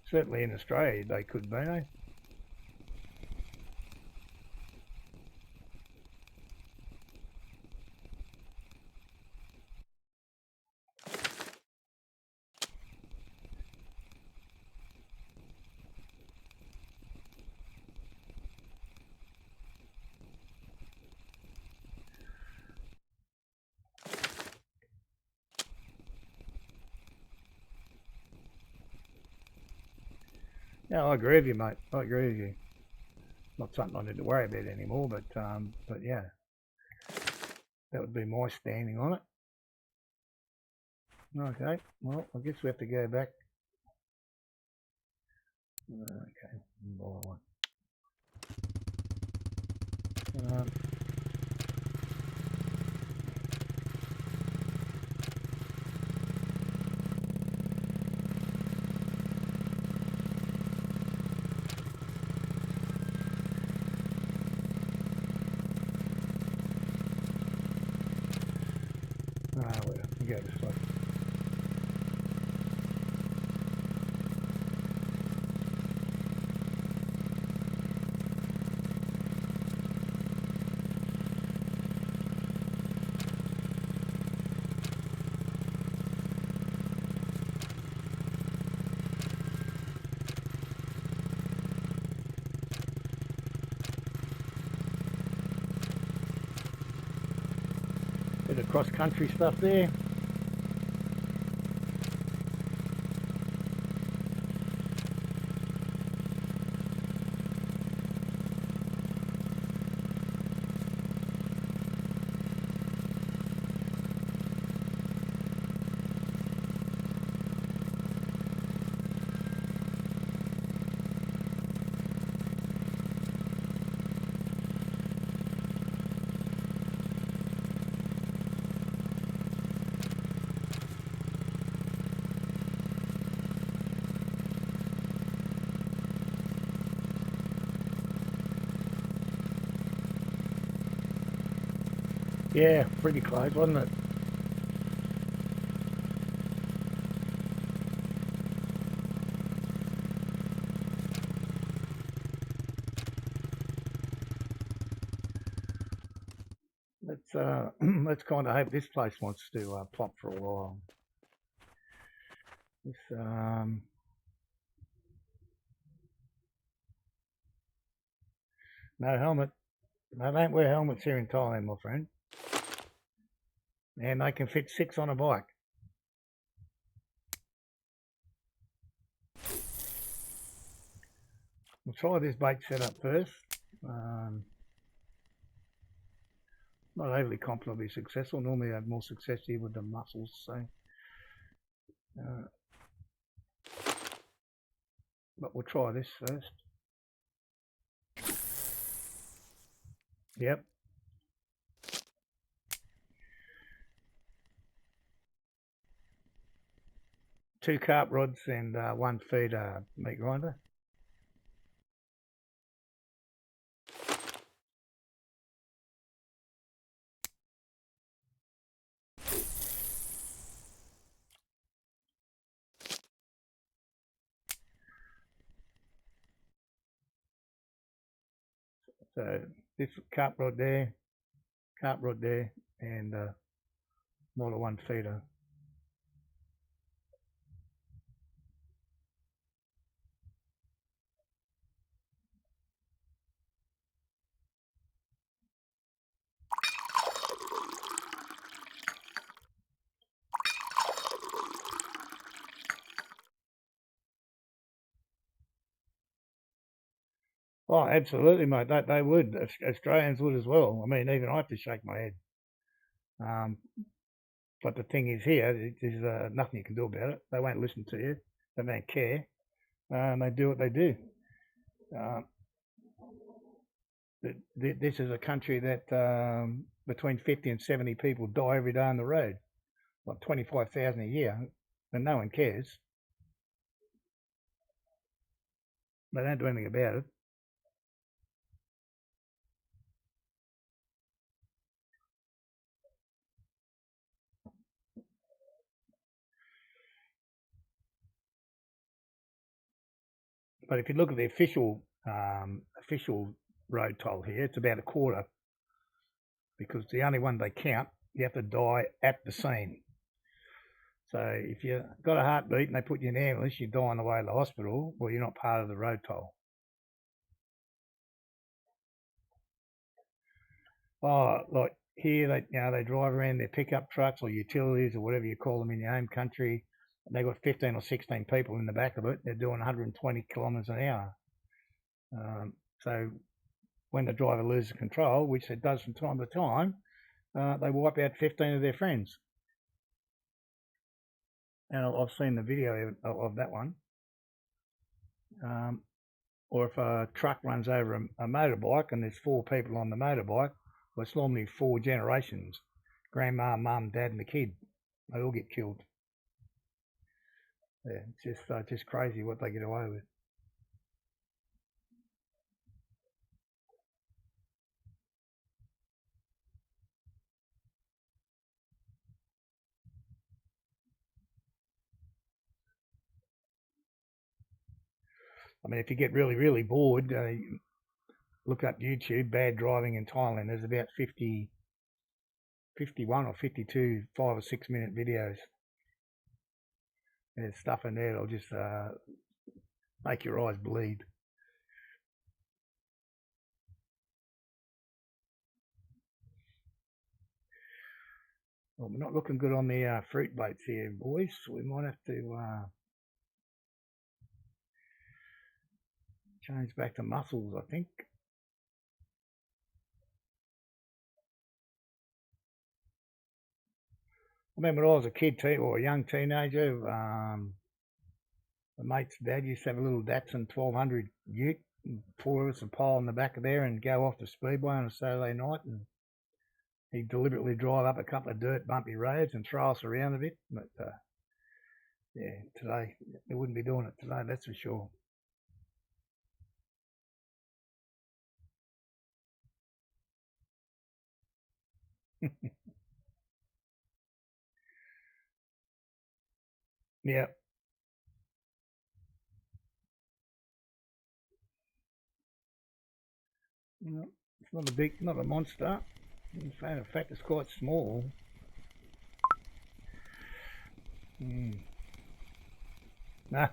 Certainly in Australia they could be, eh? Yeah, I agree with you, mate. I agree with you. Not something I need to worry about anymore, but yeah, that would be my standing on it. Okay, well, I guess we have to go back. Okay, um, we go this way. Bit of cross-country stuff there. Yeah, pretty close, wasn't it? Let's let's kind of hope this place wants to plop for a while. This No helmet. They don't wear helmets here in Thailand, my friend. And they can fit 6 on a bike. We'll try this bait setup first. Not overly confident I'll be successful. Normally I have more success here with the mussels, so but we'll try this first. Yep. Two carp rods and 1 feed meat grinder. So this carp rod there, and more than 1 feeder. Oh, absolutely, mate. They would. Australians would as well. I mean, even I have to shake my head. But the thing is here, there's nothing you can do about it. They won't listen to you. They don't care. They do what they do. This is a country that between 50 and 70 people die every day on the road. Like 25,000 a year, and no one cares. They don't do anything about it. But if you look at the official road toll here, it's about a quarter, because the only one they count, you have to die at the scene. So if you got a heartbeat and they put you in an ambulance, you die on the way to the hospital, well, you're not part of the road toll. Oh, like here, they drive around their pickup trucks or utilities or whatever you call them in your home country. They've got 15 or 16 people in the back of it. They're doing 120 kilometres an hour. So when the driver loses control, which it does from time to time, they wipe out 15 of their friends. And I've seen the video of that one. Or if a truck runs over a motorbike and there's 4 people on the motorbike, well, it's normally 4 generations. Grandma, mum, dad and the kid. They all get killed. Yeah, it's just crazy what they get away with. I mean, if you get really, really bored, look up YouTube, bad driving in Thailand. There's about 51 or 52 5 or 6 minute videos. There's stuff in there that'll just make your eyes bleed. Well, we're not looking good on the fruit baits here, boys. We might have to change back to mussels, I think. I remember when I was a kid or a young teenager, my mate's dad used to have a little Datsun 1200 ute, and 4 of us would pile on the back of there and go off to Speedway on a Saturday night, and he'd deliberately drive up a couple of dirt bumpy roads and throw us around a bit. But yeah, today, they wouldn't be doing it today, that's for sure. Yeah. No, it's not a monster. In fact, it's quite small. No.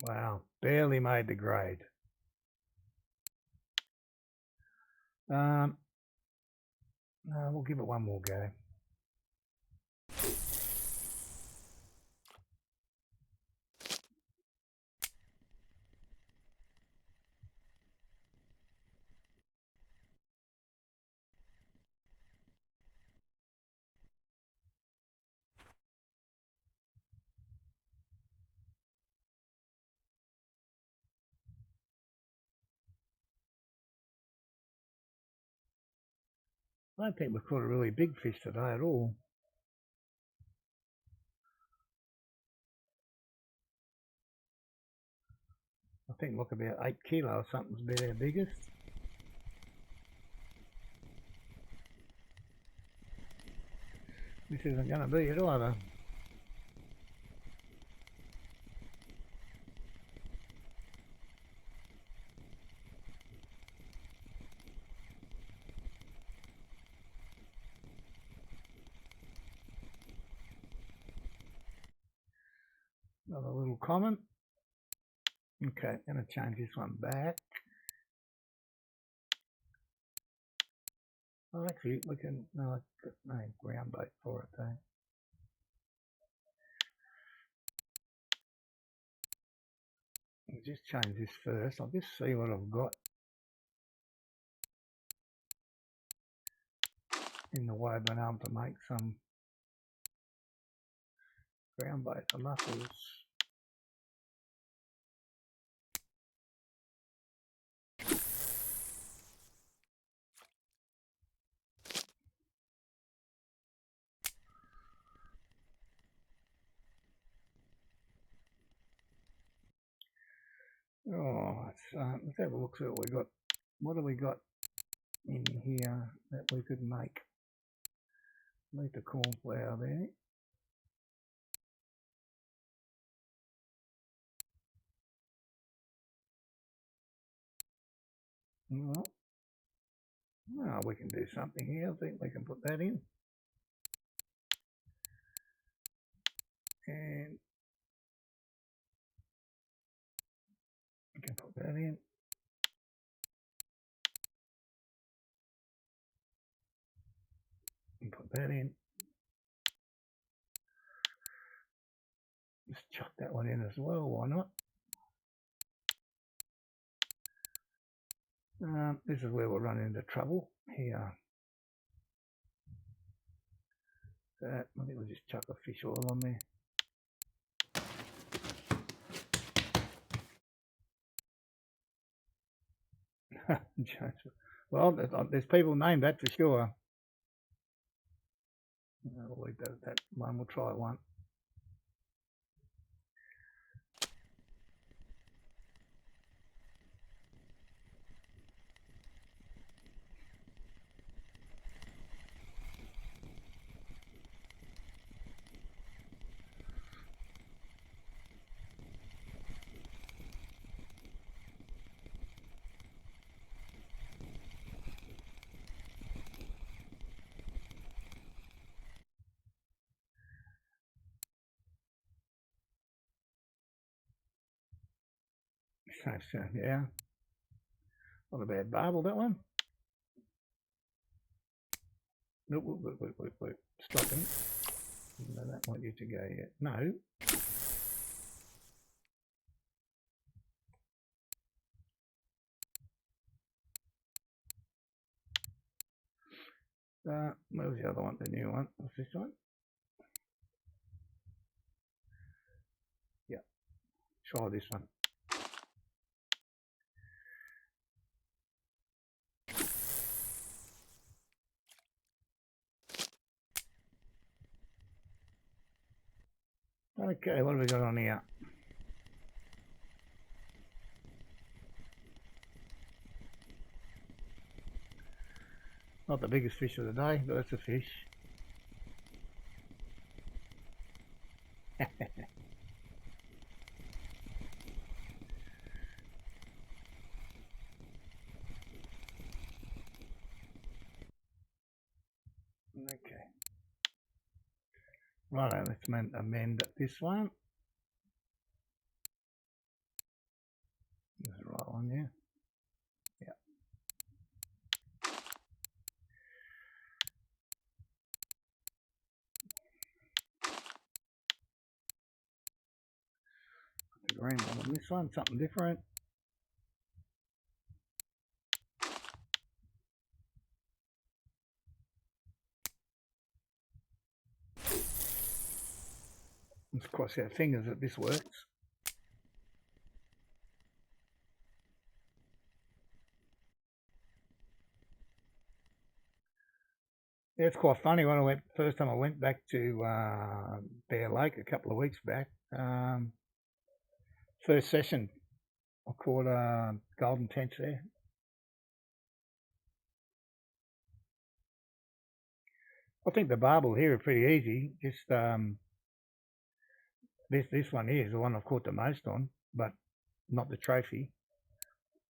Wow, barely made the grade. No, we'll give it one more go. I don't think we've caught a really big fish today at all. I think look about 8 kilo or something's been our biggest. This isn't going to be it either. Another little comment. Okay, I'm going to change this one back. Oh, actually, we can. No, I've got no ground bait for it though. I'll just change this first. I'll just see what I've got in the way of being able to make some ground bait for mussels. Oh, let's have a look, see what we got. What have we got in here that we could make? Need the cornflower there. Well, oh, we can do something here. I think we can put that in. And we can put that in. And put that in. Just chuck that one in as well, why not? This is where we'll run into trouble here. I think we'll just chuck a fish oil on there. Well, there's people named that for sure. We'll leave that one. We'll try one. So, yeah, not a bad barbel, that one. Nope, wait. Stop him. I don't want you to go yet. No. Where was the other one? The new one. What's this one? Yeah. Try this one. Okay, what have we got on here? Not the biggest fish of the day, but it's a fish. Okay. Right, let's amend this one. on, yeah. Yeah. The green one on this one, something different. Let's cross our fingers that this works. Yeah, it's quite funny. When first time I went back to Bear Lake a couple of weeks back, first session, I caught golden tench there. I think the barbel here are pretty easy. Just this one here is the one I've caught the most on, but not the trophy.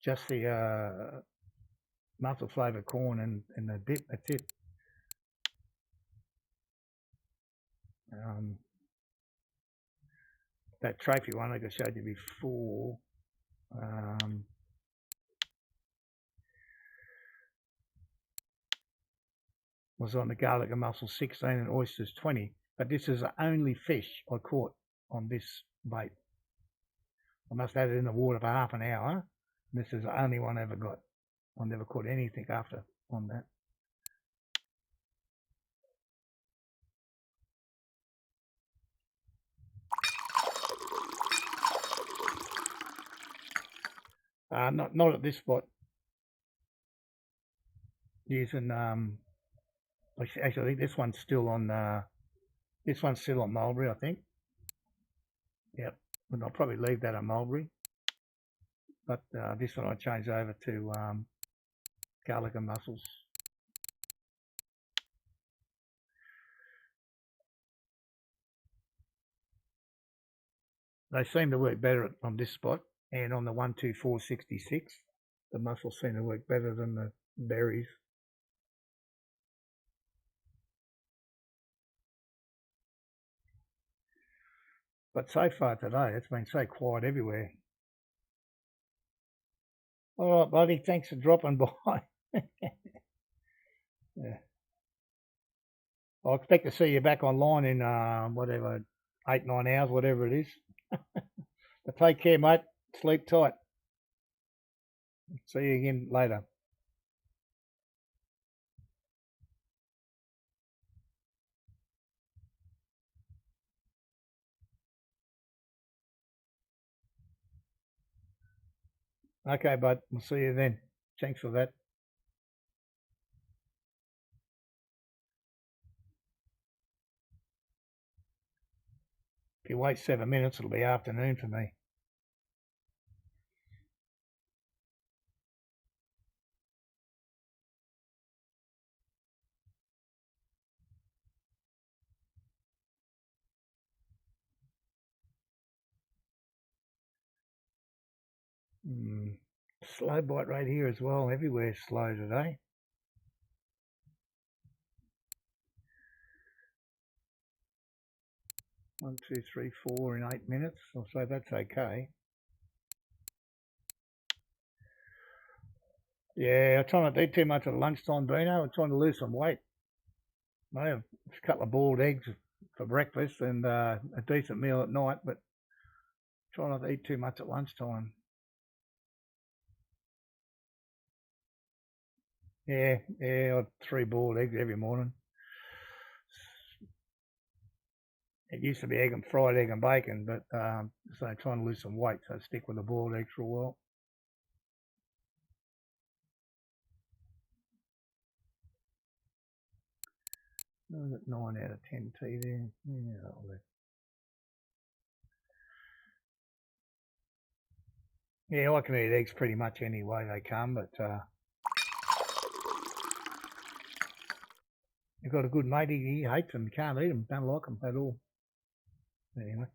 Just the mussel flavoured corn and the dip. That's it. That trophy one, like I showed you before, was on the garlic and mussel 16 and oysters 20. But this is the only fish I caught on this bait. I must have had it in the water for half an hour. This is the only one I ever got. I never caught anything after on that. Not at this spot. Using actually, I think this one's still on Mulberry, I think. Yep, and I'll probably leave that on Mulberry. But this one I changed over to garlic and mussels. They seem to work better on this spot, and on the 12466, the mussels seem to work better than the berries. But so far today, it's been so quiet everywhere. All right, buddy. Thanks for dropping by. Yeah. I'll expect to see you back online in whatever 8-9 hours, whatever it is. But take care, mate. Sleep tight. See you again later. Okay, bud. We'll see you then. Thanks for that. If you wait 7 minutes, it'll be afternoon for me. Slow bite rate here as well. Everywhere's slow today. 1, 2, 3, 4 in 8 minutes. I'll say that's okay. Yeah, I try not to eat too much at lunchtime, Dino. I'm trying to lose some weight. I have a couple of boiled eggs for breakfast and a decent meal at night, but try not to eat too much at lunchtime. Yeah, I have 3 boiled eggs every morning. It used to be fried egg and bacon, but so I'm trying to lose some weight, so I stick with the boiled eggs for a while. I got 9 out of 10 tea there. Yeah, I can eat eggs pretty much any way they come, but I've got a good mate, he hates them, can't eat them, don't like them at all. Anyway.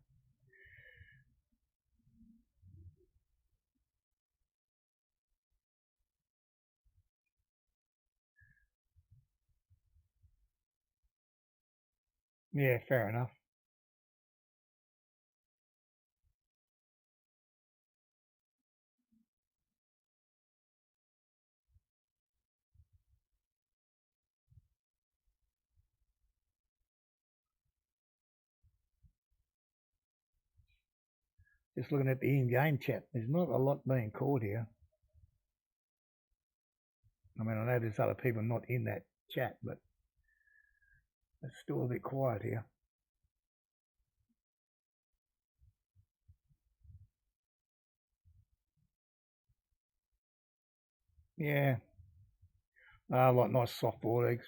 Yeah, fair enough. Just looking at the in-game chat, there's not a lot being caught here. I mean, I know there's other people not in that chat, but it's still a bit quiet here. Yeah. Like nice soft boiled eggs.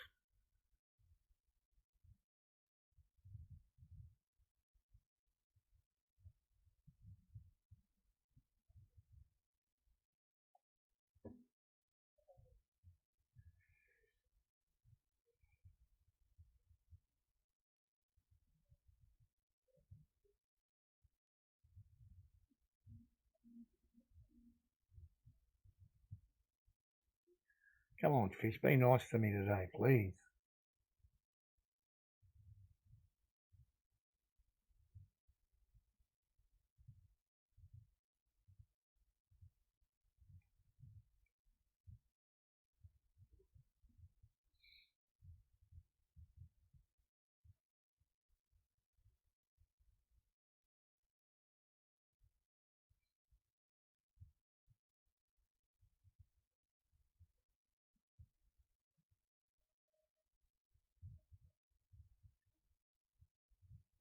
Come on, fish, be nice to me today, please.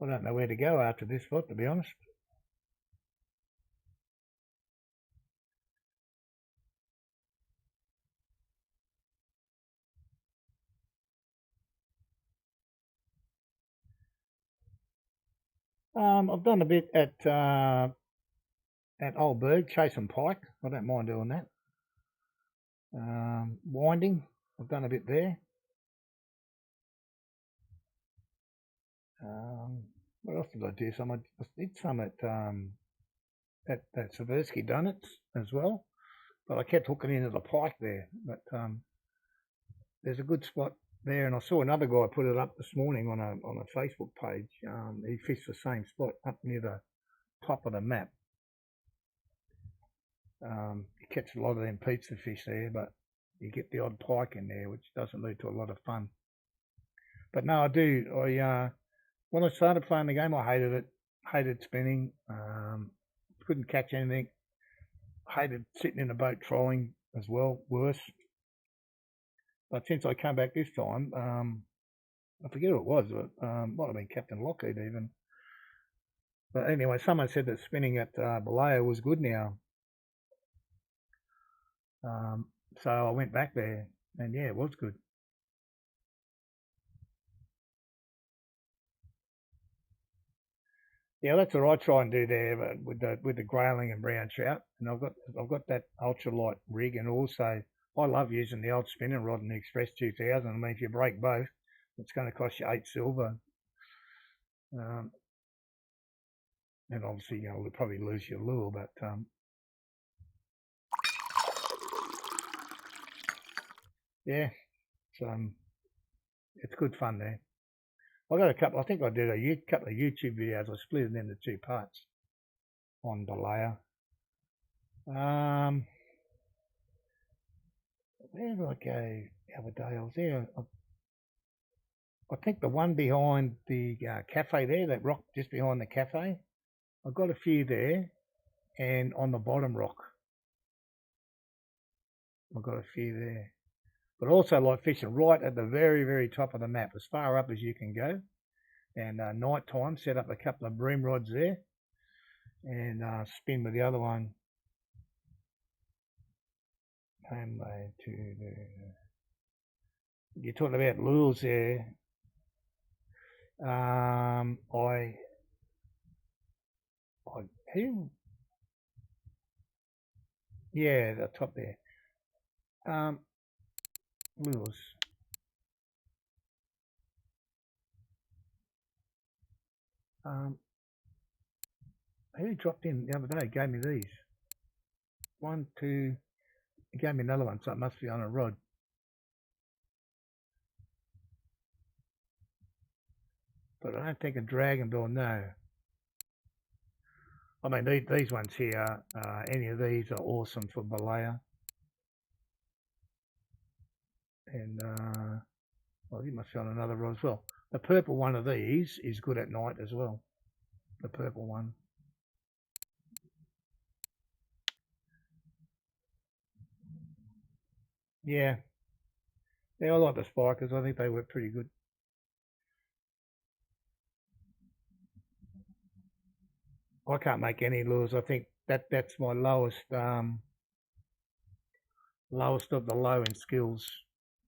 I don't know where to go after this spot, to be honest. I've done a bit at Old Berg, chasing pike. I don't mind doing that. Winding, I've done a bit there. What else did I do? I did some at Seversky Donuts as well, but I kept hooking into the pike there. But there's a good spot there, and I saw another guy put it up this morning on a Facebook page. He fished the same spot up near the top of the map. You catch a lot of them pizza fish there, but you get the odd pike in there, which doesn't lead to a lot of fun. But no, I do. When I started playing the game, I hated it. Hated spinning. Couldn't catch anything. Hated sitting in a boat trolling as well. Worse. But since I came back this time, I forget who it was, but might have been Captain Lockheed even. But anyway, someone said that spinning at Balea was good now. So I went back there, and yeah, it was good. Yeah, that's what I try and do there with the grayling and brown trout. And I've got that ultralight rig, and also I love using the old spinning rod and the Express 2000. I mean, if you break both, it's going to cost you 8 silver. And obviously, you'll probably lose your lure, but yeah, it's good fun there. I got a couple. I think I did a couple of YouTube videos. I split it into 2 parts on Balea. Where did I go the other day? I was there. I think the one behind the cafe there, that rock just behind the cafe. I got a few there, and on the bottom rock, I got a few there. But also like fishing right at the very, very top of the map, as far up as you can go. And night time, set up a couple of bream rods there, and spin with the other one. You're talking about lures there. Yeah, the top there. Lures. Who dropped in the other day? Gave me these. 1, 2. He gave me another one, so it must be on a rod. But I don't think a dragon door, no. I mean, these ones here, any of these are awesome for Balea. And well, you must be on another rod as well. The purple one of these is good at night as well. The purple one. Yeah. Yeah, I like the spikers. I think they were pretty good. I can't make any lures. I think that's my lowest of the low in skills,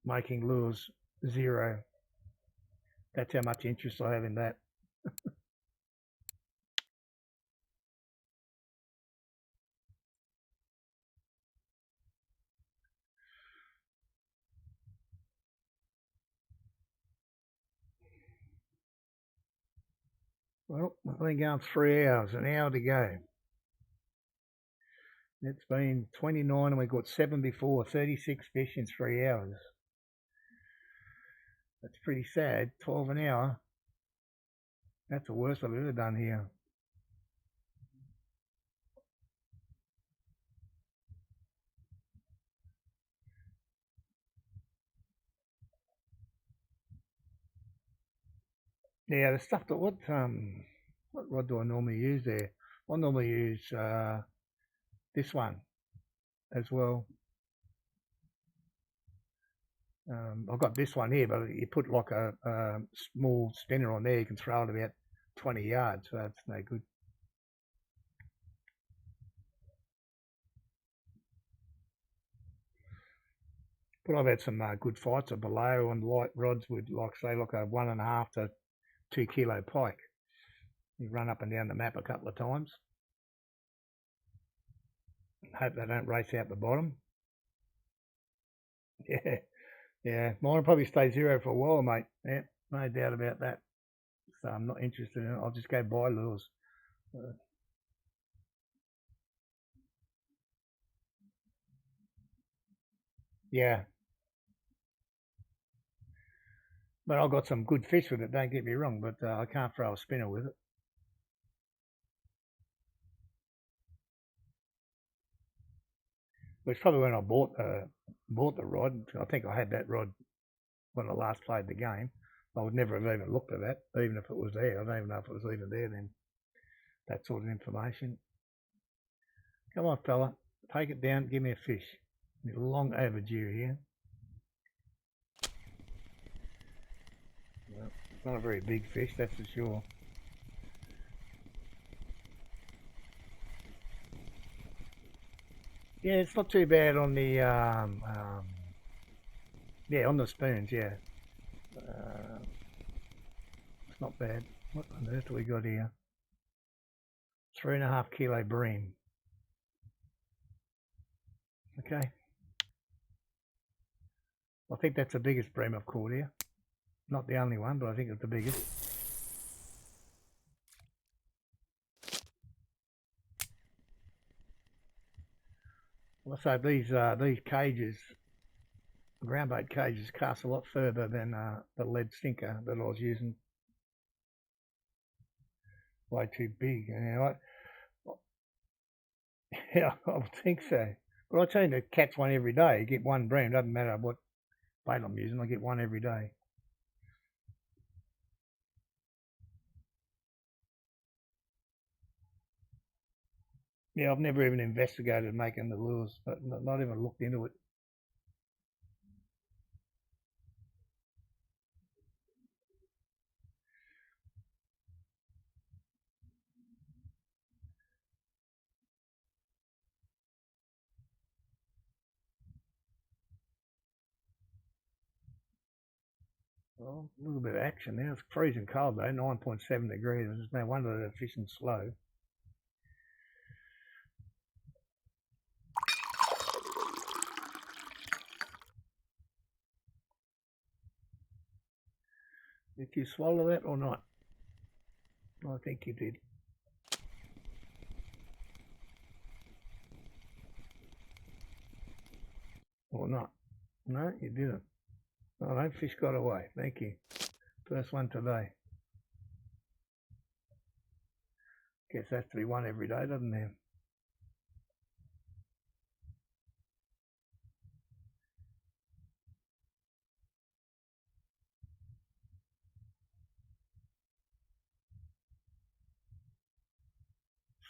making lures. 0. That's how much interest I have in that. Well, I've been going 3 hours, an hour to go. It's been 29 and we got 7 before, 36 fish in 3 hours. That's pretty sad. 12 an hour. That's the worst I've ever done here. Yeah, the stuff that what rod do I normally use there? I normally use this one as well. I've got this one here, but you put like a small spinner on there, you can throw it about 20 yards, so that's no good. But I've had some good fights at below on light rods with, like, say, like a 1.5 to 2 kilo pike. You run up and down the map a couple of times. Hope they don't race out the bottom. Yeah, yeah. Mine will probably stay 0 for a while, mate. Yeah, no doubt about that. So I'm not interested in it. I'll just go buy lures. Yeah, but I've got some good fish with it. Don't get me wrong, but I can't throw a spinner with it. Which probably when I bought the rod. I think I had that rod when I last played the game. I would never have even looked at that, even if it was there. I don't even know if it was even there then. That sort of information. Come on, fella, take it down. Give me a fish. It's long overdue here. Well, it's not a very big fish, that's for sure. Yeah, it's not too bad on the yeah, on the spoons. Yeah, it's not bad. What on earth do we got here? 3.5 kilo bream. Okay, I think that's the biggest bream I've caught here. Not the only one, but I think it's the biggest. Well, so these cages, ground bait cages, cast a lot further than the lead sinker that I was using. Way too big. Yeah, I would think so. But I tend to catch one every day. You get one bream, doesn't matter what bait I'm using, I get one every day. Yeah, I've never even investigated making the lures, but not even looked into it. Well, a little bit of action now. It's freezing cold though, 9.7 degrees. There's no wonder they're fishing slow. Did you swallow that or not? I think you did. Or not. No, you didn't. Oh, that fish got away. Thank you. First one today. Guess that's to be one every day, doesn't it?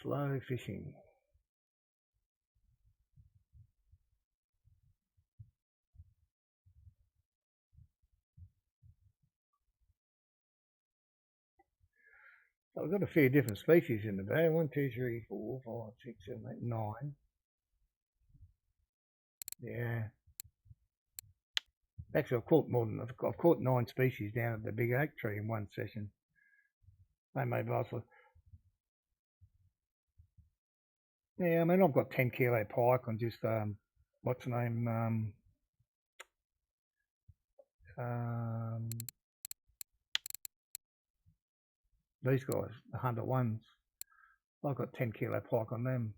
Slow fishing. I've got a few different species in the bag. 1, 2, 3, 4, 5, 6, 7, 8, 9. Yeah. Actually, I've caught more than I've caught 9 species down at the big oak tree in one session. They made also. Yeah, I mean I've got 10 kilo pike on just what's the name? These guys, the 101s. I've got 10 kilo pike on them.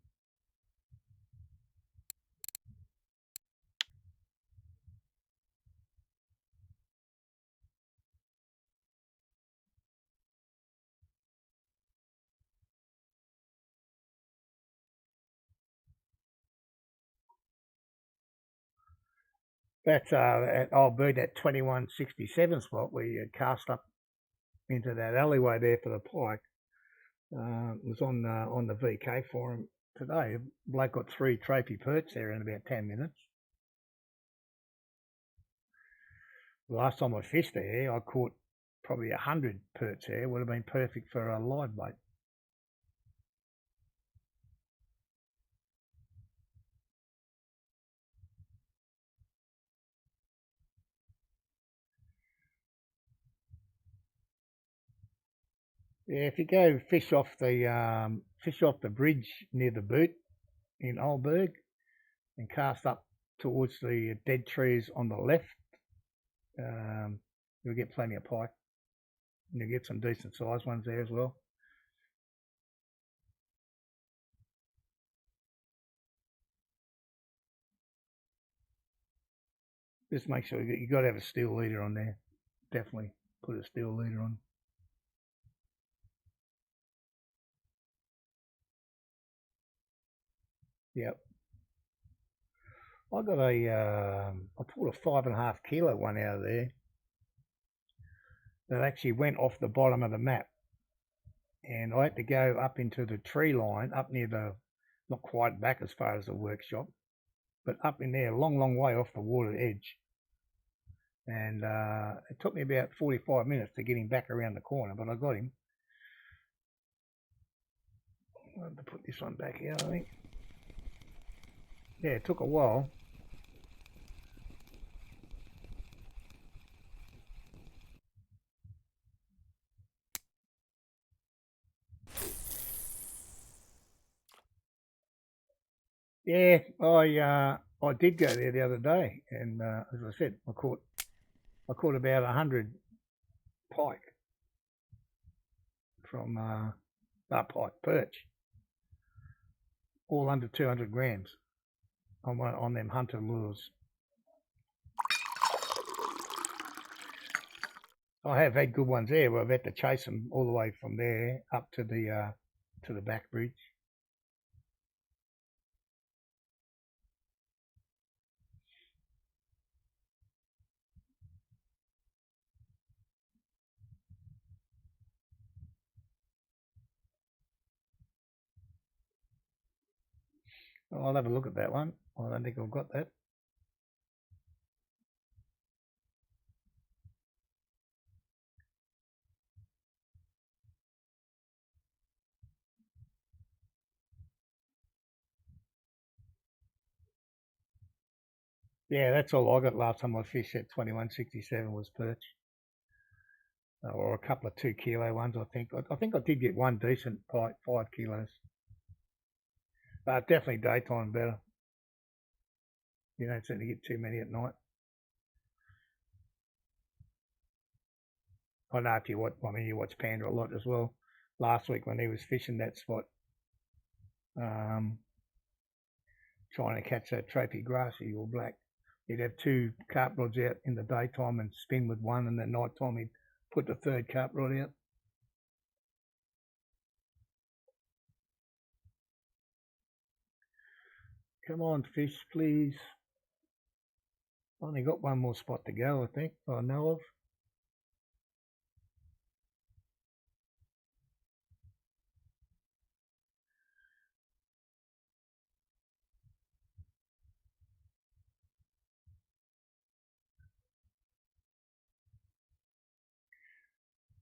That's at Old Bird, that 2167 spot where you cast up into that alleyway there for the pike. It was on the VK forum today. Bloke got 3 trophy perch there in about 10 minutes. The last time I fished there, I caught probably 100 perch there. Would have been perfect for a live bait. Yeah, if you go fish off the bridge near the boot in Oldberg and cast up towards the dead trees on the left, you'll get plenty of pike. And you'll get some decent sized ones there as well. Just make sure you got to have a steel leader on there. Definitely put a steel leader on. Yep. I got I pulled a 5.5 kilo one out of there that actually went off the bottom of the map. And I had to go up into the tree line, up near not quite back as far as the workshop, but up in there, a long, long way off the water edge. And it took me about 45 minutes to get him back around the corner, but I got him. I have to put this one back out, I think. Yeah, it took a while. Yeah, I did go there the other day, and as I said, I caught about 100 pike from pike perch, all under 200 grams on them hunter lures. I have had good ones there where I've had to chase them all the way from there up to the back bridge. I'll have a look at that one. I don't think I've got that. Yeah, that's all I got last time I fished at 2167 was perch. Or a couple of 2 kilo ones, I think. I think I did get one decent pike, 5 kilos. But definitely daytime better. You don't seem to get too many at night. I know if you watch, you watch Panda a lot as well. Last week when he was fishing that spot, trying to catch that trophy grassy or black, he'd have 2 carp rods out in the daytime and spin with one, and at night time he'd put the 3rd carp rod out. Come on, fish, please. Only got one more spot to go, I think, I know of.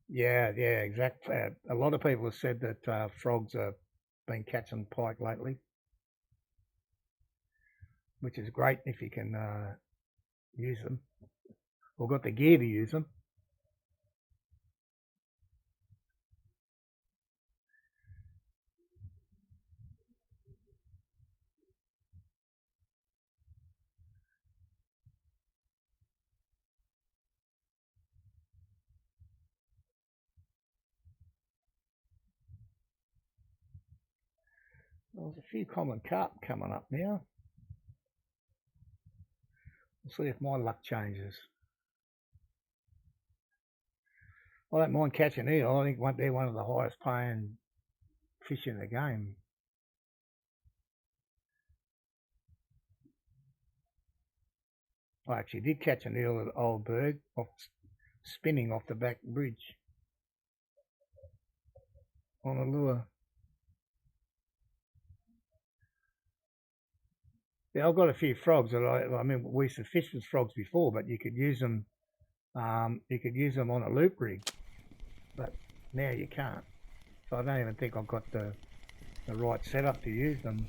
Yeah, yeah, exactly. A lot of people have said that frogs have been catching pike lately, which is great if you can use them or got the gear to use them. There's a few common carp coming up now. We'll see if my luck changes. I don't mind catching eel. I think they're one of the highest paying fish in the game. I actually did catch an eel at Old Berg spinning off the back bridge on a lure. Yeah, I've got a few frogs that I mean, we used to fish with frogs before, but you could use them. You could use them on a loop rig, but now you can't. So I don't even think I've got the right setup to use them.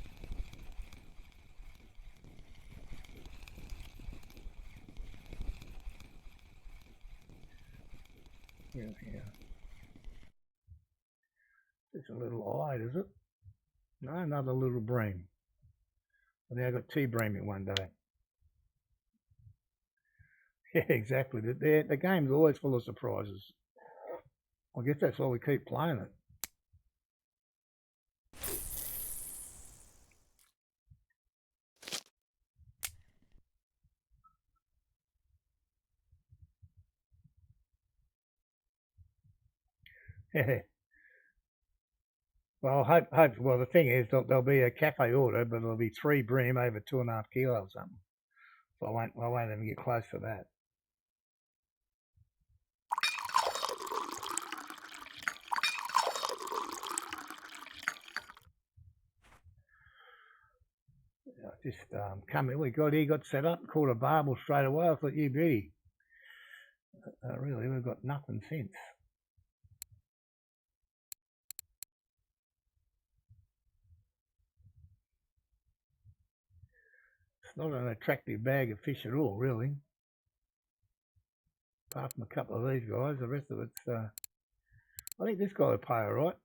Yeah, yeah. It's a little eyed, is it? No, another little bream. I think I got two bream in one day. Yeah, exactly. The game's always full of surprises. I guess that's why we keep playing it. Well, hope. Well, the thing is, there'll be a cafe order, but it'll be three bream over 2.5 kilos or something. So I won't even get close to that. Just come in. We got set up, caught a barbel straight away. I thought, you beauty. Really, we've got nothing since. It's not an attractive bag of fish at all, really. Apart from a couple of these guys, the rest of it's. I think this guy will pay all right.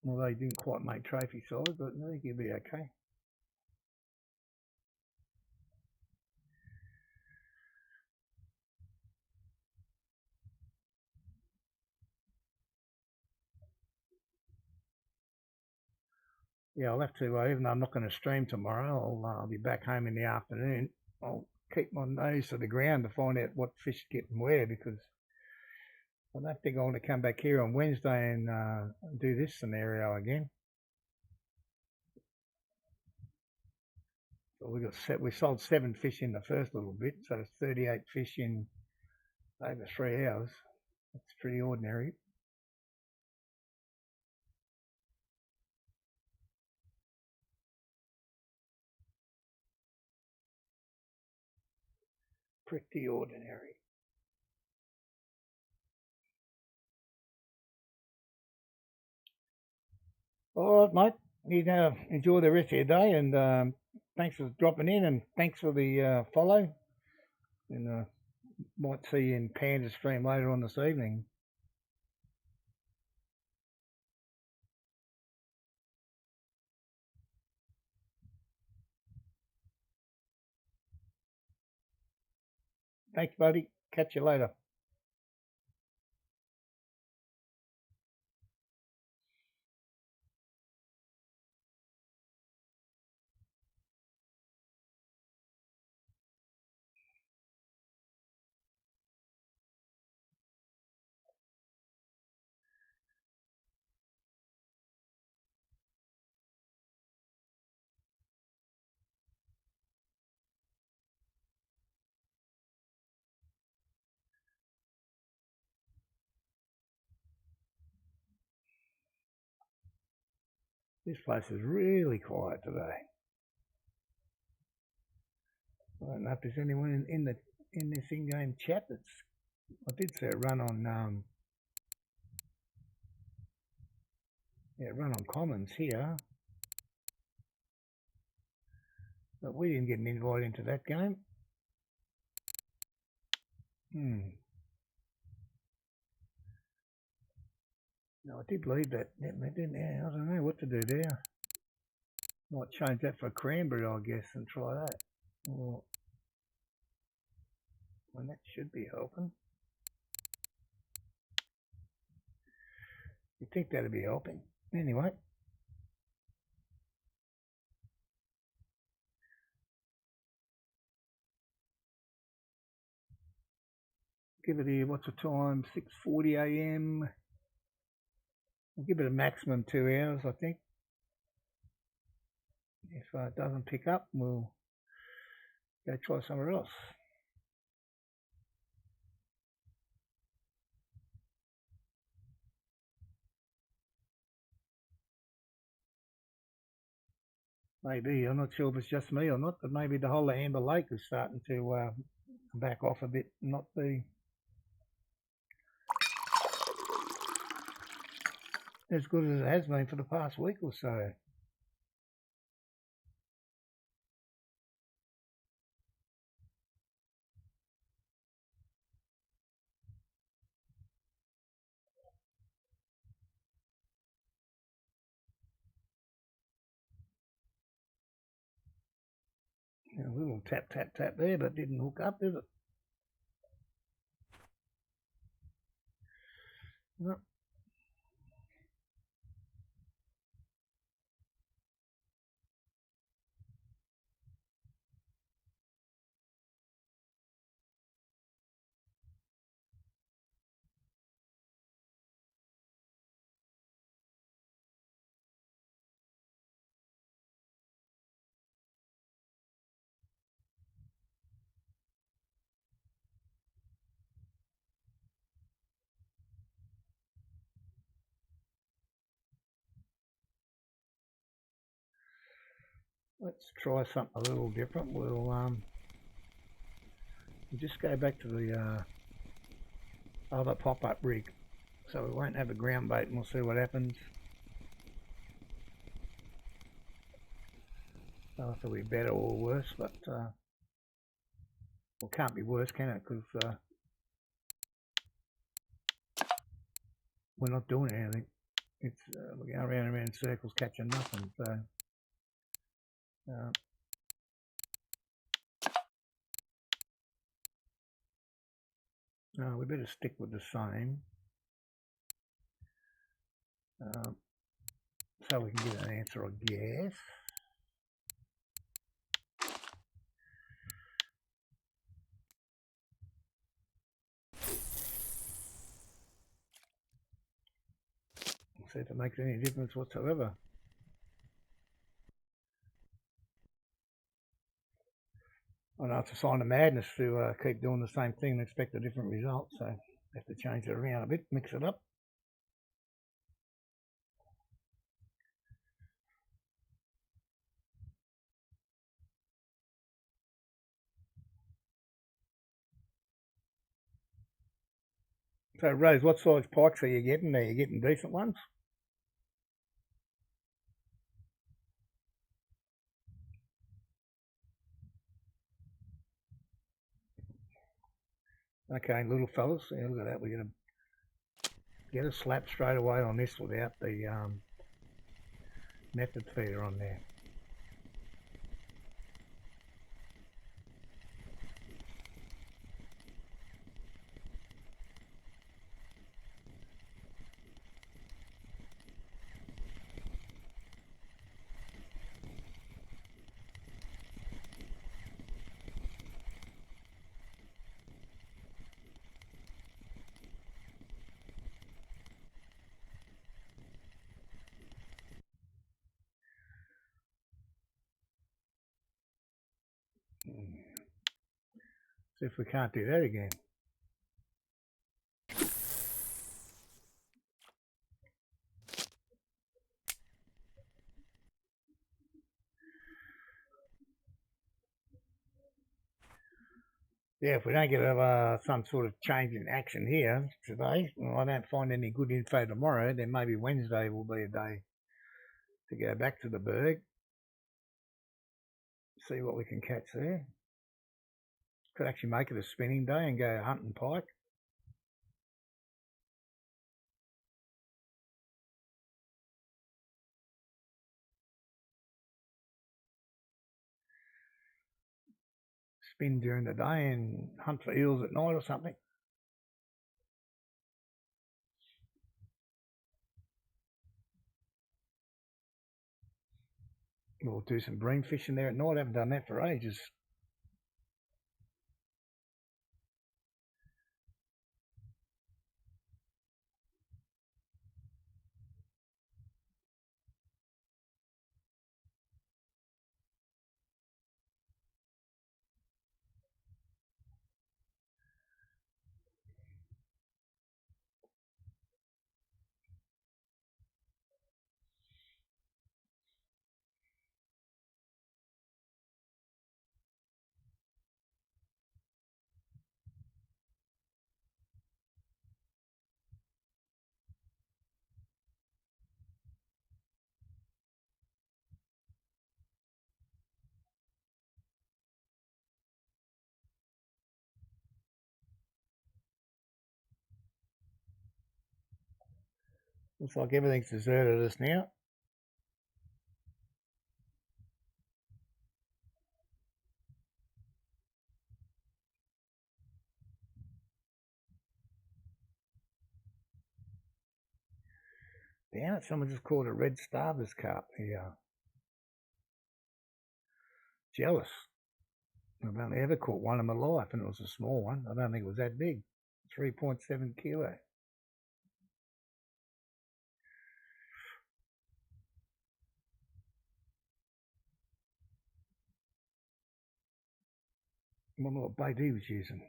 Although he didn't quite make trophy size, but I think he'll be okay. Yeah, I'll have to, even though I'm not going to stream tomorrow, I'll be back home in the afternoon. I'll keep my nose to the ground to find out what fish are getting where because I don't think I want to come back here on Wednesday and do this scenario again. So we sold 7 fish in the first little bit, so it's 38 fish in over 3 hours. That's pretty ordinary. Pretty ordinary. All right, mate. You enjoy the rest of your day, and thanks for dropping in, and thanks for the follow. And might see you in Panda stream later on this evening. Thanks, buddy. Catch you later. This place is really quiet today. I don't know if there's anyone in this in-game chat that's. I did see it run on Yeah, run on commons here. But we didn't get an invite into that game. No, I did leave that. Yeah, I don't know what to do there. Might change that for cranberry, I guess, and try that. Or, well, that should be helping. You'd think that'd be helping. Anyway. Give it here, what's the time? 6:40 AM. We'll give it a maximum 2 hours, I think. If it doesn't pick up, we'll go try somewhere else. Maybe, I'm not sure if it's just me or not, but maybe the whole of Amber Lake is starting to back off a bit, not be as good as it has been for the past week or so. A little tap, tap, tap there, but didn't hook up, did it? No. Let's try something a little different. We'll just go back to the other pop-up rig. So we won't have a ground bait and we'll see what happens. I don't know if it'll be better or worse, but well, can't be worse, can it? Because we're not doing anything. It's we're going around and around in circles catching nothing. So we better stick with the same, so we can get an answer, I guess. See if it makes any difference whatsoever. I know it's a sign of madness to keep doing the same thing and expect a different result, so have to change it around a bit, mix it up. So Rose, what size pikes are you getting? Are you getting decent ones? Okay, little fellas, yeah, look at that. We're going to get a slap straight away on this without the method feeder on there. See if we can't do that again. Yeah, if we don't get some sort of change in action here today, well, I don't find any good info tomorrow, then maybe Wednesday will be a day to go back to the Berg, see what we can catch there. Could actually make it a spinning day and go hunting pike. Spin during the day and hunt for eels at night or something. We'll do some bream fishing there at night. I haven't done that for ages. Looks like everything's deserted us now. Damn it, someone just caught a red starver's carp here. Jealous. I've only ever caught one in my life, and it was a small one. I don't think it was that big. 3.7 kilo. I wonder what bait he was using.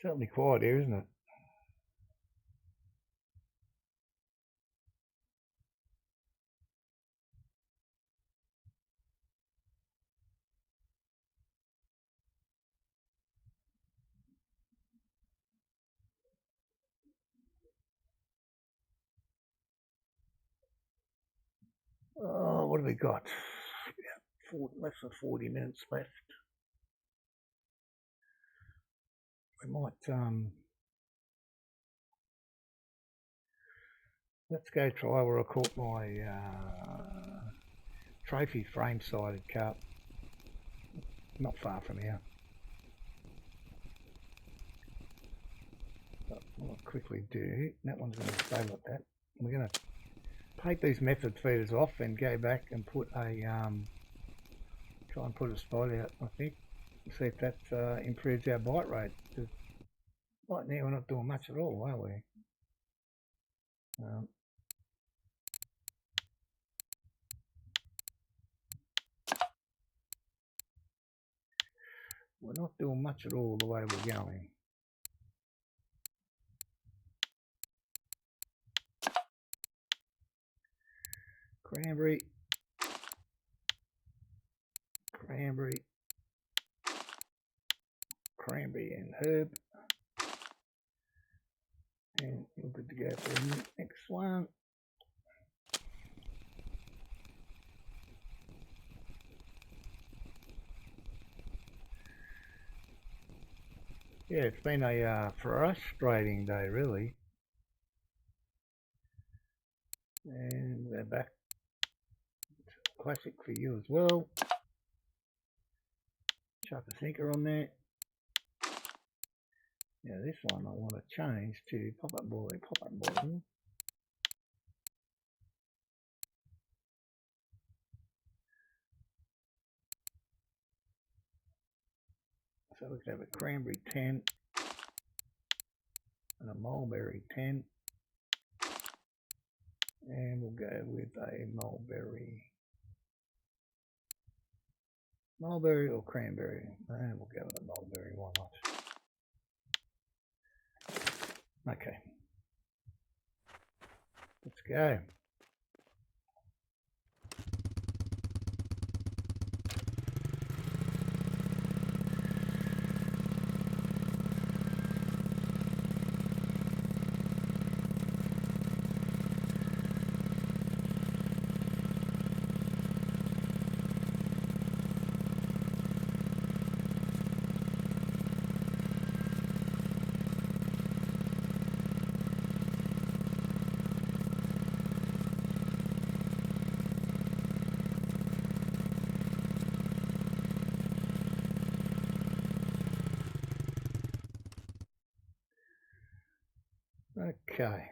Certainly quiet here, isn't it? Oh, what have we got? Less than 40 minutes left. We might, let's go try where I caught my trophy frame-sided carp. Not far from here. But what I'll quickly do, that one's going to stay like that. We're going to take these method feeders off and go back and put a, try and put a spot out, I think. See if that improves our bite rate. Right now we're not doing much at all, are we? We're not doing much at all the way we're going. Cranberry, cranberry, cranberry and herb. And we're good to go for the next one. Yeah, it's been a frustrating day, really. And we're back. Classic for you as well. Chuck a sinker on there. Now this one I want to change to pop-up boiling, pop-up boiling. So we could have a cranberry 10 and a mulberry 10, and we'll go with a mulberry or cranberry, and we'll go with a mulberry, why not? Okay, let's go. Okay.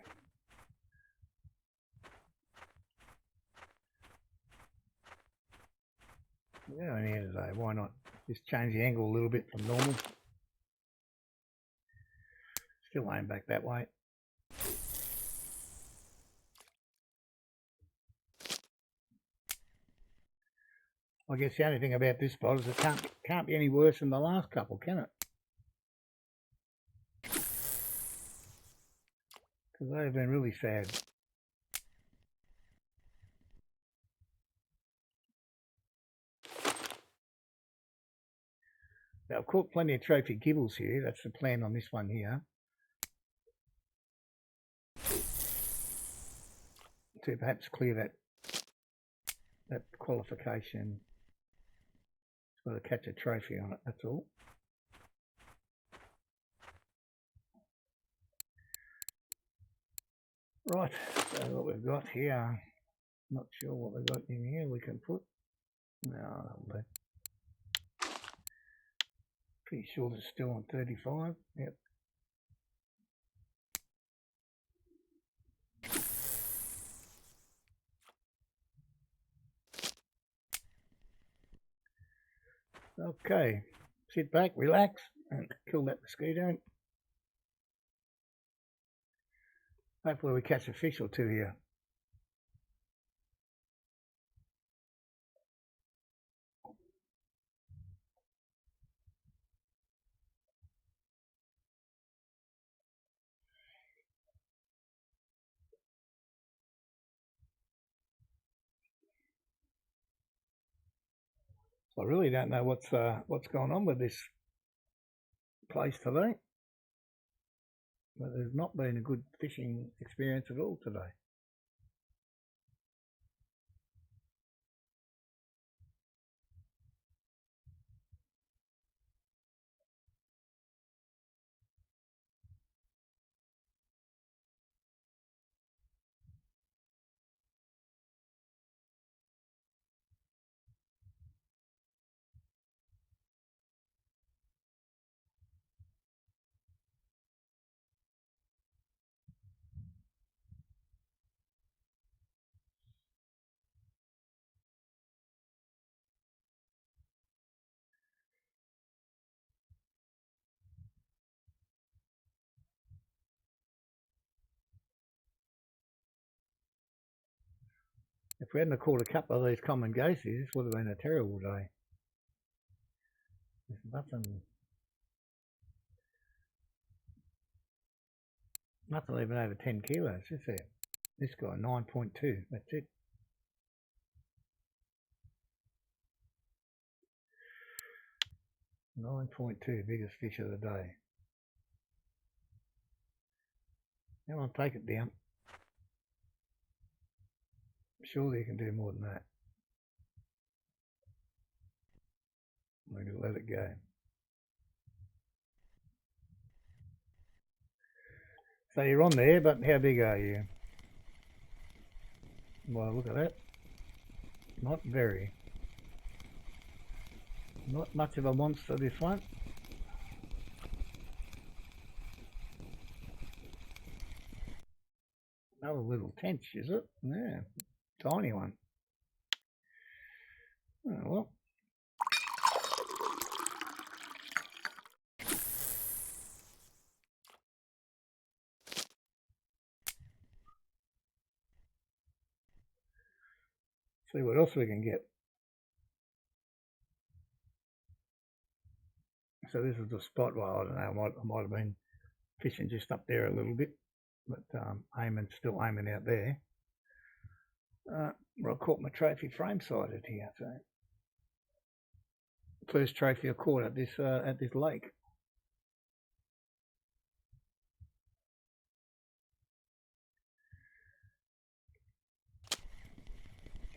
We're going here today, why not? Just change the angle a little bit from normal. Still aim back that way. I guess the only thing about this spot is it can't be any worse than the last couple, can it? Because they've been really sad. Now, I've caught plenty of trophy gibbles here. That's the plan on this one here. To perhaps clear that qualification. It's got to catch a trophy on it, that's all. Right, so what we've got here, not sure what we've got in here we can put. No, that'll do. Pretty sure it's still on 35, yep. Okay, sit back, relax, and kill that mosquito. Hopefully we catch a fish or two here. I really don't know what's going on with this place today. But there's not been a good fishing experience at all today. If we hadn't caught a couple of these common goasies, this would have been a terrible day. There's nothing even over 10 kilos, is there? This guy, 9.2, that's it. $9.2, biggest fish of the day. Come on, take it down. Surely you can do more than that. I'm going to let it go. So you're on there, but how big are you? Well, look at that. Not very. Not much of a monster, this one. tench, is it? Yeah, tiny one. Oh, well. See what else we can get. So this is the spot. Well, I don't know. I might have been fishing just up there a little bit, but still aiming out there. Well, I caught my trophy frame sighted here. So first trophy I caught at this lake.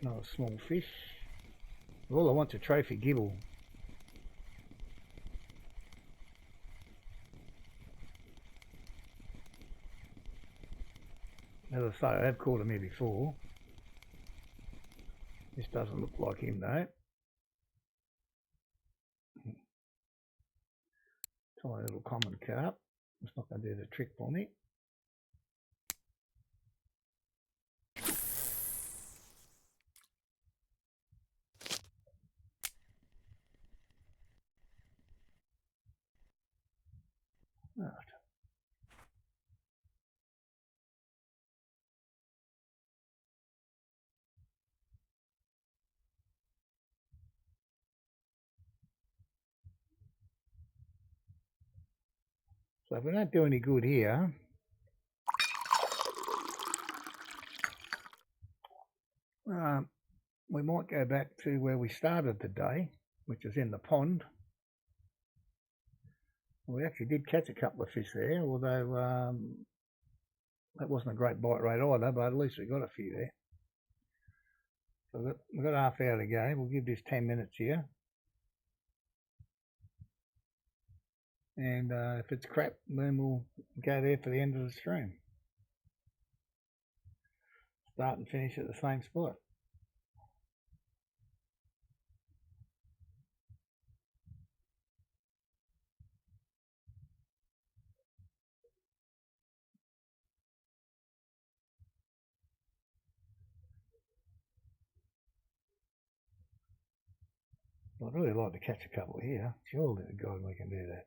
Another small fish. All I want's a trophy gibble. As I say, I have caught him here before. This doesn't look like him though. Tiny little common carp. It's not going to do the trick for me. Right. So if we don't do any good here, we might go back to where we started the day, which is in the pond. We actually did catch a couple of fish there, although that wasn't a great bite rate either, but at least we got a few there. So we've got a half hour to go. We'll give this 10 minutes here. And if it's crap, then we'll go there for the end of the stream. Start and finish at the same spot. I'd really like to catch a couple here. Surely to God we can do that.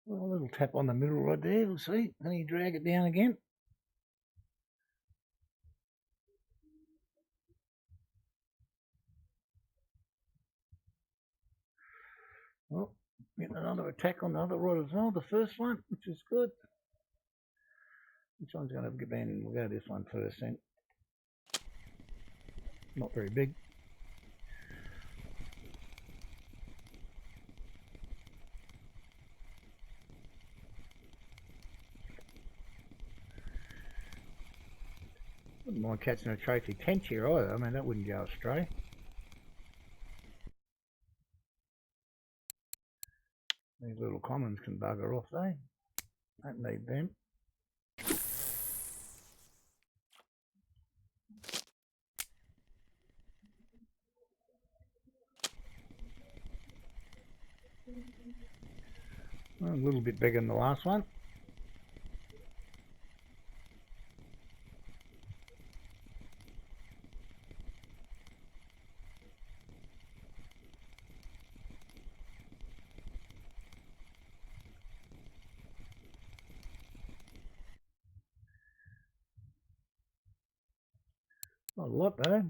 Well, a little tap on the middle right there, we'll see. Then you drag it down again. Well, getting another attack on the other rod as well, the first one, which is good. Which one's going to get in? We'll go this one first then. Not very big. Wouldn't mind catching a trophy tench here either. I mean, that wouldn't go astray. These little commons can bugger off though. Don't need them. Well, a little bit bigger than the last one. Not a lot though.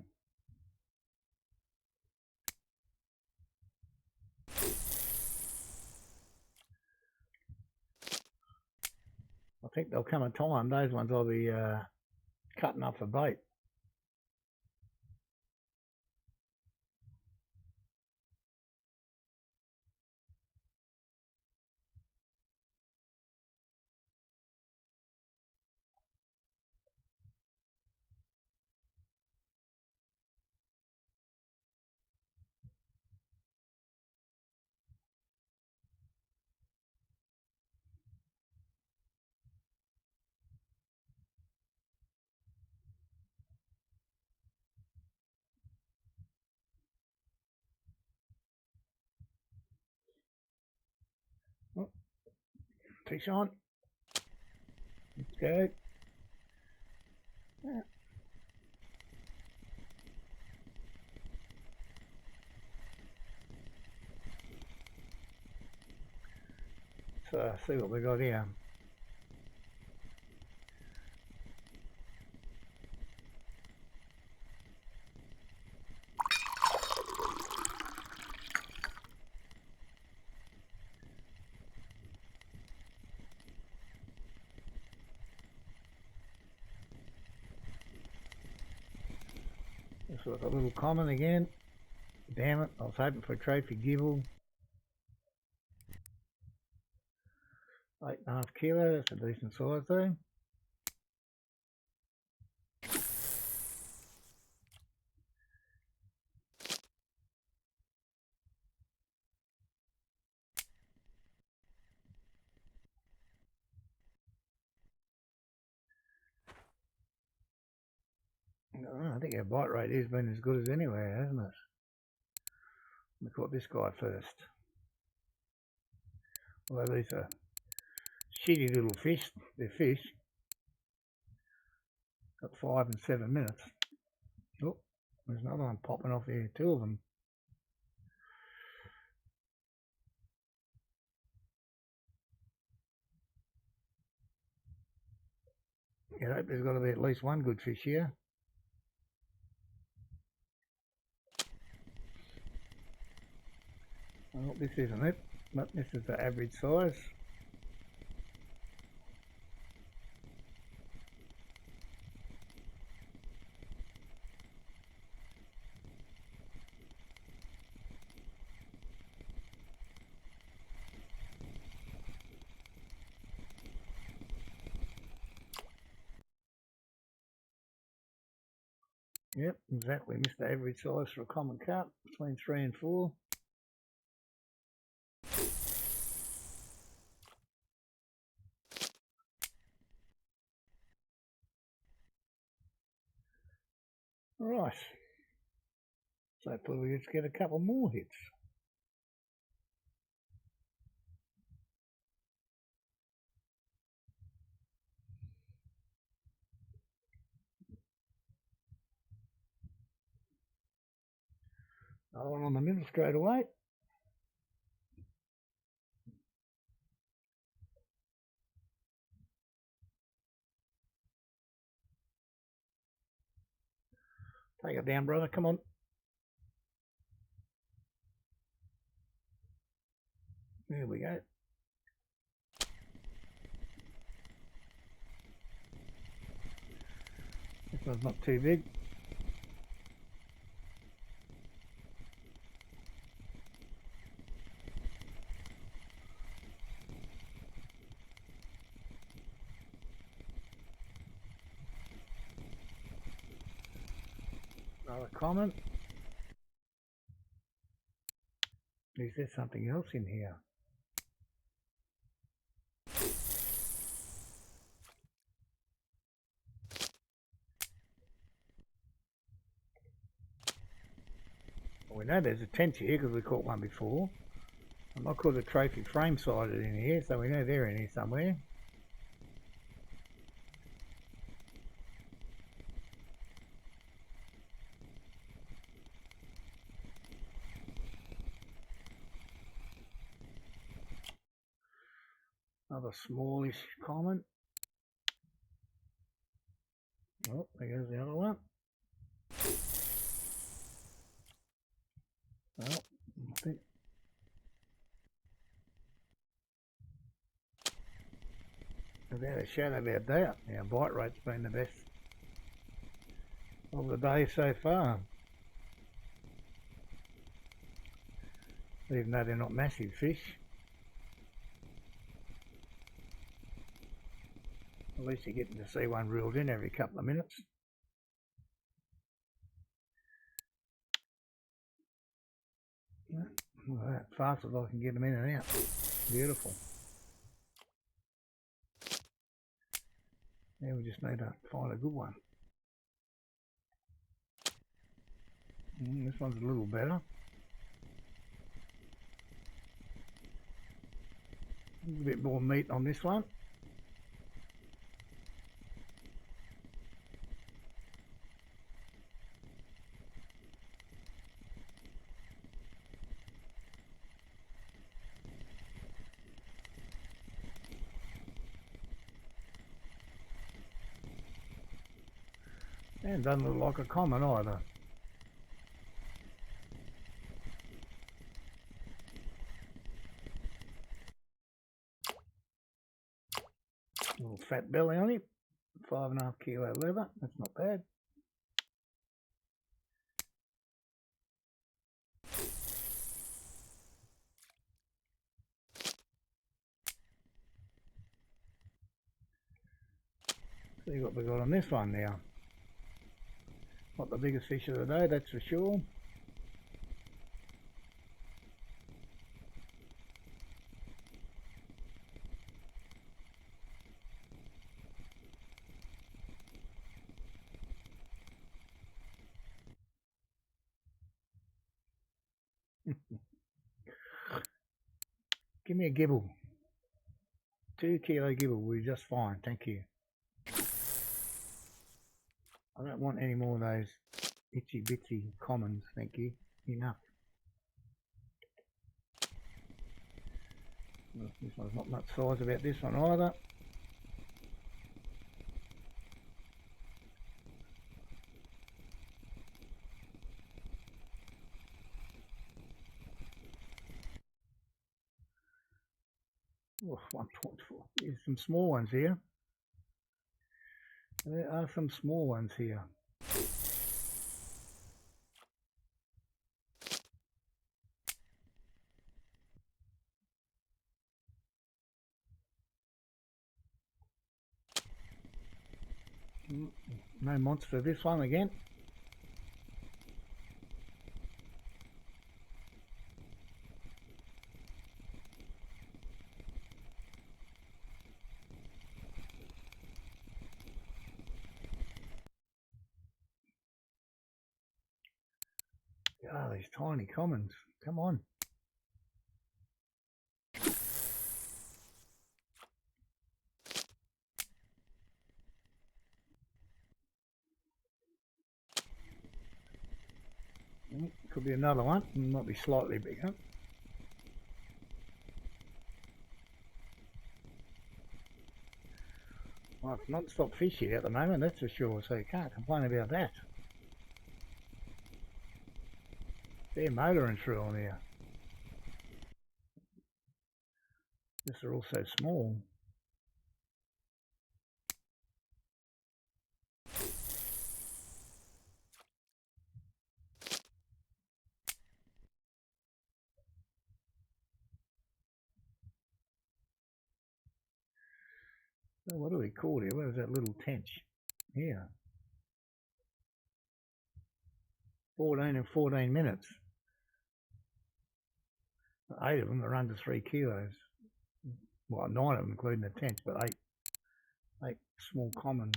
I think there'll come a time those ones I'll be cutting up for bait. Oh, fish on. Let's go. Yeah. So see what we got here. This was a little common again. Damn it, I was hoping for a trophy gibble. 8.5 kilo, that's a decent size though. I think our bite rate has been as good as anywhere, hasn't it? We caught this guy first. Well, these are shitty little fish. They're fish. Got 5 and 7 minutes. Oh, there's another one popping off here. 2 of them. I hope there's got to be at least one good fish here. Well, this isn't it, but this is the average size. Yep, exactly. Missed the average size for a common carp, between 3 and 4. Right. So hopefully we just get a couple more hits. Another one on the middle straight away. Take it down, brother. Come on. There we go. This one's not too big. Another common. Is there something else in here? Well, we know there's a tench here because we caught one before. I might caught a trophy frame sided in here, so we know they're in here somewhere. Another smallish common. Oh, there goes the other one. Well, I think without a shadow of a doubt, our bite rate's been the best of the day so far. Even though they're not massive fish. At least you're getting to see one reeled in every couple of minutes. Well, that fast as I can get them in and out. Beautiful. Now we just need to find a good one. This one's a little better. A little bit more meat on this one. And doesn't look like a common either. Little fat belly on him. 5.5 kilo leather. That's not bad. See what we got on this one now. Not the biggest fish of the day, that's for sure. Give me a gibble. 2 kilo gibble will be just fine, thank you. I don't want any more of those itsy bitsy commons, thank you. Enough. Well, this one's not much size about this one either. Oh, 1.4. There's some small ones here. There are some small ones here. No monster this one again. Ah, these tiny commons. Come on. Could be another one. Might be slightly bigger. Well, it's non-stop fish here at the moment, that's for sure, so you can't complain about that. They're motoring through on here. These are all so small. Oh, what do we call here? Where's that little tench? Here. 14 and 14 minutes. 8 of them are under 3 kilos. Well, 9 of them including the tench, but 8 small commons.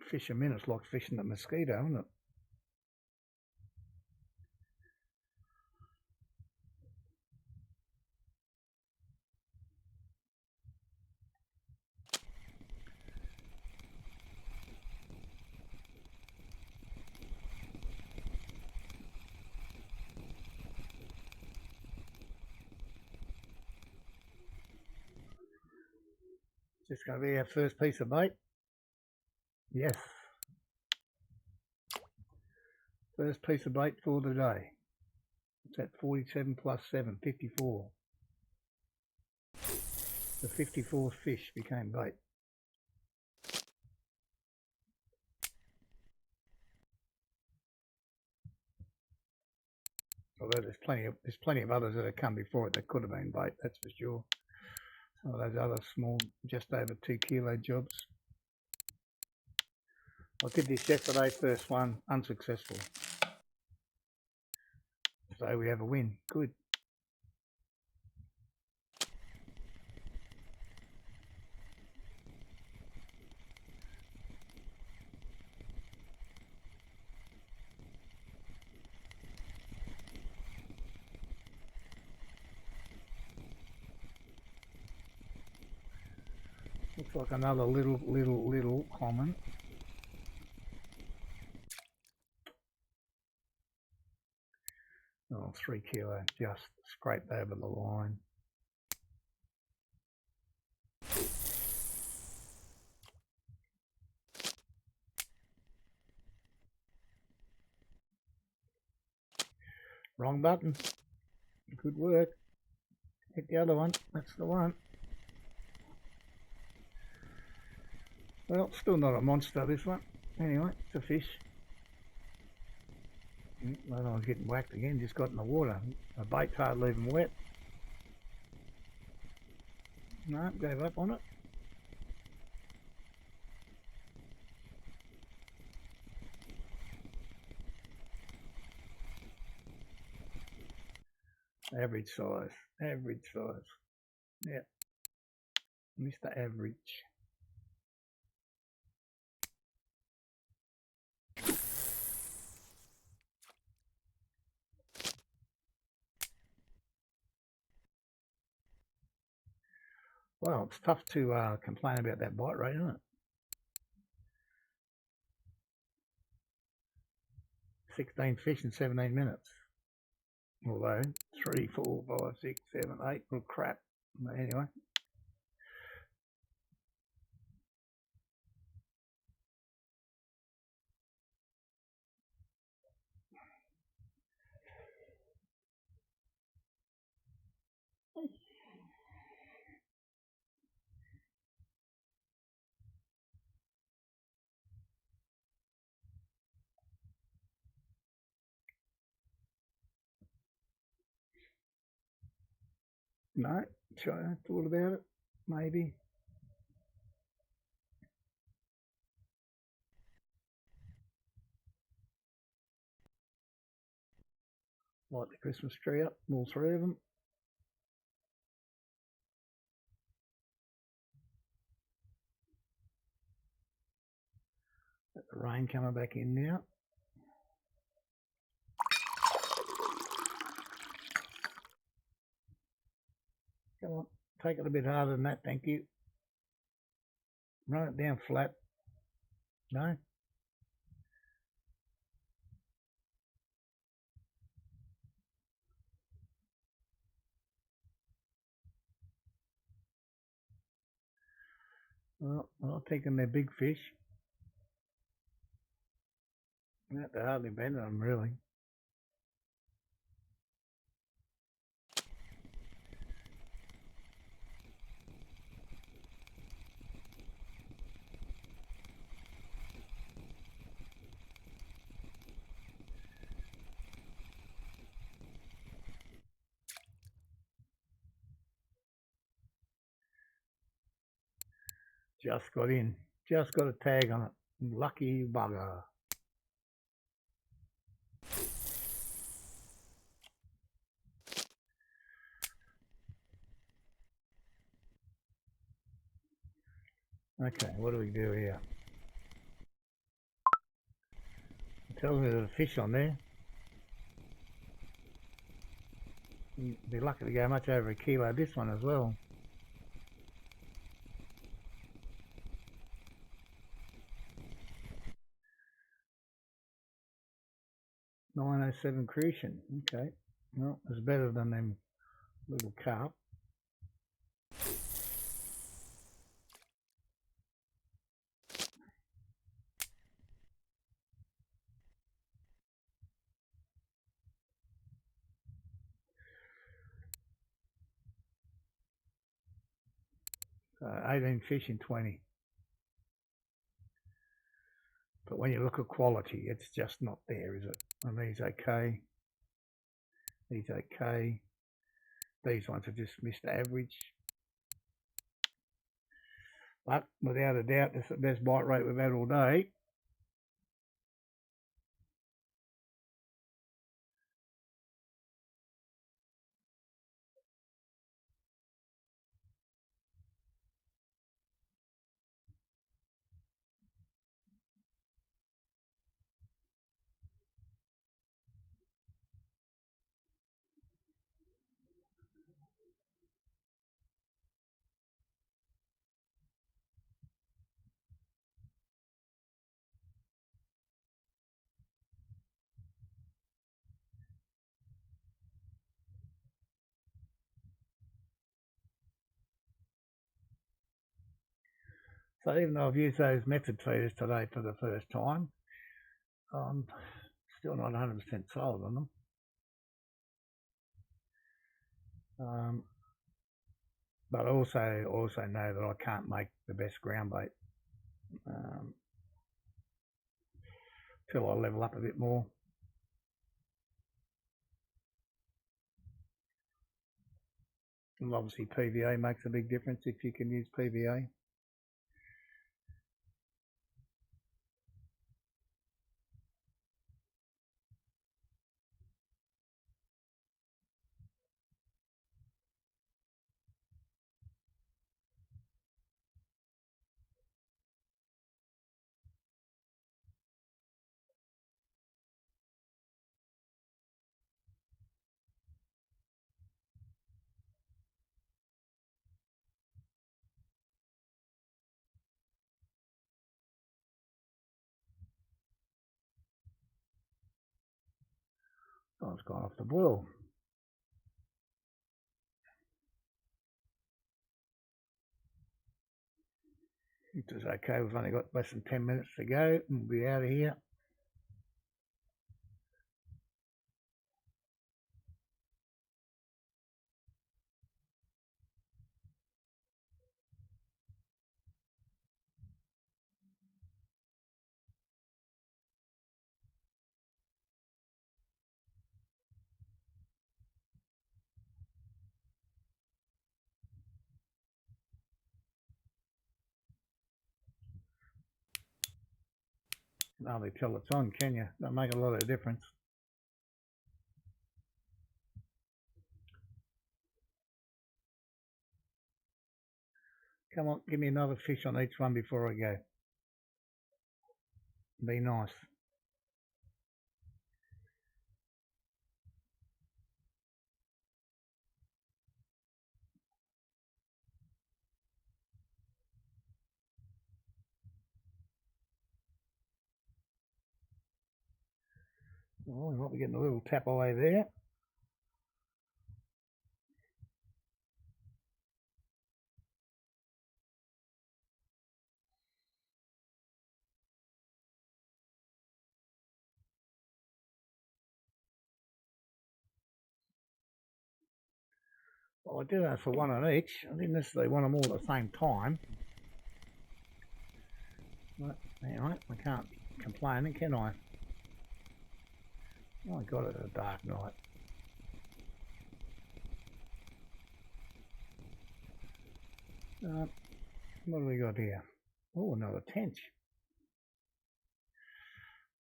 Fish a minute's like fishing a mosquito, isn't it? this going to be our first piece of bait? Yes. First piece of bait for the day. It's at 47 plus 7, 54. The 54th fish became bait. Although there's plenty of others that have come before it that could have been bait, that's for sure. Some of those other small, just over 2 kilo jobs. I did this yesterday, first one, unsuccessful. So we have a win. Good. Looks like another little common. Oh, 3 kilo, just scraped over the line. Wrong button. Good work. Hit the other one. That's the one. Well, still not a monster, this one. Anyway, it's a fish. That one's getting whacked again, just got in the water. The bait's hardly even wet. No, gave up on it. Average size. Average size. Yeah. Mr. Average. Well, it's tough to complain about that bite rate, isn't it? 16 fish in 17 minutes. Although 3, 4, 5, 6, 7, 8, well, crap. But anyway. No, I thought about it. Maybe. Light the Christmas tree up, all 3 of them. Got the rain coming back in now. Come on, take it a bit harder than that, thank you. Run it down flat. No? Well, I'll take them, they're big fish. They're hardly bend on them, really. Just got in. Just got a tag on it. Lucky bugger. Okay, what do we do here? It tells me there's a fish on there. You'd be lucky to go much over a kilo this one as well. $907 Crucian. Okay. Well, it's better than them little carp. So 18 fish in 20. But when you look at quality, it's just not there, is it? And these okay. These okay. These ones are just missed average. But without a doubt, it's the best bite rate we've had all day. So even though I've used those method feeders today for the first time, I'm still not 100% sold on them. But I also know that I can't make the best ground bait till I level up a bit more. And obviously PVA makes a big difference if you can use PVA. Oh, it's gone off the boil. It was okay, we've only got less than 10 minutes to go and we'll be out of here. You can hardly tell it's on, can you? That'll make a lot of difference. Come on, give me another fish on each one before I go. Be nice. Oh, we might be getting a little tap away there. Well, I did ask for one on each. I didn't necessarily want them all at the same time. But anyway, I can't complain, can I? Oh, I got it at a dark night. What have we got here? Oh, another tench.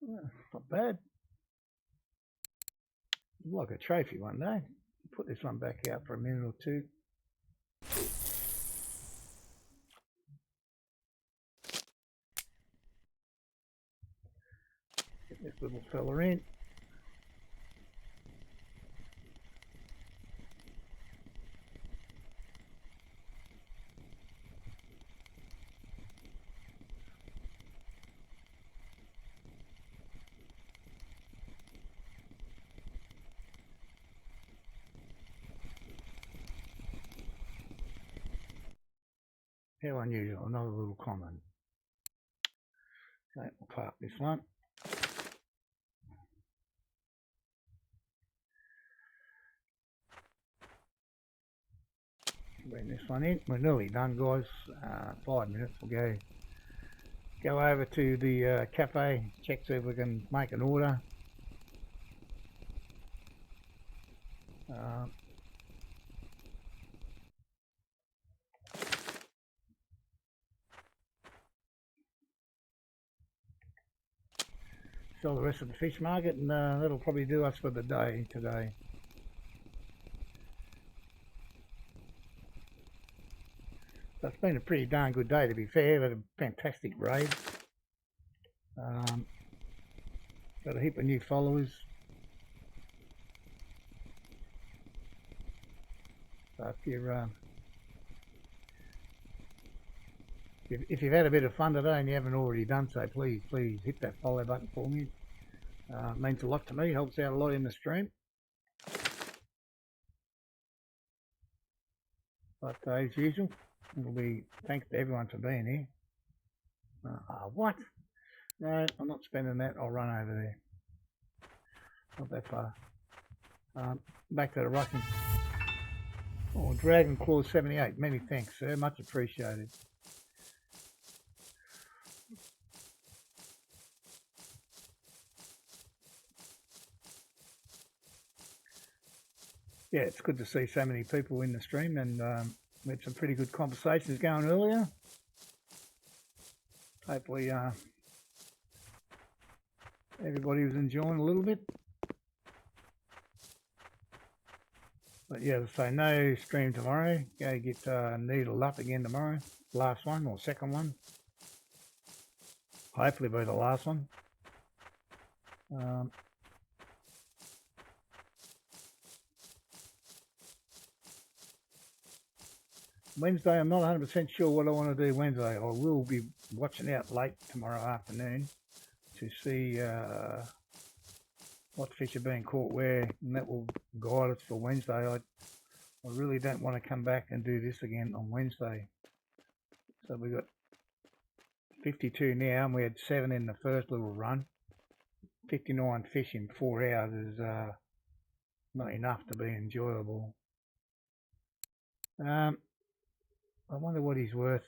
Not bad. Like a trophy one day. Put this one back out for a minute or two. Get this little fella in. How unusual, another little common. Okay, we'll park this one. Bring this one in. We're nearly done, guys. 5 minutes. We'll go over to the cafe, check see if we can make an order. Sell the rest of the fish market, and that'll probably do us for the day today. So it's been a pretty darn good day, to be fair. Had a fantastic raid. Got a heap of new followers. So if you've had a bit of fun today and you haven't already done so, please hit that follow button for me. It means a lot to me, helps out a lot in the stream. But as usual, it'll be thanks to everyone for being here. What? No, I'm not spending that. I'll run over there. Not that far. Back to the Russian. Oh, Dragon Claw 78. Many thanks, sir. Much appreciated. Yeah, it's good to see so many people in the stream, and we had some pretty good conversations going earlier. Hopefully everybody was enjoying a little bit. But yeah, so no stream tomorrow. Go get needled up again tomorrow. Last one or second one. Hopefully be the last one. Wednesday, I'm not 100% sure what I want to do Wednesday. I will be watching out late tomorrow afternoon to see what fish are being caught where, and that will guide us for Wednesday. I really don't want to come back and do this again on Wednesday. So we've got 52 now, and we had 7 in the first little run. 59 fish in 4 hours is not enough to be enjoyable. I wonder what he's worth.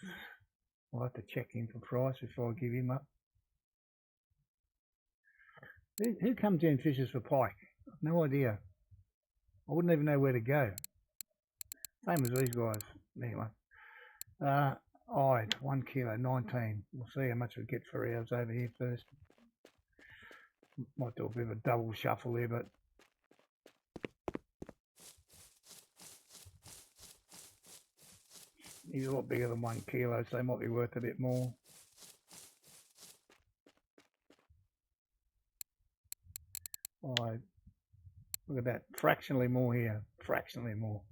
I'll have to check him for price before I give him up. Who comes in and fishes for pike? No idea. I wouldn't even know where to go. Same as these guys. Anyway. 1 kilo, 19. We'll see how much we get for ours over here first. Might do a bit of a double shuffle there, but he's a lot bigger than 1 kilo, so they might be worth a bit more. Look at that, fractionally more here, fractionally more.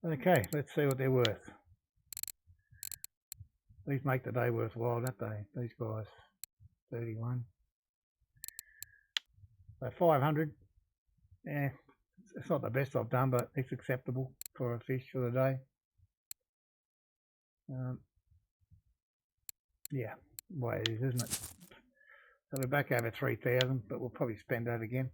Okay, let's see what they're worth. These make the day worthwhile, don't they? These guys, 31. So 500. Yeah, it's not the best I've done, but it's acceptable for a fish for the day. Yeah, way it is, isn't it? So we're back over 3,000, but we'll probably spend that again.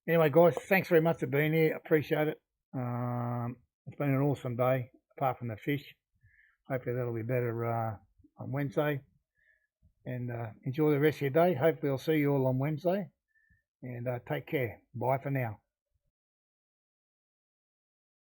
Anyway, guys, thanks very much for being here. Appreciate it. It's been an awesome day, apart from the fish. Hopefully that'll be better on Wednesday. And enjoy the rest of your day. Hopefully I'll see you all on Wednesday. And take care. Bye for now.